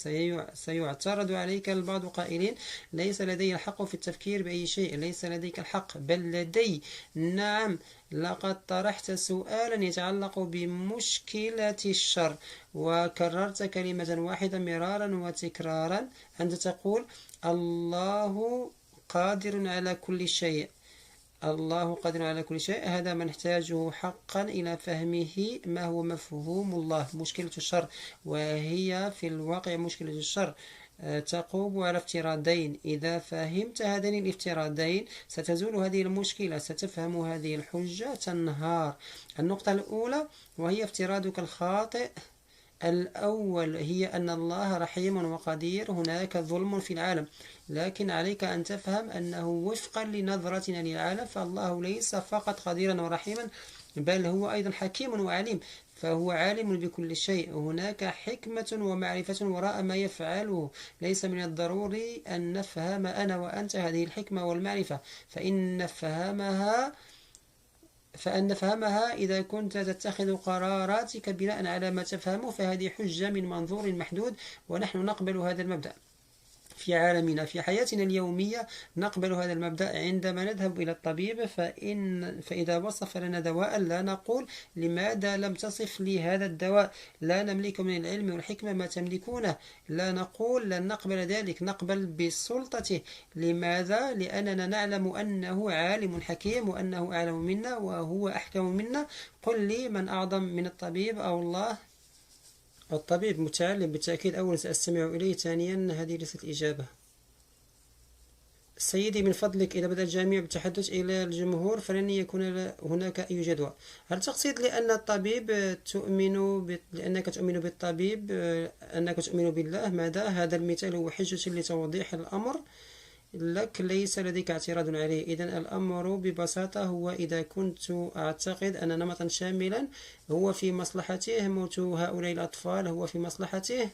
سيعترض عليك البعض قائلين ليس لدي الحق في التفكير بأي شيء. ليس لديك الحق، بل لدي. نعم، لقد طرحت سؤالا يتعلق بمشكلة الشر، وكررت كلمة واحدة مرارا وتكرارا. أنت تقول الله قادر على كل شيء. الله قادر على كل شيء. هذا ما نحتاجه حقا إلى فهمه ما هو مفهوم الله. مشكلة الشر، وهي في الواقع مشكلة الشر تقوم على افتراضين. إذا فهمت هذين الافتراضين ستزول هذه المشكلة، ستفهم هذه الحجة، تنهار. النقطة الأولى وهي افتراضك الخاطئ الأول، هي أن الله رحيم وقدير. هناك ظلم في العالم، لكن عليك أن تفهم أنه وفقا لنظرتنا للعالم فالله ليس فقط قديرا ورحيما، بل هو أيضا حكيم وعليم. فهو عالم بكل شيء. هناك حكمة ومعرفة وراء ما يفعله. ليس من الضروري أن نفهم أنا وأنت هذه الحكمة والمعرفة، فأن نفهمها إذا كنت تتخذ قراراتك بناء على ما تفهمه، فهذه حجة من منظور محدود، ونحن نقبل هذا المبدأ في عالمنا، في حياتنا اليومية نقبل هذا المبدأ. عندما نذهب إلى الطبيب فإذا وصف لنا دواء لا نقول لماذا لم تصف لي هذا الدواء، لا نملك من العلم والحكمة ما تملكونه. لا نقول لن نقبل ذلك، نقبل بسلطته. لماذا؟ لأننا نعلم أنه عالم حكيم، وأنه أعلم منا وهو أحكم منا. قل لي من أعظم من الطبيب أو الله؟ الطبيب متعلم بالتأكيد. أولا سأستمع إليه، ثانيا هذه ليست الإجابة. سيدي من فضلك، إذا بدأ الجميع بالتحدث إلى الجمهور فلن يكون هناك أي جدوى. هل تقصد لأن الطبيب لأنك تؤمن بالطبيب أنك تؤمن بالله؟ ماذا؟ هذا المثال هو حجة لتوضيح الأمر لك، ليس لديك اعتراض عليه. إذن الأمر ببساطة هو إذا كنت أعتقد أن نمطا شاملا هو في مصلحته، موت هؤلاء الأطفال هو في مصلحته،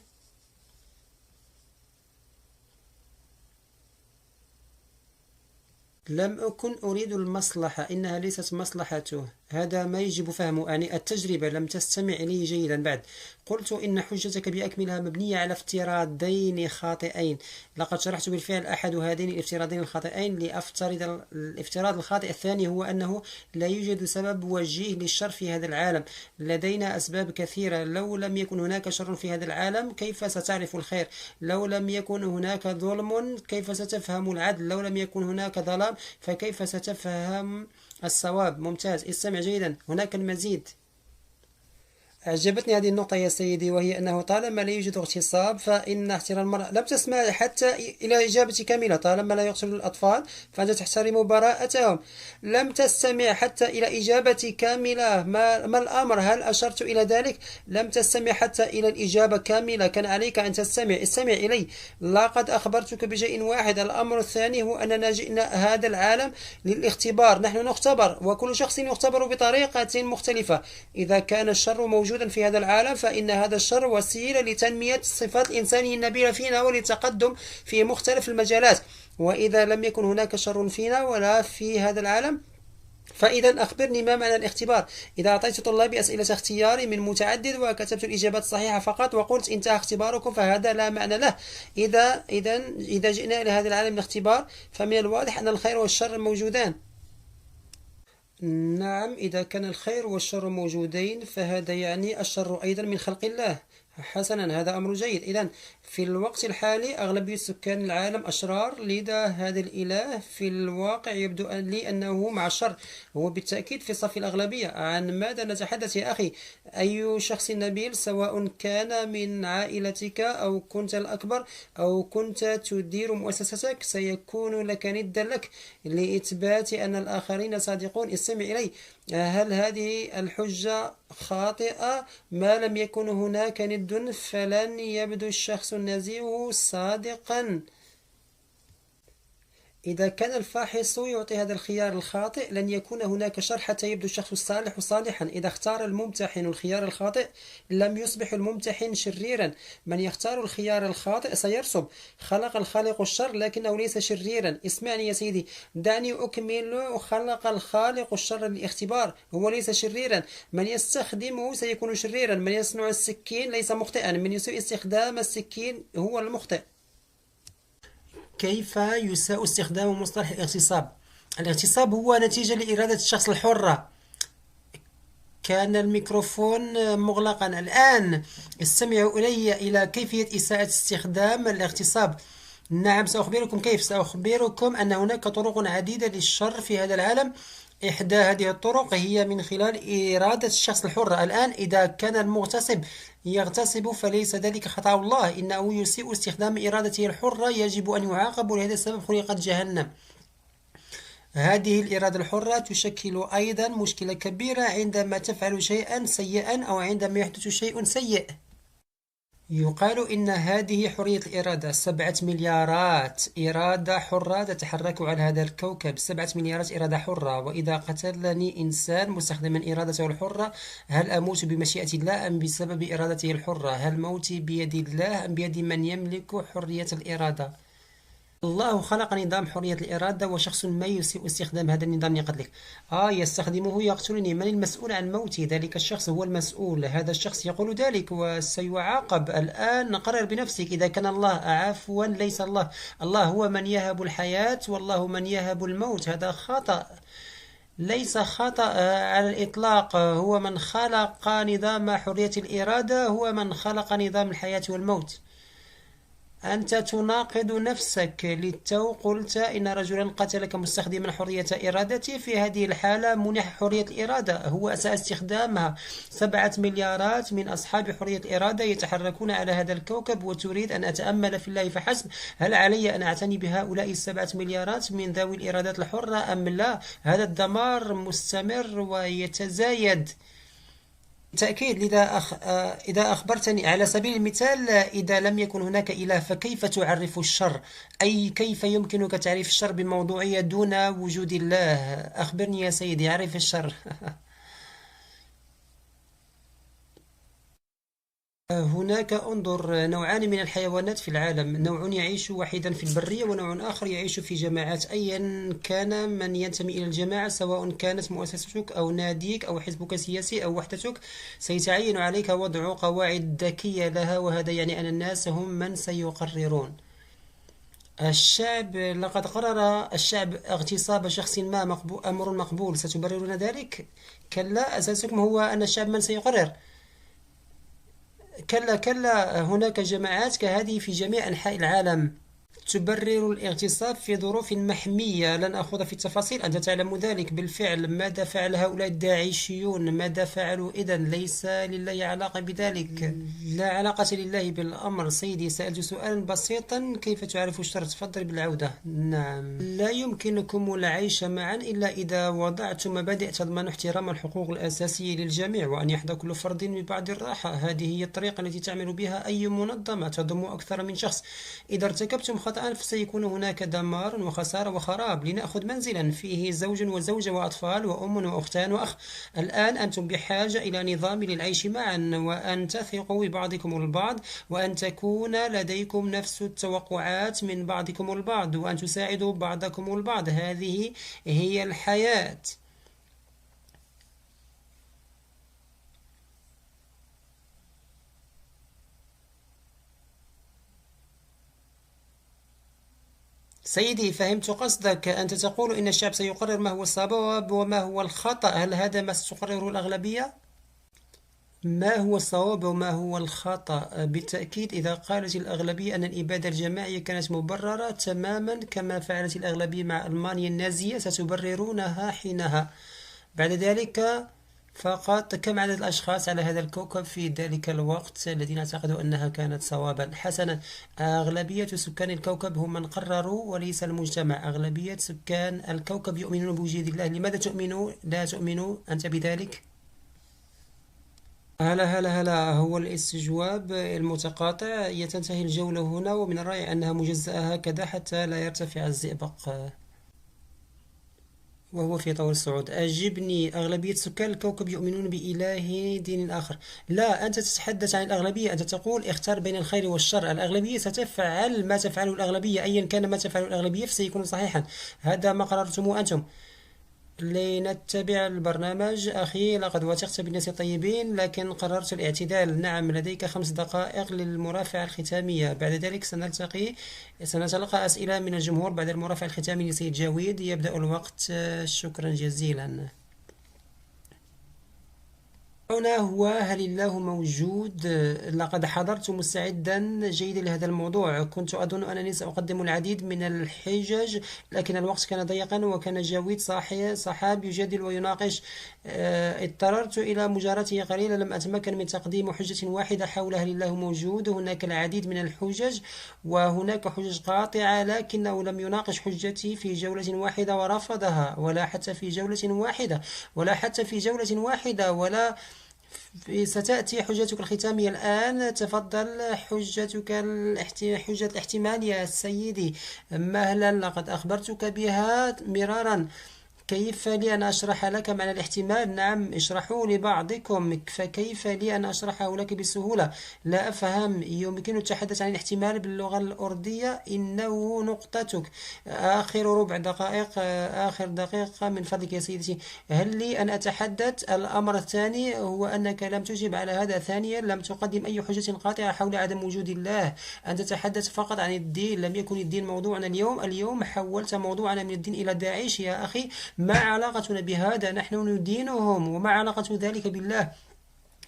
لم أكن أريد المصلحة، إنها ليست مصلحته. هذا ما يجب فهمه، يعني التجربة لم تستمع إليه جيدا بعد. قلت إن حجتك بأكملها مبنية على افتراضين خاطئين. لقد شرحت بالفعل أحد هذين الافتراضين الخاطئين لأفترض. الافتراض الخاطئ الثاني هو أنه لا يوجد سبب وجيه للشر في هذا العالم. لدينا أسباب كثيرة. لو لم يكن هناك شر في هذا العالم كيف ستعرف الخير؟ لو لم يكن هناك ظلم كيف ستفهم العدل؟ لو لم يكن هناك ظلام فكيف ستفهم الصواب؟ ممتاز، استمع جيدا، هناك المزيد. أعجبتني هذه النقطة يا سيدي، وهي أنه طالما لا يوجد اغتصاب فإن احترام المرأة. لم تسمع حتى إلى إجابة كاملة. طالما لا يقتل الأطفال فأنت تحترم براءتهم. لم تستمع حتى إلى إجابة كاملة. ما الأمر؟ هل أشرت إلى ذلك؟ لم تستمع حتى إلى الإجابة كاملة. كان عليك أن تستمع. استمع إلي. لقد أخبرتك بشيء واحد. الأمر الثاني هو أننا جئنا هذا العالم للاختبار. نحن نختبر، وكل شخص يختبر بطريقة مختلفة. إذا كان الشر موجودا في هذا العالم فإن هذا الشر وسيلة لتنمية الصفات الإنسانية النبيلة فينا وللتقدم في مختلف المجالات. وإذا لم يكن هناك شر فينا ولا في هذا العالم فإذا أخبرني ما معنى الاختبار؟ إذا أعطيت طلابي أسئلة اختياري من متعدد وكتبت الإجابات الصحيحة فقط وقلت انتهى اختباركم فهذا لا معنى له. إذا جئنا إلى هذا العالم الاختبار فمن الواضح أن الخير والشر موجودان. نعم، إذا كان الخير والشر موجودين فهذا يعني الشر أيضا من خلق الله. حسنا، هذا أمر جيد. إذن في الوقت الحالي أغلبية سكان العالم أشرار، لذا هذا الإله في الواقع يبدو لي أنه مع الشر. هو بالتأكيد في صف الأغلبية. عن ماذا نتحدث يا أخي؟ أي شخص نبيل سواء كان من عائلتك أو كنت الأكبر أو كنت تدير مؤسستك سيكون لك ندا لك لإثبات أن الآخرين صادقون. استمع إلي. هل هذه الحجة خاطئة؟ ما لم يكن هناك ند فلن يبدو الشخص النزيه صادقا. إذا كان الفاحص يعطي هذا الخيار الخاطئ لن يكون هناك شر حتى يبدو الشخص الصالح صالحا. إذا اختار الممتحن الخيار الخاطئ لم يصبح الممتحن شريرا. من يختار الخيار الخاطئ سيرسب. خلق الخالق الشر لكنه ليس شريرا. اسمعني يا سيدي، دعني أكمل. خلق الخالق الشر للاختبار، هو ليس شريرا. من يستخدمه سيكون شريرا. من يصنع السكين ليس مخطئا. من يسوء استخدام السكين هو المخطئ. كيف يساء استخدام مصطلح الاغتصاب؟ الاغتصاب هو نتيجة لإرادة الشخص الحرة. كان الميكروفون مغلقا الآن. استمعوا إلي إلى كيفية إساءة استخدام الاغتصاب. نعم، سأخبركم كيف. سأخبركم أن هناك طرق عديدة للشر في هذا العالم. إحدى هذه الطرق هي من خلال إرادة الشخص الحر. الآن إذا كان المغتصب يغتصب فليس ذلك خطأ الله، إنه يسيء استخدام إرادته الحرة. يجب أن يعاقب، ولهذا السبب خلقت جهنم. هذه الإرادة الحرة تشكل أيضا مشكلة كبيرة عندما تفعل شيئا سيئا أو عندما يحدث شيء سيء. يقال إن هذه حرية الإرادة. 7 مليارات إرادة حرة تتحرك على هذا الكوكب. 7 مليارات إرادة حرة. وإذا قتلني إنسان مستخدما إرادته الحرة هل أموت بمشيئة الله أم بسبب إرادته الحرة؟ هل موتي بيد الله أم بيد من يملك حرية الإرادة؟ الله خلق نظام حرية الإرادة، وشخص ما يسيء استخدام هذا النظام لقتلك. يستخدمه يقتلني. من المسؤول عن موتي؟ ذلك الشخص هو المسؤول. هذا الشخص يقول ذلك وسيعاقب. الآن نقرر بنفسك. إذا كان الله عفوا ليس الله. الله هو من يهب الحياة والله من يهب الموت. هذا خطأ، ليس خطأ على الإطلاق. هو من خلق نظام حرية الإرادة، هو من خلق نظام الحياة والموت. أنت تناقض نفسك. للتو قلت إن رجلا قتلك مستخدما حرية إرادته. في هذه الحالة منح حرية الإرادة، هو أساء استخدامها. 7 مليارات من أصحاب حرية الإرادة يتحركون على هذا الكوكب، وتريد أن أتأمل في الله فحسب. هل علي أن أعتني بهؤلاء 7 مليارات من ذوي الإرادات الحرة أم لا؟ هذا الدمار مستمر ويتزايد. بالتأكيد. إذا أخبرتني على سبيل المثال، إذا لم يكن هناك إله فكيف تعرف الشر؟ أي كيف يمكنك تعريف الشر بموضوعية دون وجود الله؟ أخبرني يا سيدي، عرف الشر. هناك انظر نوعان من الحيوانات في العالم، نوع يعيش وحيدا في البرية ونوع آخر يعيش في جماعات. أيا كان من ينتمي إلى الجماعة، سواء كانت مؤسستك أو ناديك أو حزبك السياسي أو وحدتك، سيتعين عليك وضع قواعد ذكية لها، وهذا يعني أن الناس هم من سيقررون. لقد قرر الشعب اغتصاب شخص ما، أمر مقبول، ستبررون ذلك؟ كلا، أساسكم هو أن الشعب من سيقرر. كلا كلا، هناك جماعات كهذه في جميع أنحاء العالم تبرر الاغتصاب في ظروف محمية. لن أخوض في التفاصيل، أنت تعلم ذلك بالفعل. ماذا فعل هؤلاء الداعشيون؟ ماذا فعلوا إذن؟ ليس لله علاقة بذلك، لا علاقة لله بالأمر. سيدي، سألت سؤالا بسيطا، كيف تعرف الشر؟ تفضل بالعودة. نعم، لا يمكنكم العيش معا إلا إذا وضعتم مبادئ تضمن احترام الحقوق الأساسية للجميع، وأن يحظى كل فرد ببعض الراحة. هذه هي الطريقة التي تعمل بها أي منظمة تضم أكثر من شخص. إذا ارتكبتم خطأ فسيكون هناك دمار وخسارة وخراب. لنأخذ منزلا فيه زوج وزوجة وأطفال وأم وأختان وأخ. الآن أنتم بحاجة إلى نظام للعيش معا، وأن تثقوا ببعضكم البعض، وأن تكون لديكم نفس التوقعات من بعضكم البعض، وأن تساعدوا بعضكم البعض. هذه هي الحياة. سيدي، فهمت قصدك. أنت تقول إن الشعب سيقرر ما هو الصواب وما هو الخطأ. هل هذا ما ستقرره الأغلبية؟ ما هو الصواب وما هو الخطأ؟ بالتأكيد، إذا قالت الأغلبية أن الإبادة الجماعية كانت مبررة تماما كما فعلت الأغلبية مع ألمانيا النازية، ستبررونها حينها. بعد ذلك فقط، كم عدد الأشخاص على هذا الكوكب في ذلك الوقت الذين اعتقدوا أنها كانت صوابا؟ حسنا، أغلبية سكان الكوكب هم من قرروا وليس المجتمع. أغلبية سكان الكوكب يؤمنون بوجود الله. لماذا لا تؤمن أنت بذلك؟ هلا، هو الاستجواب المتقاطع. تنتهي الجولة هنا، ومن الرائع أنها مجزأة هكذا حتى لا يرتفع الزئبق وهو في طور الصعود. أجبني، أغلبية سكان الكوكب يؤمنون بإله دين آخر. لا، أنت تتحدث عن الأغلبية. أنت تقول اختار بين الخير والشر. الأغلبية ستفعل ما تفعله الأغلبية، أيا كان ما تفعله الأغلبية فسيكون صحيحا. هذا ما قررتموه أنتم. لنتبع البرنامج أخي، لقد وثقت بالناس الطيبين، لكن قررت الاعتدال. نعم، لديك 5 دقائق للمرافعة الختامية. بعد ذلك سنتلقى أسئلة من الجمهور بعد المرافعة الختامية لسيد جاويد. يبدأ الوقت. شكرا جزيلا. هنا هو هل الله موجود؟ لقد حضرت مستعدا جيدا لهذا الموضوع. كنت أظن أنني سأقدم العديد من الحجج، لكن الوقت كان ضيقا وكان جاويد صحاب يجادل ويناقش. اضطررت إلى مجاراته قليلا. لم أتمكن من تقديم حجة واحدة حول هل الله موجود. هناك العديد من الحجج وهناك حجج قاطعة، لكنه لم يناقش حجتي في جولة واحدة ورفضها، ولا حتى في جولة واحدة، ولا ستأتي حجتك الختامية الآن. تفضل، حجة الاحتمال يا سيدي. مهلا، لقد أخبرتك بها مرارا. كيف لي أن أشرح لك معنى الاحتمال؟ نعم، اشرحوا لبعضكم. فكيف لي أن أشرحه لك بسهولة؟ لا أفهم. يمكن التحدث عن الاحتمال باللغة الأردية. إنه نقطتك. آخر دقيقة من فضلك يا سيدتي. هل لي أن أتحدث؟ الأمر الثاني هو أنك لم تجب على هذا. ثانيا، لم تقدم أي حجة قاطعة حول عدم وجود الله. أنت تتحدث فقط عن الدين. لم يكن الدين موضوعنا اليوم حولت موضوعنا من الدين إلى داعش يا أخي. ما علاقتنا بهذا؟ نحن ندينهم، وما علاقة ذلك بالله؟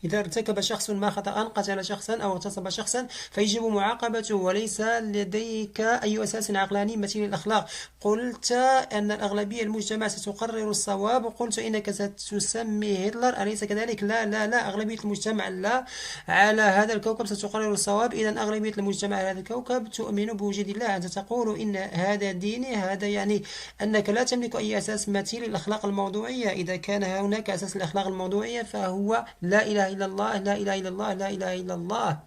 إذا ارتكب شخص ما خطأ، قتل شخصا أو اغتصب شخصا، فيجب معاقبته، وليس لديك أي أساس عقلاني مثيل الأخلاق. قلت أن الأغلبية المجتمع ستقرر الصواب. قلت إنك ستسمي هتلر، أليس كذلك؟ لا، أغلبية المجتمع لا على هذا الكوكب ستقرر الصواب. إذا أغلبية المجتمع على هذا الكوكب تؤمن بوجود الله. أنت تقول إن هذا ديني. هذا يعني أنك لا تملك أي أساس مثيل للأخلاق الموضوعية. إذا كان هناك أساس للأخلاق الموضوعية فهو لا إله إلا الله، لا إله إلا الله، لا إله إلا الله.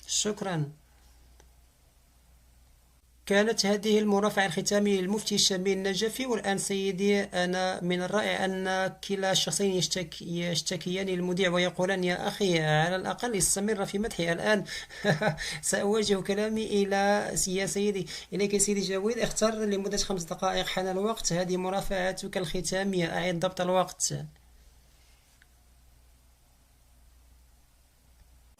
شكرا. كانت هذه المرافعة الختامية للمفتي الشامي النجفي. والآن سيدي أنا من الرائع أن كلا الشخصين يشتكيان للمذيع ويقولان يا أخي على الأقل استمر في مدحي. الآن سأوجه كلامي إلى يا سيدي إليك سيدي جاويد. اختر لمدة 5 دقائق، حان الوقت، هذه مرافعتك الختامية، أعد ضبط الوقت.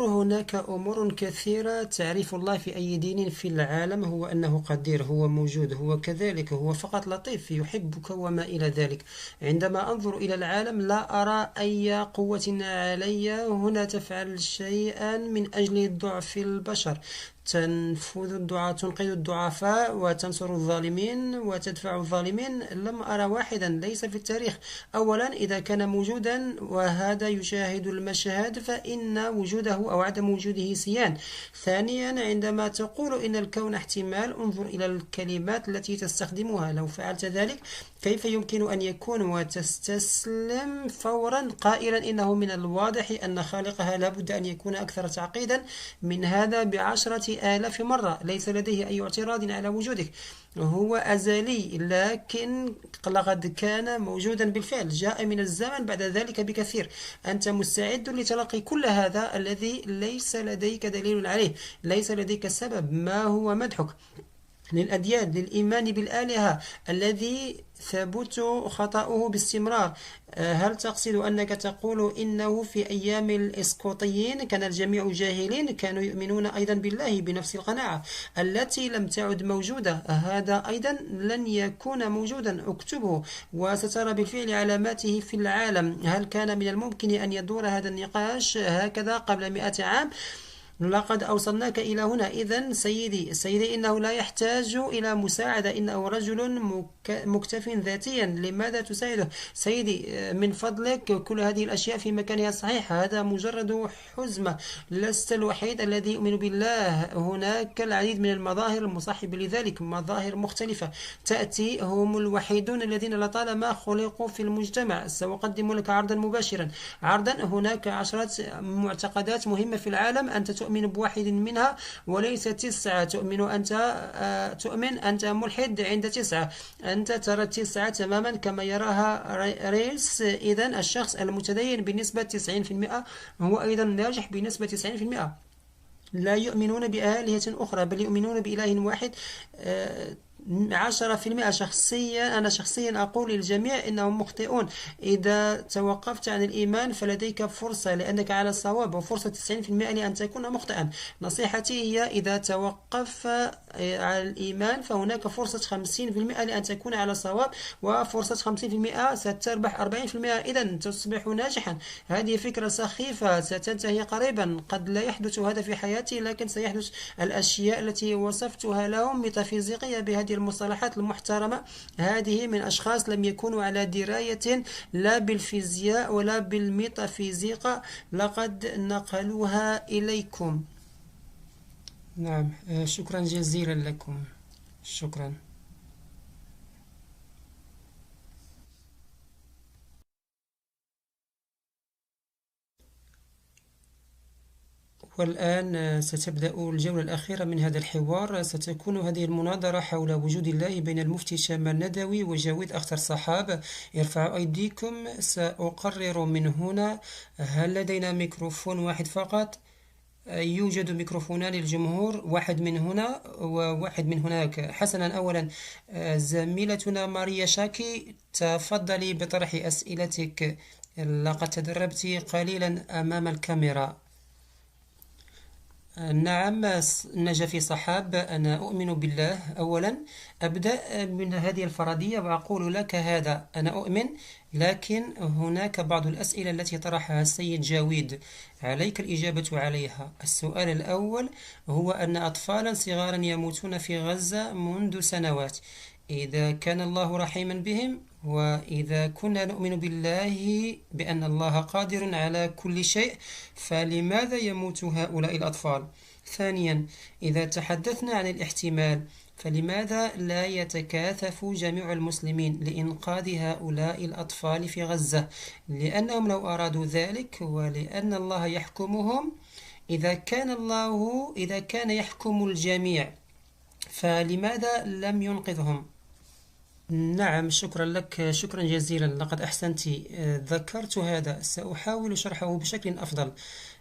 هناك أمور كثيرة. تعريف الله في أي دين في العالم هو أنه قدير، هو موجود، هو كذلك، هو فقط لطيف، يحبك وما إلى ذلك. عندما أنظر إلى العالم لا أرى أي قوة علي هنا تفعل شيئا من أجل ضعف البشر. تنفذ الدعاء، تنقذ الضعفاء وتنصر الظالمين وتدفع الظالمين. لم أرى واحدا، ليس في التاريخ. أولا إذا كان موجودا وهذا يشاهد المشهد فإن وجوده أو عدم وجوده سيان. ثانيا عندما تقول إن الكون احتمال، انظر إلى الكلمات التي تستخدمها. لو فعلت ذلك كيف يمكن أن يكون وتستسلم فورا قائلا إنه من الواضح أن خالقها لابد أن يكون أكثر تعقيدا من هذا ب10,000 مرة. ليس لديه أي اعتراض على وجودك، هو أزلي، لكن لقد كان موجودا بالفعل، جاء من الزمن بعد ذلك بكثير. أنت مستعد لتلقي كل هذا الذي ليس لديك دليل عليه، ليس لديك سبب. ما هو مدحك للأديان، للإيمان بالآلهة الذي ثبت خطأه باستمرار؟ هل تقصد أنك تقول إنه في أيام الإسقوطيين كان الجميع جاهلين، كانوا يؤمنون أيضا بالله بنفس القناعة التي لم تعد موجودة؟ هذا أيضا لن يكون موجودا، اكتبه وسترى بالفعل علاماته في العالم. هل كان من الممكن أن يدور هذا النقاش هكذا قبل 100 عام؟ لقد أوصلناك إلى هنا. إذن سيدي إنه لا يحتاج إلى مساعدة، إنه رجل مكتف ذاتيا. لماذا تساعده؟ سيدي من فضلك، كل هذه الأشياء في مكانها صحيح، هذا مجرد حزمة، لست الوحيد الذي يؤمن بالله. هناك العديد من المظاهر المصاحبة لذلك، مظاهر مختلفة تأتي، هم الوحيدون الذين لطالما خلقوا في المجتمع. سأقدم لك عرضا مباشرا، عرضا. هناك 10 معتقدات مهمة في العالم، أنت تؤمن بواحد منها وليس 9. تؤمن أنت ملحد عند 9. أنت ترى 9 تماما كما يراها ريلس. إذن الشخص المتدين بنسبة 90% هو أيضا ناجح بنسبة 90%. لا يؤمنون بآلهة أخرى بل يؤمنون بإله واحد. 10% شخصيا، أنا شخصيا أقول للجميع إنهم مخطئون. إذا توقفت عن الإيمان فلديك فرصة لأنك على الصواب، وفرصة 90% لأن تكون مخطئا. نصيحتي هي إذا توقف على الإيمان فهناك فرصة 50% لأن تكون على الصواب، وفرصة 50% ستربح 40%، إذن تصبح ناجحا. هذه فكرة سخيفة ستنتهي قريبا. قد لا يحدث هذا في حياتي، لكن سيحدث الأشياء التي وصفتها لهم ميتافيزيقية بهذه المصطلحات المحترمة. هذه من أشخاص لم يكونوا على دراية لا بالفيزياء ولا بالميتافيزيقا، لقد نقلوها إليكم. نعم، شكرا جزيلا لكم، شكرا. والآن ستبدأ الجولة الأخيرة من هذا الحوار. ستكون هذه المناظرة حول وجود الله بين المفتي شامل الندوي وجاويد أختر صحاب. ارفعوا أيديكم، سأقرر من هنا. هل لدينا ميكروفون واحد فقط؟ يوجد ميكروفونان للجمهور، واحد من هنا وواحد من هناك. حسنا، أولا زميلتنا ماريا شاكي، تفضلي بطرح أسئلتك، لقد تدربت قليلا أمام الكاميرا. نعم نجفي صحاب، أنا أؤمن بالله. أولا أبدأ من هذه الفرضية وأقول لك هذا، أنا أؤمن، لكن هناك بعض الأسئلة التي طرحها السيد جاويد عليك الإجابة عليها. السؤال الأول هو أن أطفالا صغارا يموتون في غزة منذ سنوات. إذا كان الله رحيما بهم، وإذا كنا نؤمن بالله بأن الله قادر على كل شيء، فلماذا يموت هؤلاء الأطفال؟ ثانيا، إذا تحدثنا عن الاحتمال، فلماذا لا يتكاثف جميع المسلمين لإنقاذ هؤلاء الأطفال في غزة؟ لأنهم لو أرادوا ذلك ولأن الله يحكمهم. إذا كان يحكم الجميع فلماذا لم ينقذهم؟ نعم، شكرا لك، شكرا جزيلا، لقد أحسنت. ذكرت هذا، سأحاول شرحه بشكل أفضل.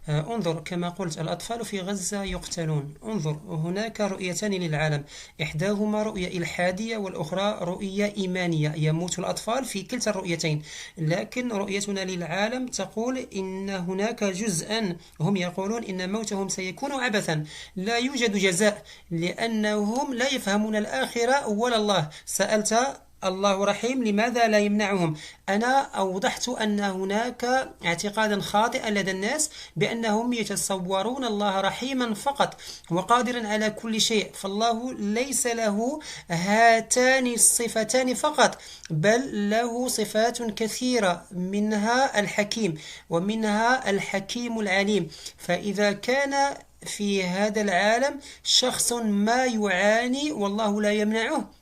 انظر، كما قلت الأطفال في غزة يقتلون. انظر، هناك رؤيتان للعالم، إحداهما رؤية إلحادية والأخرى رؤية إيمانية. يموت الأطفال في كلتا الرؤيتين، لكن رؤيتنا للعالم تقول إن هناك جزءا هم يقولون إن موتهم سيكون عبثا، لا يوجد جزاء، لأنهم لا يفهمون الآخرة ولا الله. سألت الله رحيم، لماذا لا يمنعهم؟ أنا أوضحت أن هناك اعتقادا خاطئا لدى الناس بأنهم يتصورون الله رحيما فقط وقادرا على كل شيء، فالله ليس له هاتان الصفتان فقط، بل له صفات كثيرة، منها الحكيم ومنها الحكيم العليم. فإذا كان في هذا العالم شخص ما يعاني والله لا يمنعه،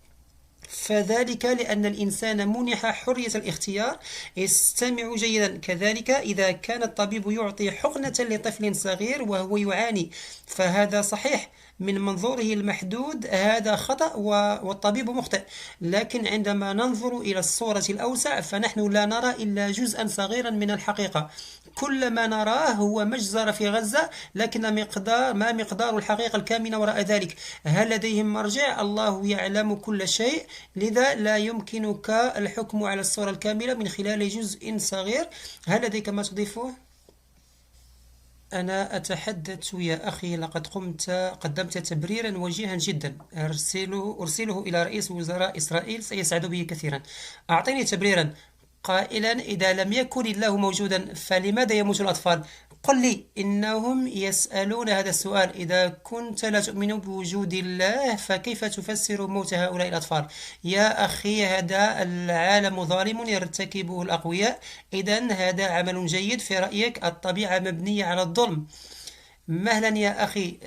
فذلك لأن الإنسان منح حرية الاختيار. استمعوا جيدا، كذلك إذا كان الطبيب يعطي حقنة لطفل صغير وهو يعاني، فهذا صحيح من منظوره المحدود، هذا خطأ والطبيب مخطئ. لكن عندما ننظر إلى الصورة الأوسع فنحن لا نرى إلا جزءا صغيرا من الحقيقة. كل ما نراه هو مجزرة في غزة، لكن ما مقدار الحقيقة الكامنة وراء ذلك؟ هل لديهم مرجع؟ الله يعلم كل شيء، لذا لا يمكنك الحكم على الصورة الكاملة من خلال جزء صغير. هل لديك ما تضيفه؟ أنا أتحدث يا أخي، لقد قدمت تبريرا وجيها جدا، أرسله إلى رئيس وزراء إسرائيل، سيسعد به كثيرا. أعطيني تبريرا قائلا إذا لم يكن الله موجودا فلماذا يموت الأطفال؟ قل لي. إنهم يسألون هذا السؤال، إذا كنت لا تؤمن بوجود الله فكيف تفسر موت هؤلاء الأطفال؟ يا أخي، هذا العالم ظالم يرتكبه الأقوياء، إذن هذا عمل جيد في رأيك؟ الطبيعة مبنية على الظلم. مهلا يا أخي،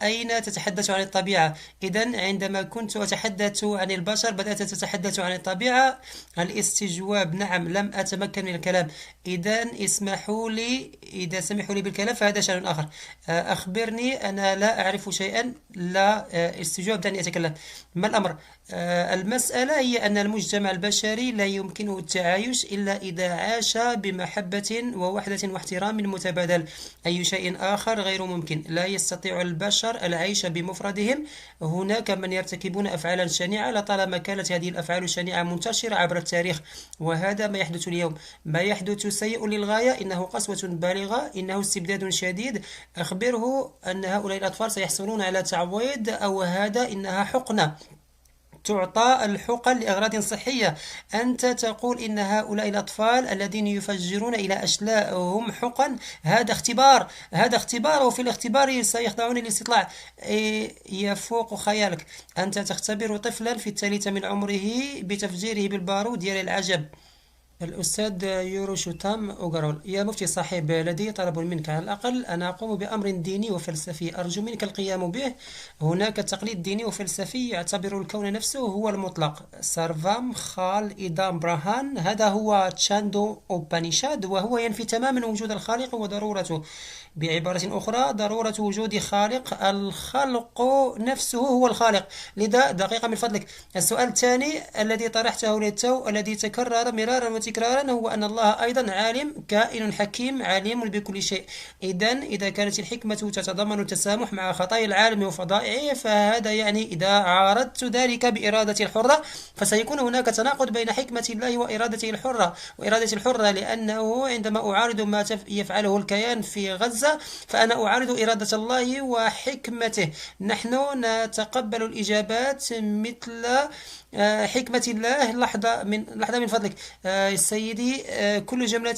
أين تتحدث عن الطبيعة؟ إذن عندما كنت أتحدث عن البشر بدأت تتحدث عن الطبيعة. الاستجواب، نعم، لم أتمكن من الكلام. إذا سمحوا لي بالكلام فهذا شأن آخر. أخبرني، أنا لا أعرف شيئا. لا استجواب، دعني أتكلم. ما الأمر؟ المسألة هي أن المجتمع البشري لا يمكنه التعايش إلا إذا عاش بمحبة ووحدة واحترام متبادل. أي شيء آخر غير ممكن. لا يستطيع البشر العيش بمفردهم. هناك من يرتكبون أفعالا شنيعة لطالما كانت هذه الأفعال الشنيعة منتشرة عبر التاريخ، وهذا ما يحدث اليوم. ما يحدث سيء للغاية، إنه قسوة بالغة، إنه استبداد شديد. أخبره أن هؤلاء الأطفال سيحصلون على تعويض، أو هذا إنها حقنة تعطى الحقن لأغراض صحية. أنت تقول إن هؤلاء الأطفال الذين يفجرون إلى أشلاءهم حقن، هذا اختبار، وفي الاختبار سيخضعون للاستطلاع. يفوق خيالك. أنت تختبر طفلا في الثالثة من عمره بتفجيره بالبارود، يا للعجب. الأستاذ يوروشوتام أوغارول: يا مفتي صاحب، لدي طلب منك، على الأقل أنا أقوم بأمر ديني وفلسفي، أرجو منك القيام به. هناك تقليد ديني وفلسفي يعتبر الكون نفسه هو المطلق. سارفام خال إيدام براهان، هذا هو تشاندو أوبانيشاد، وهو ينفي تماما وجود الخالق وضرورته. بعبارة أخرى، ضرورة وجود خالق، الخلق نفسه هو الخالق. لذا دقيقة من فضلك، السؤال الثاني الذي طرحته للتو الذي تكرر مرارا وتكرارا هو أن الله أيضا عالم، كائن حكيم عليم بكل شيء. إذا كانت الحكمة تتضمن التسامح مع خطايا العالم وفضائعه، فهذا يعني إذا عارضت ذلك بإرادة الحرة فسيكون هناك تناقض بين حكمة الله وإرادته الحرة، لأنه عندما أعارض ما يفعله الكيان في غزة فأنا أعارض إرادة الله وحكمته. نحن نتقبل الإجابات مثل حكمة الله. لحظة من فضلك سيدي، كل جملة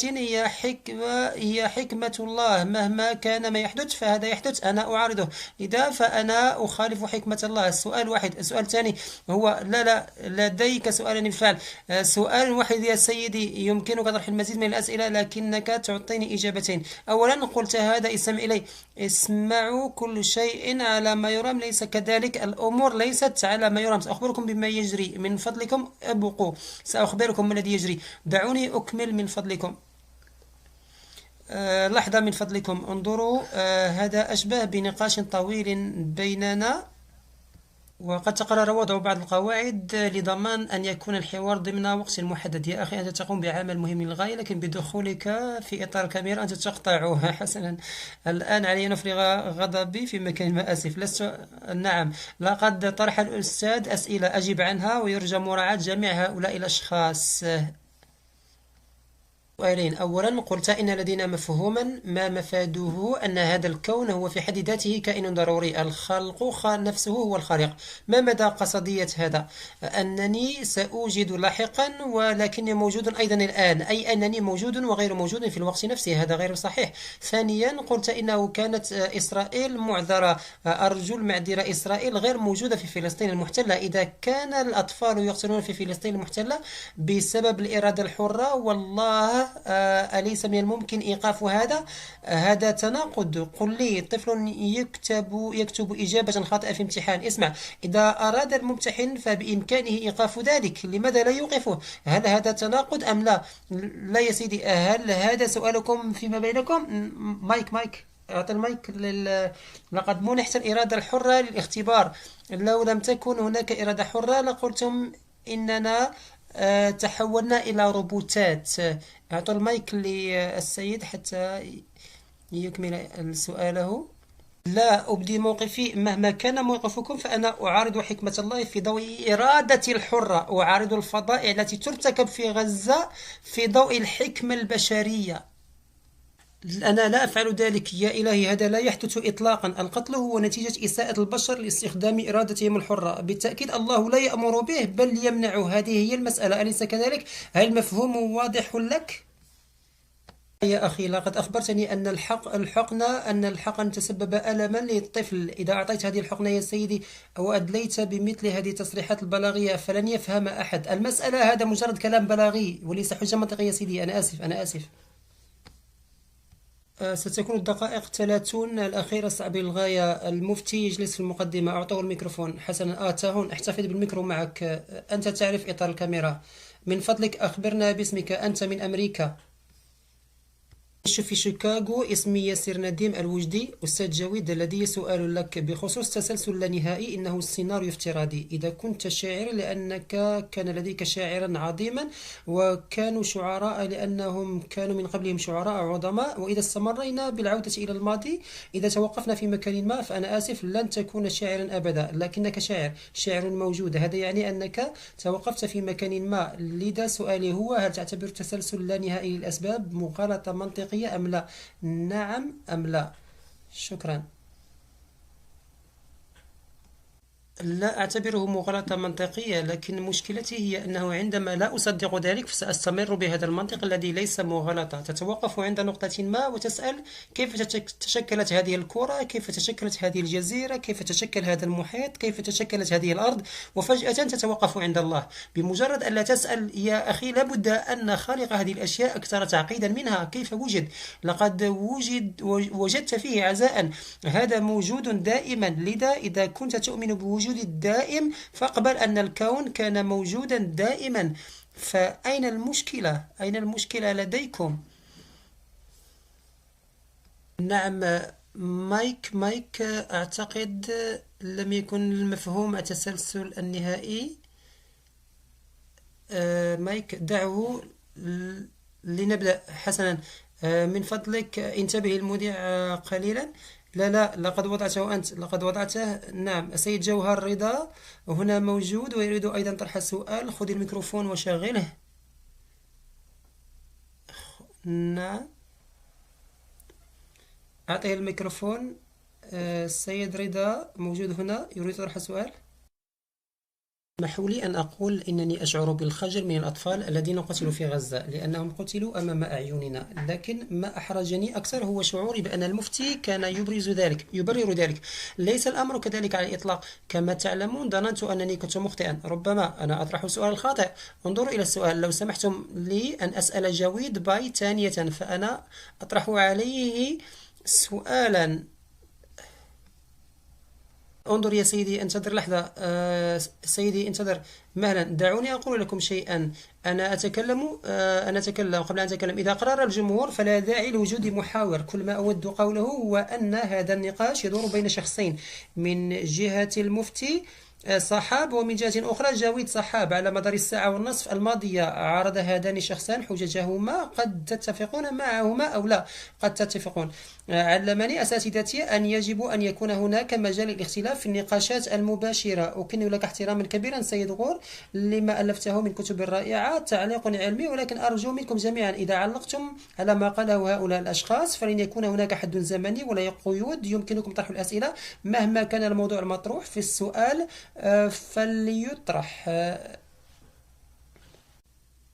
هي حكمة الله، مهما كان ما يحدث فهذا يحدث، أنا أعارضه، لذا فأنا أخالف حكمة الله. السؤال واحد. السؤال الثاني هو لا لديك سؤالين بالفعل. سؤال واحد يا سيدي، يمكنك طرح المزيد من الأسئلة لكنك تعطيني إجابتين. أولا قلت هذا، استمع إلي. اسمعوا، كل شيء على ما يرام ليس كذلك، الأمور ليست على ما يرام. سأخبركم بما يجري، من فضلكم ابقوا، سأخبركم ما الذي يجري، دعوني أكمل من فضلكم. لحظة من فضلكم، انظروا. هذا أشبه بنقاش طويل بيننا وقد تقرر وضع بعض القواعد لضمان أن يكون الحوار ضمن وقت محدد. يا أخي، أنت تقوم بعمل مهم للغاية، لكن بدخولك في إطار الكاميرا أنت تقطعها. حسنا، الآن علي أن أفرغ غضبي في مكان ما. آسف، لست. نعم، لقد طرح الأستاذ أسئلة أجب عنها، ويرجى مراعاة جميع هؤلاء الأشخاص. سؤالين. أولا، قلت إن لدينا مفهوما، ما مفاده أن هذا الكون هو في حد ذاته كائن ضروري، الخلق نفسه هو الخالق. ما مدى قصدية هذا؟ أنني سأوجد لاحقا ولكني موجود أيضا الآن، أي أنني موجود وغير موجود في الوقت نفسه. هذا غير صحيح. ثانيا، قلت إنه كانت إسرائيل معذرة، أرجو المعذرة، إسرائيل غير موجودة في فلسطين المحتلة. إذا كان الأطفال يقتلون في فلسطين المحتلة بسبب الإرادة الحرة، والله أليس من الممكن إيقاف هذا؟ هذا تناقض. قل لي طفل يكتب إجابة خاطئة في امتحان. اسمع، إذا أراد الممتحن فبإمكانه إيقاف ذلك، لماذا لا يوقفه؟ هل هذا تناقض أم لا؟ لا يا سيدي، هل هذا سؤالكم فيما بينكم؟ مايك أعطي المايك لقد منحت الإرادة الحرة للاختبار. لو لم تكن هناك إرادة حرة لقلتم إننا تحولنا إلى روبوتات. أعطوا المايك للسيد حتى يكمل سؤاله. لا أبدي موقفي، مهما كان موقفكم فأنا أعارض حكمة الله في ضوء إرادتي الحرة، أعارض الفظائع التي ترتكب في غزة في ضوء الحكمة البشرية. أنا لا أفعل ذلك يا إلهي، هذا لا يحدث إطلاقا. القتل هو نتيجة إساءة البشر لاستخدام إرادتهم الحرة. بالتأكيد الله لا يأمر به بل يمنعه. هذه هي المسألة، أليس كذلك؟ هل المفهوم واضح لك؟ يا أخي، لقد أخبرتني أن الحقن تسبب ألما للطفل. إذا أعطيت هذه الحقنة يا سيدي أو أدليت بمثل هذه التصريحات البلاغية فلن يفهم أحد. المسألة هذا مجرد كلام بلاغي وليس حجة منطقية يا سيدي. أنا آسف. ستكون الدقائق 30 الأخيرة صعبة للغاية. المفتي يجلس في المقدمة، أعطوه الميكروفون. حسنا، تاهون، احتفظ بالميكرو معك. أنت تعرف إطار الكاميرا. من فضلك أخبرنا باسمك. أنت من أمريكا. أعيش في شيكاغو. اسمي ياسر نديم الوجدي. أستاذ جويد، لدي سؤال لك بخصوص تسلسل لا نهائي. إنه سيناريو افتراضي. إذا كنت شاعر لأنك كان لديك شاعرا عظيما وكانوا شعراء لأنهم كانوا من قبلهم شعراء عظماء، وإذا استمرينا بالعودة إلى الماضي، إذا توقفنا في مكان ما، فأنا آسف لن تكون شاعرا أبدا، لكنك شاعر موجود. هذا يعني أنك توقفت في مكان ما. لذا سؤالي هو، هل تعتبر تسلسل لا نهائي للأسباب مغالطة منطقية أم لا؟ نعم أم لا؟ شكرا. لا أعتبره مغالطة منطقية، لكن مشكلتي هي أنه عندما لا أصدق ذلك فسأستمر بهذا المنطق الذي ليس مغالطة. تتوقف عند نقطة ما وتسأل كيف تشكلت هذه الكرة، كيف تشكلت هذه الجزيرة، كيف تشكل هذا المحيط، كيف تشكلت هذه الأرض، وفجأة تتوقف عند الله. بمجرد أن لا تسأل يا أخي، لابد أن خالق هذه الأشياء أكثر تعقيدا منها. كيف وجد؟ لقد وجدت فيه عزاء. هذا موجود دائما. لذا إذا كنت تؤمن بوجود الدائم فاقبل أن الكون كان موجودا دائما. فأين المشكلة؟ أين المشكلة لديكم؟ نعم، مايك أعتقد لم يكن المفهوم التسلسل النهائي. مايك دعه لنبدأ. حسنا، من فضلك انتبه المذيع قليلا. لا، لقد وضعته أنت، لقد وضعته. نعم، السيد جوهر رضا هنا موجود ويريد أيضا طرح السؤال. خذ الميكروفون وشغله. نعم، أعطيه الميكروفون. السيد رضا موجود هنا يريد طرح سؤال. اسمحوا لي أن أقول إنني أشعر بالخجل من الأطفال الذين قتلوا في غزة لأنهم قتلوا أمام أعيننا، لكن ما أحرجني أكثر هو شعوري بأن المفتي كان يبرر ذلك. ليس الأمر كذلك على الإطلاق. كما تعلمون ظننت أنني كنت مخطئا. ربما أنا أطرح السؤال الخاطئ. انظروا إلى السؤال. لو سمحتم لي أن أسأل جويد باي ثانية، فأنا أطرح عليه سؤالا. انظر يا سيدي، انتظر لحظة. سيدي انتظر مهلا. دعوني أقول لكم شيئا. أنا أتكلم قبل أن أتكلم. إذا قرر الجمهور فلا داعي لوجود محاور. كل ما أود قوله هو أن هذا النقاش يدور بين شخصين. من جهة المفتي صحاب. ومن جهة أخرى جاويد صحاب. على مدار الساعة والنصف الماضية عرض هذان الشخصان حججهما، قد تتفقون معهما أو لا، قد تتفقون. علمني أساتذتي أن يجب أن يكون هناك مجال للاختلاف في النقاشات المباشرة. أكن لك احتراما كبيرا سيد غور لما ألفته من كتب رائعة، تعليق علمي، ولكن أرجو منكم جميعا إذا علقتم على ما قاله هؤلاء الأشخاص فلن يكون هناك حد زمني ولا قيود. يمكنكم طرح الأسئلة مهما كان الموضوع المطروح في السؤال فليطرح.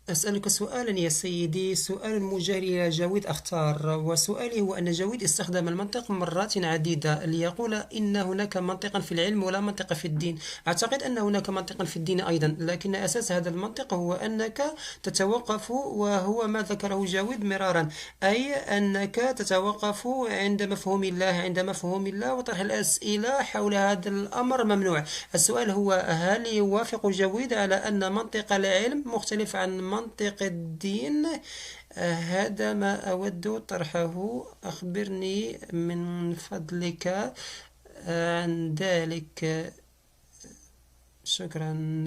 أسألك سؤالا يا سيدي، سؤال موجه إلى جاويد أختار، وسؤالي هو أن جاويد استخدم المنطق مرات عديدة ليقول إن هناك منطقا في العلم ولا منطق في الدين. أعتقد أن هناك منطقا في الدين أيضا، لكن أساس هذا المنطق هو أنك تتوقف، وهو ما ذكره جاويد مرارا، أي أنك تتوقف عند مفهوم الله، عند مفهوم الله، وطرح الأسئلة حول هذا الأمر ممنوع. السؤال هو هل يوافق جاويد على أن منطق العلم مختلف عن منطق الدين؟ هذا ما أود طرحه. أخبرني من فضلك عن ذلك. شكرا.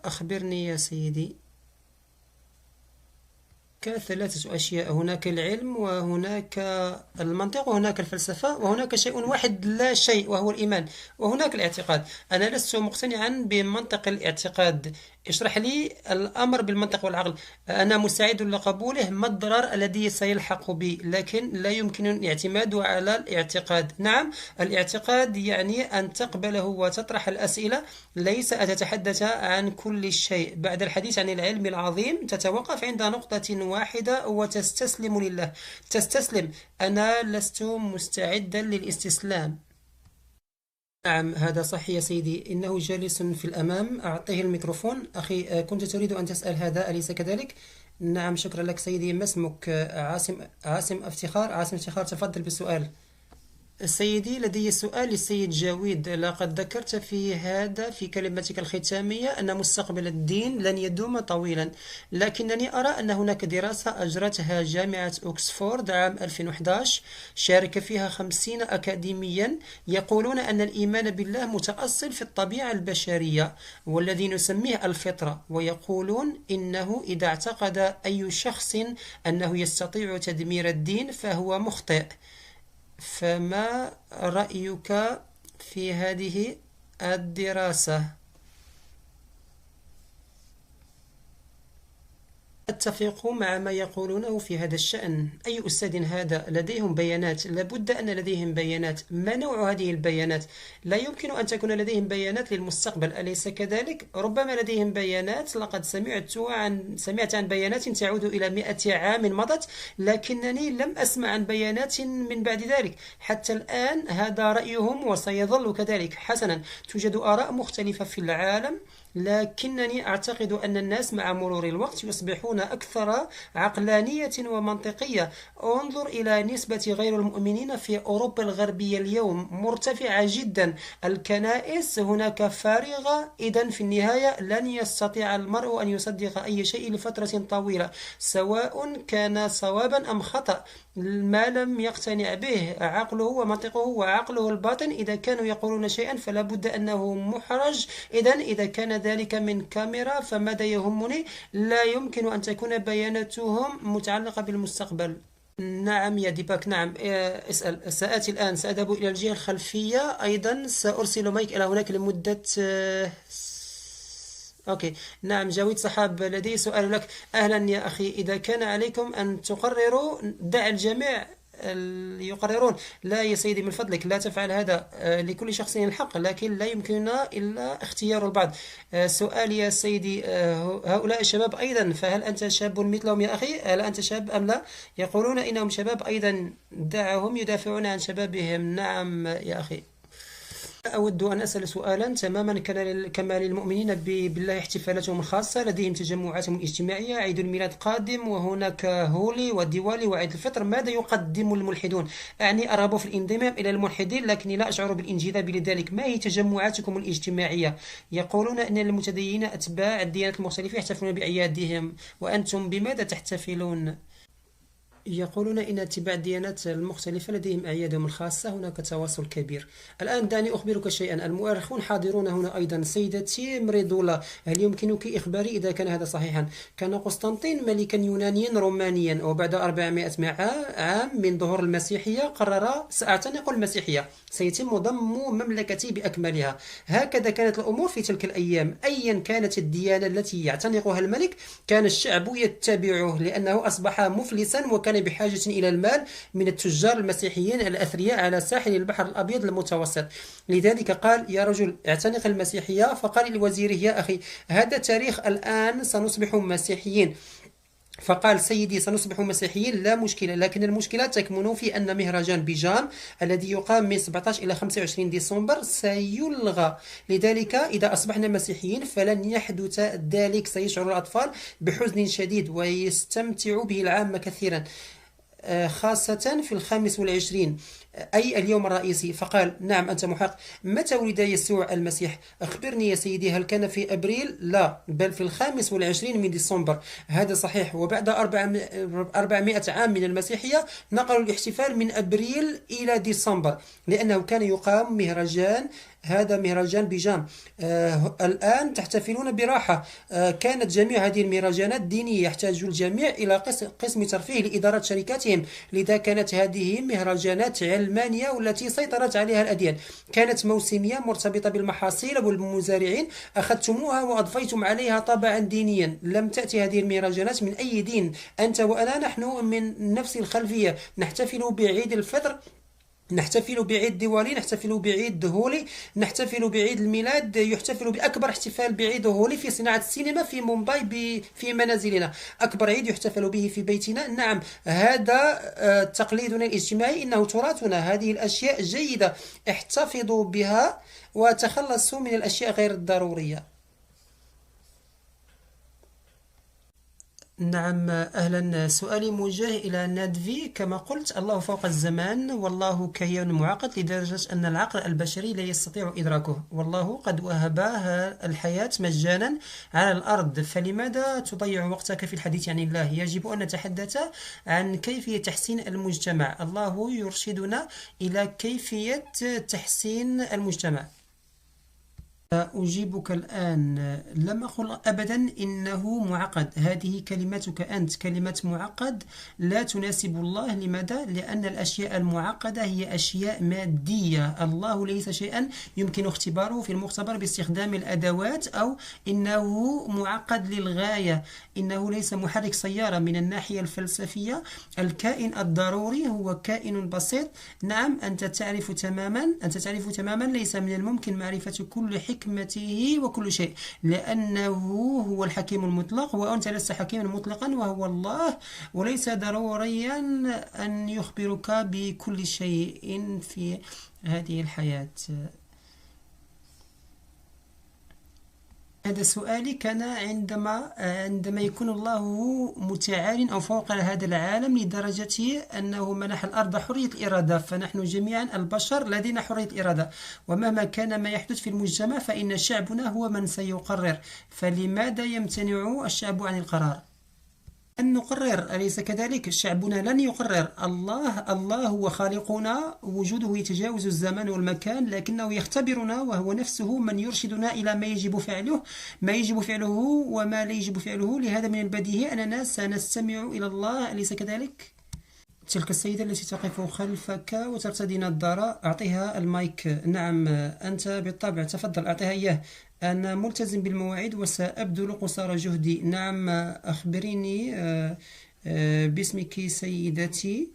أخبرني يا سيدي. ثلاثة أشياء: هناك العلم، وهناك المنطق، وهناك الفلسفة، وهناك شيء واحد لا شيء وهو الإيمان، وهناك الاعتقاد. أنا لست مقتنعا بمنطق الاعتقاد. اشرح لي الأمر بالمنطق والعقل. أنا مستعد لقبوله ما الضرر الذي سيلحق بي، لكن لا يمكن الاعتماد على الاعتقاد. نعم، الاعتقاد يعني أن تقبله وتطرح الأسئلة، ليس أن تتحدث عن كل شيء. بعد الحديث عن العلم العظيم تتوقف عند نقطة واحدة وتستسلم لله. تستسلم. أنا لست مستعدا للاستسلام. نعم، هذا صحيح يا سيدي، إنه جالس في الأمام. أعطيه الميكروفون. أخي، كنت تريد أن تسأل هذا أليس كذلك؟ نعم، شكرا لك سيدي. ما اسمك؟ عاصم افتخار. عاصم افتخار، تفضل بالسؤال. سيدي، لدي سؤال للسيد جاويد. لقد ذكرت في هذا في كلمتك الختامية أن مستقبل الدين لن يدوم طويلا، لكنني أرى أن هناك دراسة أجرتها جامعة أكسفورد عام 2011 شارك فيها 50 أكاديميا، يقولون أن الإيمان بالله متأصل في الطبيعة البشرية والذي نسميه الفطرة، ويقولون إنه إذا اعتقد أي شخص أنه يستطيع تدمير الدين فهو مخطئ. فما رأيك في هذه الدراسة؟ أتفق مع ما يقولونه في هذا الشأن. أي أستاذ هذا؟ لديهم بيانات، لابد أن لديهم بيانات. ما نوع هذه البيانات؟ لا يمكن أن تكون لديهم بيانات للمستقبل، أليس كذلك؟ ربما لديهم بيانات. لقد سمعت عن بيانات تعود إلى 100 عام مضت، لكنني لم أسمع عن بيانات من بعد ذلك حتى الآن. هذا رأيهم وسيظل كذلك. حسنا، توجد آراء مختلفة في العالم، لكنني أعتقد أن الناس مع مرور الوقت يصبحون أكثر عقلانية ومنطقية. انظر إلى نسبة غير المؤمنين في أوروبا الغربية اليوم مرتفعة جدا. الكنائس هناك فارغة. إذن في النهاية لن يستطيع المرء أن يصدق أي شيء لفترة طويلة، سواء كان صوابا أم خطأ. ما لم يقتنع به عقله ومنطقه وعقله الباطن، إذا كانوا يقولون شيئا فلا بد أنه محرج. إذا كان ذلك من كاميرا فماذا يهمني؟ لا يمكن أن تكون بياناتهم متعلقة بالمستقبل. نعم يا ديباك، نعم. اسأل. سآتي الآن، سأذهب إلى الجهة الخلفية أيضا. سأرسل مايك إلى هناك لمدة أوكي. نعم، جاويد صحاب، لدي سؤال لك. أهلا يا أخي. إذا كان عليكم أن تقرروا، دع الجميع يقررون. لا يا سيدي، من فضلك لا تفعل هذا. لكل شخص الحق، لكن لا يمكننا إلا اختيار البعض. سؤالي يا سيدي، هؤلاء الشباب أيضا، فهل أنت شاب مثلهم يا أخي؟ هل أنت شاب أم لا؟ يقولون إنهم شباب أيضا. دعهم يدافعون عن شبابهم. نعم يا أخي. أود أن أسأل سؤالا تماما كما للمؤمنين بالله احتفالاتهم الخاصة. لديهم تجمعاتهم الاجتماعية، عيد الميلاد قادم، وهناك هولي وديوالي وعيد الفطر. ماذا يقدم الملحدون؟ أعني أرغب في الانضمام إلى الملحدين، لكني لا أشعر بالانجذاب لذلك. ما هي تجمعاتكم الاجتماعية؟ يقولون أن المتدينين أتباع الديانات المختلفة يحتفلون بأعيادهم، وأنتم بماذا تحتفلون؟ يقولون إن اتباع الديانات المختلفة لديهم أعيادهم الخاصة. هناك تواصل كبير. الآن دعني أخبرك شيئا. المؤرخون حاضرون هنا أيضا. سيدتي مريدولا، هل يمكنك إخباري إذا كان هذا صحيحا؟ كان قسطنطين ملكا يونانيا رومانيا، وبعد 400 عام من ظهور المسيحية قرر سأعتنق المسيحية، سيتم ضم مملكتي بأكملها. هكذا كانت الأمور في تلك الأيام. أيا كانت الديانة التي يعتنقها الملك كان الشعب يتبعه، لأنه أصبح مفلسا وكان بحاجة إلى المال من التجار المسيحيين الأثرياء على ساحل البحر الأبيض المتوسط. لذلك قال: يا رجل اعتنق المسيحية. فقال لوزيره: يا أخي، هذا تاريخ، الآن سنصبح مسيحيين. فقال: سيدي، سنصبح مسيحيين لا مشكلة، لكن المشكلة تكمن في أن مهرجان بيجام الذي يقام من 17 إلى 25 ديسمبر سيلغى. لذلك إذا أصبحنا مسيحيين فلن يحدث ذلك. سيشعر الأطفال بحزن شديد ويستمتع به العامة كثيرا، خاصة في 25 أي اليوم الرئيسي. فقال: نعم، أنت محق. متى ولد يسوع المسيح؟ أخبرني يا سيدي، هل كان في أبريل؟ لا، بل في 25 من ديسمبر. هذا صحيح. وبعد 400 عام من المسيحية نقلوا الاحتفال من أبريل إلى ديسمبر، لأنه كان يقام مهرجان، هذا مهرجان بيجام. الآن تحتفلون براحة. كانت جميع هذه المهرجانات دينية، يحتاج الجميع إلى قسم ترفيه لإدارة شركاتهم. لذا كانت هذه مهرجانات علمانية والتي سيطرت عليها الأديان. كانت موسمية مرتبطة بالمحاصيل والمزارعين. أخذتموها وأضفيتم عليها طابعا دينيا. لم تأتي هذه المهرجانات من أي دين. أنت وأنا نحن من نفس الخلفية. نحتفل بعيد الفطر، نحتفل بعيد ديوالي، نحتفل بعيد هولي، نحتفل بعيد الميلاد، يحتفل بأكبر احتفال بعيد هولي في صناعة السينما في مومباي في منازلنا. أكبر عيد يحتفل به في بيتنا. نعم، هذا تقليدنا الاجتماعي، إنه تراثنا. هذه الأشياء جيدة، احتفظوا بها وتخلصوا من الأشياء غير الضرورية. نعم، أهلا. سؤالي موجه إلى نادفي. كما قلت، الله فوق الزمان، والله كيان معقد لدرجة أن العقل البشري لا يستطيع إدراكه. والله قد وهبها الحياة مجانا على الأرض، فلماذا تضيع وقتك في الحديث عن الله؟ يجب أن نتحدث عن كيفية تحسين المجتمع. الله يرشدنا إلى كيفية تحسين المجتمع. أجيبك الآن. لم أقل أبدا إنه معقد. هذه كلمتك أنت. كلمة معقد لا تناسب الله. لماذا؟ لأن الأشياء المعقدة هي أشياء مادية. الله ليس شيئا يمكن اختباره في المختبر باستخدام الأدوات، أو إنه معقد للغاية. إنه ليس محرك سيارة. من الناحية الفلسفية الكائن الضروري هو كائن بسيط. نعم، أنت تعرف تماما ليس من الممكن معرفة كل حكمته وكل شيء، لأنه هو الحكيم المطلق وأنت لست حكيما مطلقا، وهو الله. وليس ضروريا أن يخبرك بكل شيء في هذه الحياة. هذا سؤالي كان عندما يكون الله متعال أو فوق هذا العالم لدرجة أنه منح الأرض حرية الإرادة، فنحن جميعا البشر لدينا حرية الإرادة، ومهما كان ما يحدث في المجتمع فإن شعبنا هو من سيقرر. فلماذا يمتنع الشعب عن القرار؟ أن نقرر، أليس كذلك؟ شعبنا لن يقرر. الله هو خالقنا، وجوده يتجاوز الزمان والمكان، لكنه يختبرنا، وهو نفسه من يرشدنا إلى ما يجب فعله وما لا يجب فعله. لهذا من البديهي أننا سنستمع إلى الله، أليس كذلك؟ تلك السيدة التي تقف خلفك وترتدي نظارة، أعطيها المايك. نعم، أنت بالطبع، تفضل، أعطيها إياه. أنا ملتزم بالمواعيد وسأبذل قصارى جهدي. نعم، أخبريني باسمك سيدتي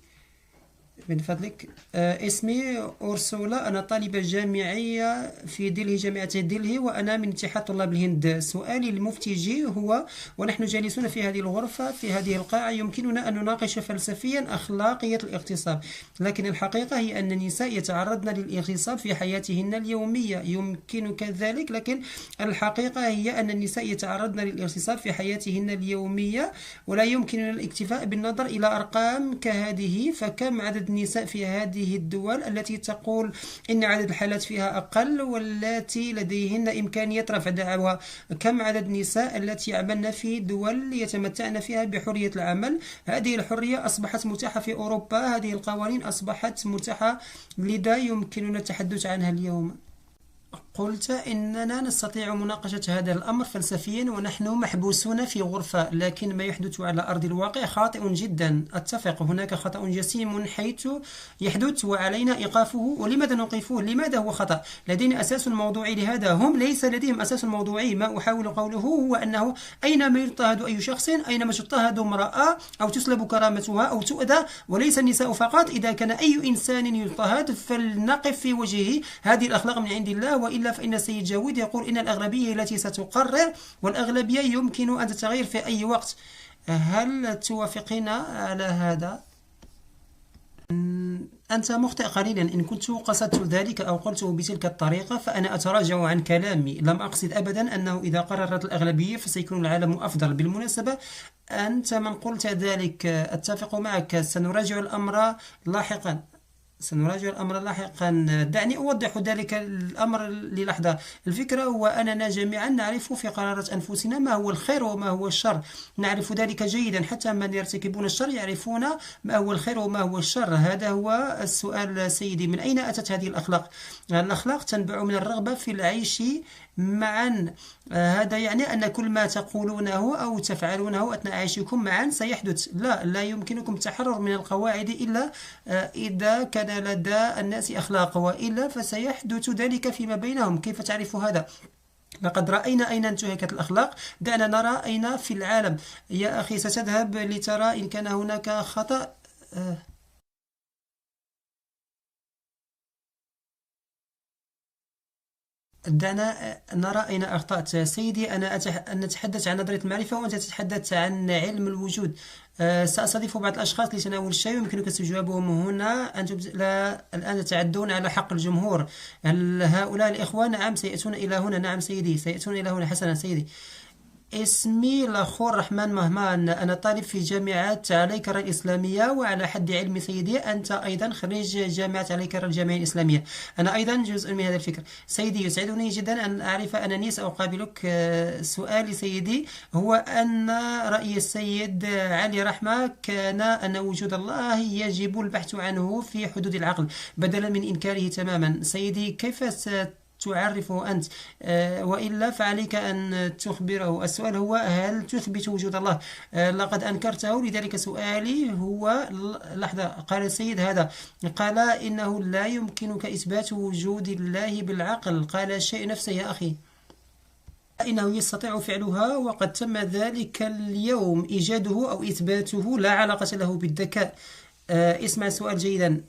من فضلك. اسمي أورسولا، أنا طالبة جامعية في دلهي، جامعة دلهي، وأنا من اتحاد طلاب الهند. سؤالي للمفتي جي هو: ونحن جالسون في هذه الغرفة، في هذه القاعة، يمكننا أن نناقش فلسفيا أخلاقية الاغتصاب، لكن الحقيقة هي أن النساء يتعرضن للاغتصاب في حياتهن اليومية. يمكنك ذلك، لكن الحقيقة هي أن النساء يتعرضن للاغتصاب في حياتهن اليومية، ولا يمكننا الاكتفاء بالنظر إلى أرقام كهذه. فكم عدد النساء في هذه الدول التي تقول إن عدد الحالات فيها أقل والتي لديهن إمكانية رفع دعوى؟ كم عدد النساء التي يعملن في دول يتمتعن فيها بحرية العمل؟ هذه الحرية أصبحت متاحة في أوروبا، هذه القوانين أصبحت متاحة، لذا يمكننا التحدث عنها اليوم. قلت إننا نستطيع مناقشة هذا الأمر فلسفيا ونحن محبوسون في غرفة، لكن ما يحدث على أرض الواقع خاطئ جدا. أتفق، هناك خطأ جسيم حيث يحدث وعلينا إيقافه. ولماذا نوقفه؟ لماذا هو خطأ؟ لدينا أساس موضوعي لهذا، هم ليس لديهم أساس موضوعي. ما أحاول قوله هو أنه أينما يضطهد أي شخص، أينما تضطهد امرأة أو تسلب كرامتها أو تؤذى، وليس النساء فقط، إذا كان أي إنسان يضطهد فلنقف في وجهه. هذه الأخلاق من عند الله، وإلا فإن السيد جاويد يقول إن الأغلبية التي ستقرر، والأغلبية يمكن أن تتغير في أي وقت. هل توافقين على هذا؟ أنت مخطئ قليلا. إن كنت قصدت ذلك أو قلته بتلك الطريقة فأنا أتراجع عن كلامي. لم أقصد أبدا أنه إذا قررت الأغلبية فسيكون العالم أفضل. بالمناسبة أنت من قلت ذلك، أتفق معك. سنراجع الأمر لاحقا. دعني أوضح ذلك الأمر للحظة. الفكرة هو أننا جميعا نعرف في قرارة أنفسنا ما هو الخير وما هو الشر، نعرف ذلك جيدا. حتى من يرتكبون الشر يعرفون ما هو الخير وما هو الشر. هذا هو السؤال سيدي، من أين أتت هذه الأخلاق؟ الأخلاق تنبع من الرغبة في العيش معا. هذا يعني أن كل ما تقولونه أو تفعلونه أثناء عيشكم معا سيحدث. لا يمكنكم التحرر من القواعد إلا إذا كان لدى الناس أخلاق، وإلا فسيحدث ذلك فيما بينهم. كيف تعرف هذا؟ لقد رأينا أين انتهكت الأخلاق. دعنا نرى أين في العالم. يا أخي ستذهب لترى إن كان هناك خطأ. دعنا نرى أين أخطأت. سيدي، أنا نتحدث عن نظرية المعرفة وأنت تتحدث عن علم الوجود. سأستضيف بعض الأشخاص لتناول الشاي ويمكنك استجوابهم هنا. أنتم الآن تتعدون على حق الجمهور. هؤلاء الإخوة نعم سيأتون إلى هنا. نعم سيدي، سيأتون إلى هنا. حسنا سيدي. اسمي لخور رحمن مهمان، أنا طالب في جامعة عليكرة الإسلامية، وعلى حد علمي سيدي أنت أيضا خريج جامعة عليكرة الجامعة الإسلامية. أنا أيضا جزء من هذا الفكر. سيدي، يسعدني جدا أن أعرف أنني سأقابلك. سؤالي سيدي هو أن رأي السيد علي رحمة كان أن وجود الله يجب البحث عنه في حدود العقل بدلا من إنكاره تماما. سيدي، كيف تعرفه أنت؟ وإلا فعليك أن تخبره. السؤال هو هل تثبت وجود الله؟ لقد أنكرته، لذلك سؤالي هو لحظة. قال السيد هذا، قال إنه لا يمكنك إثبات وجود الله بالعقل. قال الشيء نفسه يا أخي، إنه يستطيع فعلها وقد تم ذلك اليوم. إيجاده أو إثباته لا علاقة له بالذكاء. اسمع السؤال جيدا.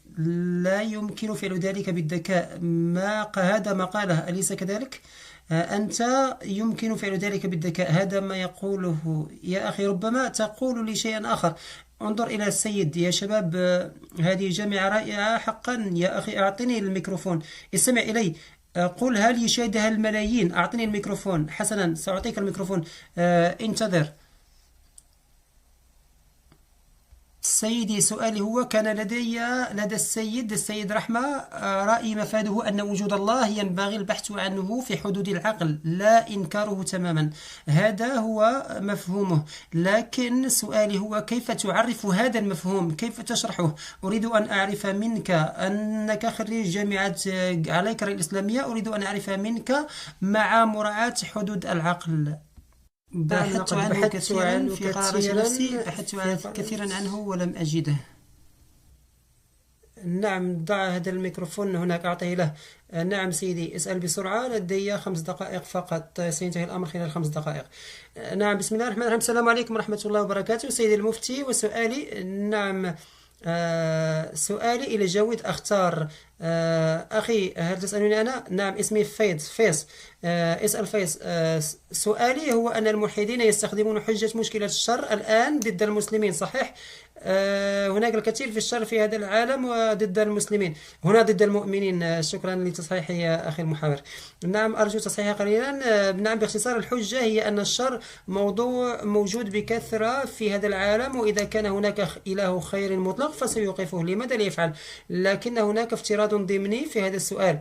لا يمكن فعل ذلك بالذكاء. هذا ما قاله، أليس كذلك؟ أنت يمكن فعل ذلك بالذكاء، هذا ما يقوله يا أخي. ربما تقول لي شيئا آخر. انظر إلى السيد يا شباب. هذه جامعة رائعة حقا يا أخي. أعطني الميكروفون، استمع إلي. قل هل يشاهدها الملايين؟ أعطني الميكروفون. حسنا، سأعطيك الميكروفون. انتظر سيدي. سؤالي هو كان لدى السيد رحمة رأي مفاده أن وجود الله ينبغي البحث عنه في حدود العقل لا إنكاره تماما. هذا هو مفهومه. لكن سؤالي هو كيف تعرف هذا المفهوم؟ كيف تشرحه؟ أريد أن أعرف منك أنك خريج جامعة عليكرة الإسلامية. أريد أن أعرف منك مع مراعاة حدود العقل. بحثت عنه كثيرا في قرارة نفسي. بحثت كثيرا عنه ولم أجده. نعم، ضع هذا الميكروفون هناك، أعطيه له. نعم سيدي، اسأل بسرعة، لدي 5 دقائق فقط، سينتهي الأمر خلال 5 دقائق. نعم، بسم الله الرحمن الرحيم. السلام عليكم ورحمة الله وبركاته سيدي المفتي. وسؤالي، نعم، سؤالي إلى جاويد أختار. أخي، هل تسألني أنا؟ نعم، اسمي فيص. اسأل فيص. سؤالي هو أن الملحدين يستخدمون حجة مشكلة الشر الآن ضد المسلمين، صحيح؟ هناك الكثير في الشر في هذا العالم وضد المسلمين، هنا ضد المؤمنين. شكرا لتصحيحي يا أخي المحاور. نعم، أرجو تصحيح قليلا. نعم، باختصار الحجة هي أن الشر موضوع موجود بكثرة في هذا العالم، وإذا كان هناك إله خير مطلق فسيوقفه، لماذا لا يفعل؟ لكن هناك افتراض ضمني في هذا السؤال،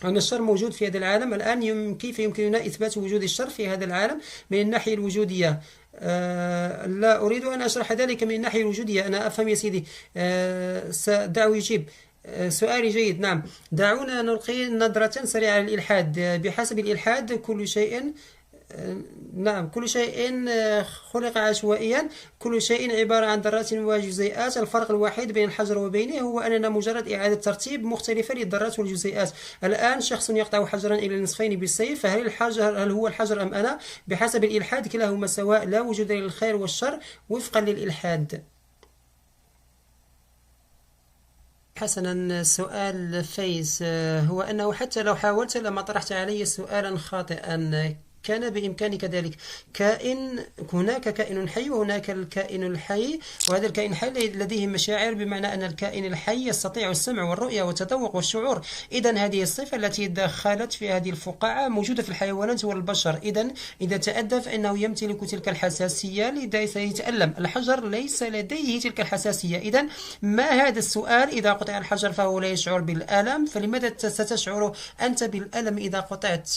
أن الشر موجود في هذا العالم الآن. كيف يمكننا إثبات وجود الشر في هذا العالم من الناحية الوجودية؟ لا أريد أن أشرح ذلك من الناحية الوجودية، أنا أفهم يا سيدي. سأدعو يجيب. سؤالي جيد. نعم، دعونا نلقي نظرة سريعة على الإلحاد. بحسب الإلحاد كل شيء، نعم، كل شيء خلق عشوائيا، كل شيء عبارة عن ذرات وجزيئات. الفرق الوحيد بين الحجر وبينه هو أننا مجرد إعادة ترتيب مختلفة للذرات والجزيئات. الآن شخص يقطع حجرا إلى نصفين بالسيف، هل هو الحجر أم أنا؟ بحسب الإلحاد كلاهما سواء، لا وجود للخير والشر وفقا للإلحاد. حسنا، سؤال فايز هو أنه حتى لو حاولت لما طرحت علي سؤالا خاطئا كان بإمكانك ذلك. هناك كائن حي وهناك الكائن الحي، وهذا الكائن الحي لديه مشاعر، بمعنى أن الكائن الحي يستطيع السمع والرؤية والتذوق والشعور. إذا هذه الصفة التي دخلت في هذه الفقاعة موجودة في الحيوانات والبشر. إذا تأدى فإنه يمتلك تلك الحساسية لذا سيتألم. الحجر ليس لديه تلك الحساسية. إذا ما هذا السؤال؟ إذا قطع الحجر فهو لا يشعر بالألم، فلماذا ستشعر أنت بالألم إذا قطعت؟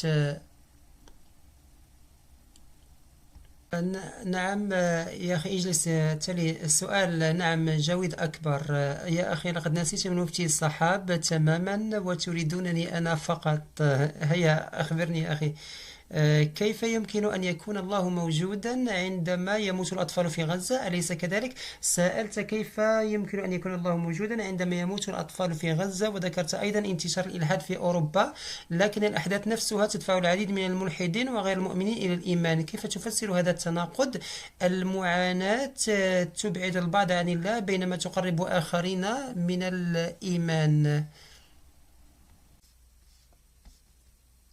نعم يا أخي، اجلس. تلي السؤال. نعم، جويد أكبر. يا أخي، لقد نسيت من مفتي الصحاب تماما وتريدونني أنا فقط. هيا أخبرني يا أخي. كيف يمكن أن يكون الله موجودا عندما يموت الأطفال في غزة؟ أليس كذلك؟ سألت كيف يمكن أن يكون الله موجودا عندما يموت الأطفال في غزة، وذكرت أيضا انتشار الإلحاد في أوروبا، لكن الأحداث نفسها تدفع العديد من الملحدين وغير المؤمنين إلى الإيمان. كيف تفسر هذا التناقض؟ المعاناة تبعد البعض عن الله بينما تقرب آخرين من الإيمان.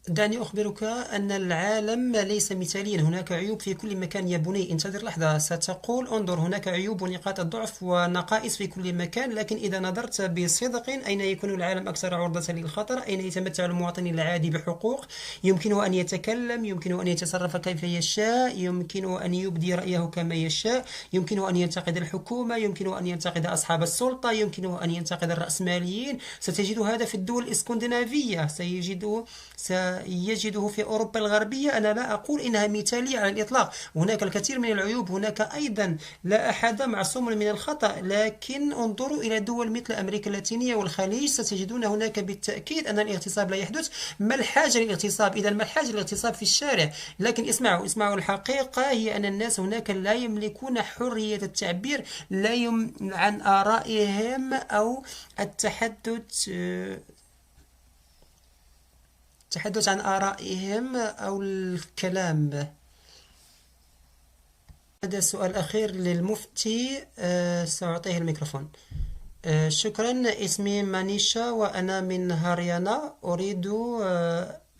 دعني أخبرك أن العالم ليس مثاليا، هناك عيوب في كل مكان يا بني. انتظر لحظة، ستقول انظر هناك عيوب ونقاط الضعف ونقائص في كل مكان، لكن إذا نظرت بصدق أين يكون العالم أكثر عرضة للخطر؟ أين يتمتع المواطن العادي بحقوق؟ يمكنه أن يتكلم، يمكنه أن يتصرف كيف يشاء، يمكنه أن يبدي رأيه كما يشاء، يمكنه أن ينتقد الحكومة، يمكنه أن ينتقد أصحاب السلطة، يمكنه أن ينتقد الرأسماليين. ستجد هذا في الدول الإسكندنافية، سيجده في أوروبا الغربية. أنا لا أقول إنها مثالية على الإطلاق، هناك الكثير من العيوب، هناك أيضا لا أحد معصوم من الخطأ، لكن انظروا إلى دول مثل أمريكا اللاتينية والخليج، ستجدون هناك بالتأكيد أن الاغتصاب لا يحدث. ما الحاجة للاغتصاب؟ إذا ما الحاجة للاغتصاب في الشارع؟ لكن اسمعوا الحقيقة هي أن الناس هناك لا يملكون حرية التعبير عن آرائهم أو التحدث عن آرائهم أو الكلام. هذا السؤال أخير للمفتي، سأعطيه الميكروفون. شكرا. اسمي مانيشا وأنا من هاريانا. أريد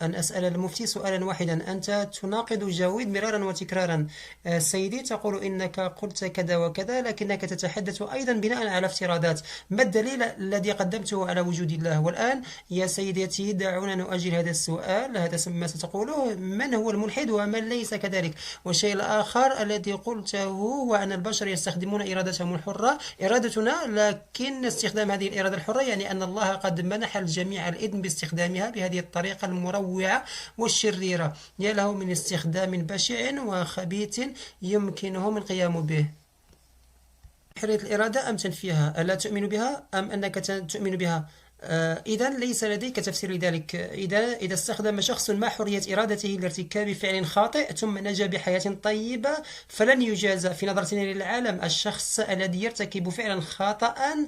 أن أسأل المفتي سؤالا واحدا. أنت تناقض جاويد مرارا وتكرارا. سيدي، تقول إنك قلت كذا وكذا، لكنك تتحدث أيضا بناء على افتراضات. ما الدليل الذي قدمته على وجود الله؟ والآن يا سيدتي دعونا نؤجل هذا السؤال، هذا ما ستقوله. من هو الملحد ومن ليس كذلك؟ والشيء الآخر الذي قلته هو أن البشر يستخدمون إرادتهم الحرة، إرادتنا، لكن استخدام هذه الإرادة الحرة يعني أن الله قد منح الجميع الإذن باستخدامها بهذه الطريقة المروعة والشريرة. يا له من استخدام بشع وخبيث يمكنهم القيام به. حرية الإرادة أم تنفيها؟ ألا تؤمن بها أم أنك تؤمن بها؟ إذا ليس لديك تفسير لذلك. إذا استخدم شخص ما حرية إرادته لارتكاب فعل خاطئ ثم نجا بحياة طيبة فلن يجازى. في نظرتنا للعالم الشخص الذي يرتكب فعلا خاطئا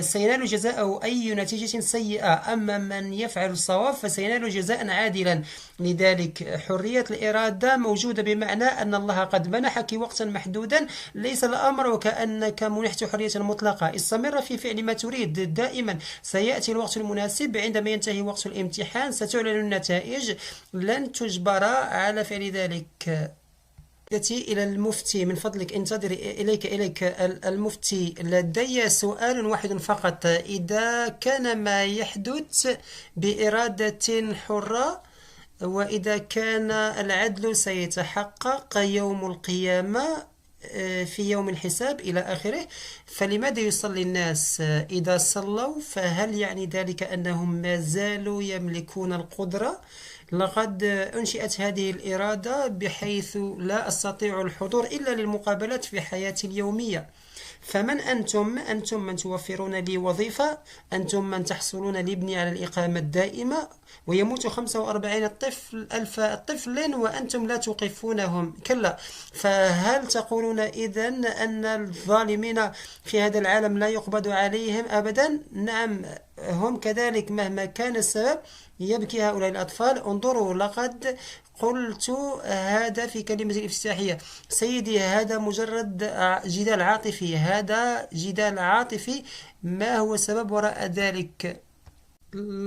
سينال جزاءه أي نتيجة سيئة، أما من يفعل الصواب فسينال جزاء عادلا. لذلك حرية الإرادة موجودة، بمعنى أن الله قد منحك وقتا محدودا، ليس الأمر وكأنك منحت حرية مطلقة. استمر في فعل ما تريد دائما، سيأتي الوقت المناسب. عندما ينتهي وقت الامتحان ستعلن النتائج، لن تجبر على فعل ذلك. إلى المفتي من فضلك انتظري. إليك المفتي، لدي سؤال واحد فقط. إذا كان ما يحدث بإرادة حرة، وإذا كان العدل سيتحقق يوم القيامة في يوم الحساب إلى آخره، فلماذا يصلي الناس؟ إذا صلوا فهل يعني ذلك أنهم ما زالوا يملكون القدرة؟ لقد أنشئت هذه الإرادة بحيث لا أستطيع الحضور إلا للمقابلات في حياتي اليومية. فمن أنتم من توفرون لي وظيفة، أنتم من تحصلون لابني على الإقامة الدائمة، ويموت 45 ألف طفل وأنتم لا توقفونهم. كلا. فهل تقولون إذن أن الظالمين في هذا العالم لا يقبض عليهم أبدا؟ نعم، هم كذلك مهما كان السبب يبكي هؤلاء الأطفال. انظروا، لقد قلت هذا في كلمة الافتتاحية. سيدي، هذا مجرد جدال عاطفي، هذا جدال عاطفي. ما هو السبب وراء ذلك؟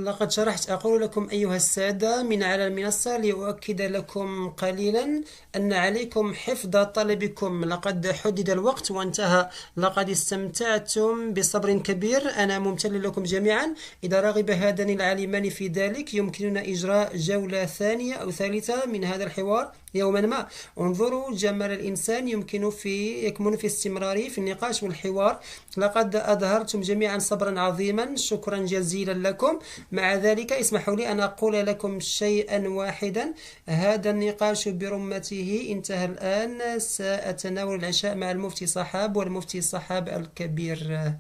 لقد شرحت. أقول لكم أيها السادة من على المنصة لأؤكد لكم قليلا أن عليكم حفظ طلبكم. لقد حدد الوقت وانتهى. لقد استمتعتم بصبر كبير، أنا ممتن لكم جميعا. إذا رغب هذان العالمان في ذلك يمكننا إجراء جولة ثانية أو ثالثة من هذا الحوار يوما ما. انظروا، جمال الإنسان يكمن في استمراره في النقاش والحوار. لقد أظهرتم جميعا صبرا عظيما، شكرا جزيلا لكم. مع ذلك اسمحوا لي أن أقول لكم شيئا واحدا. هذا النقاش برمته انتهى الآن. سأتناول العشاء مع المفتي صحاب والمفتي صحاب الكبير.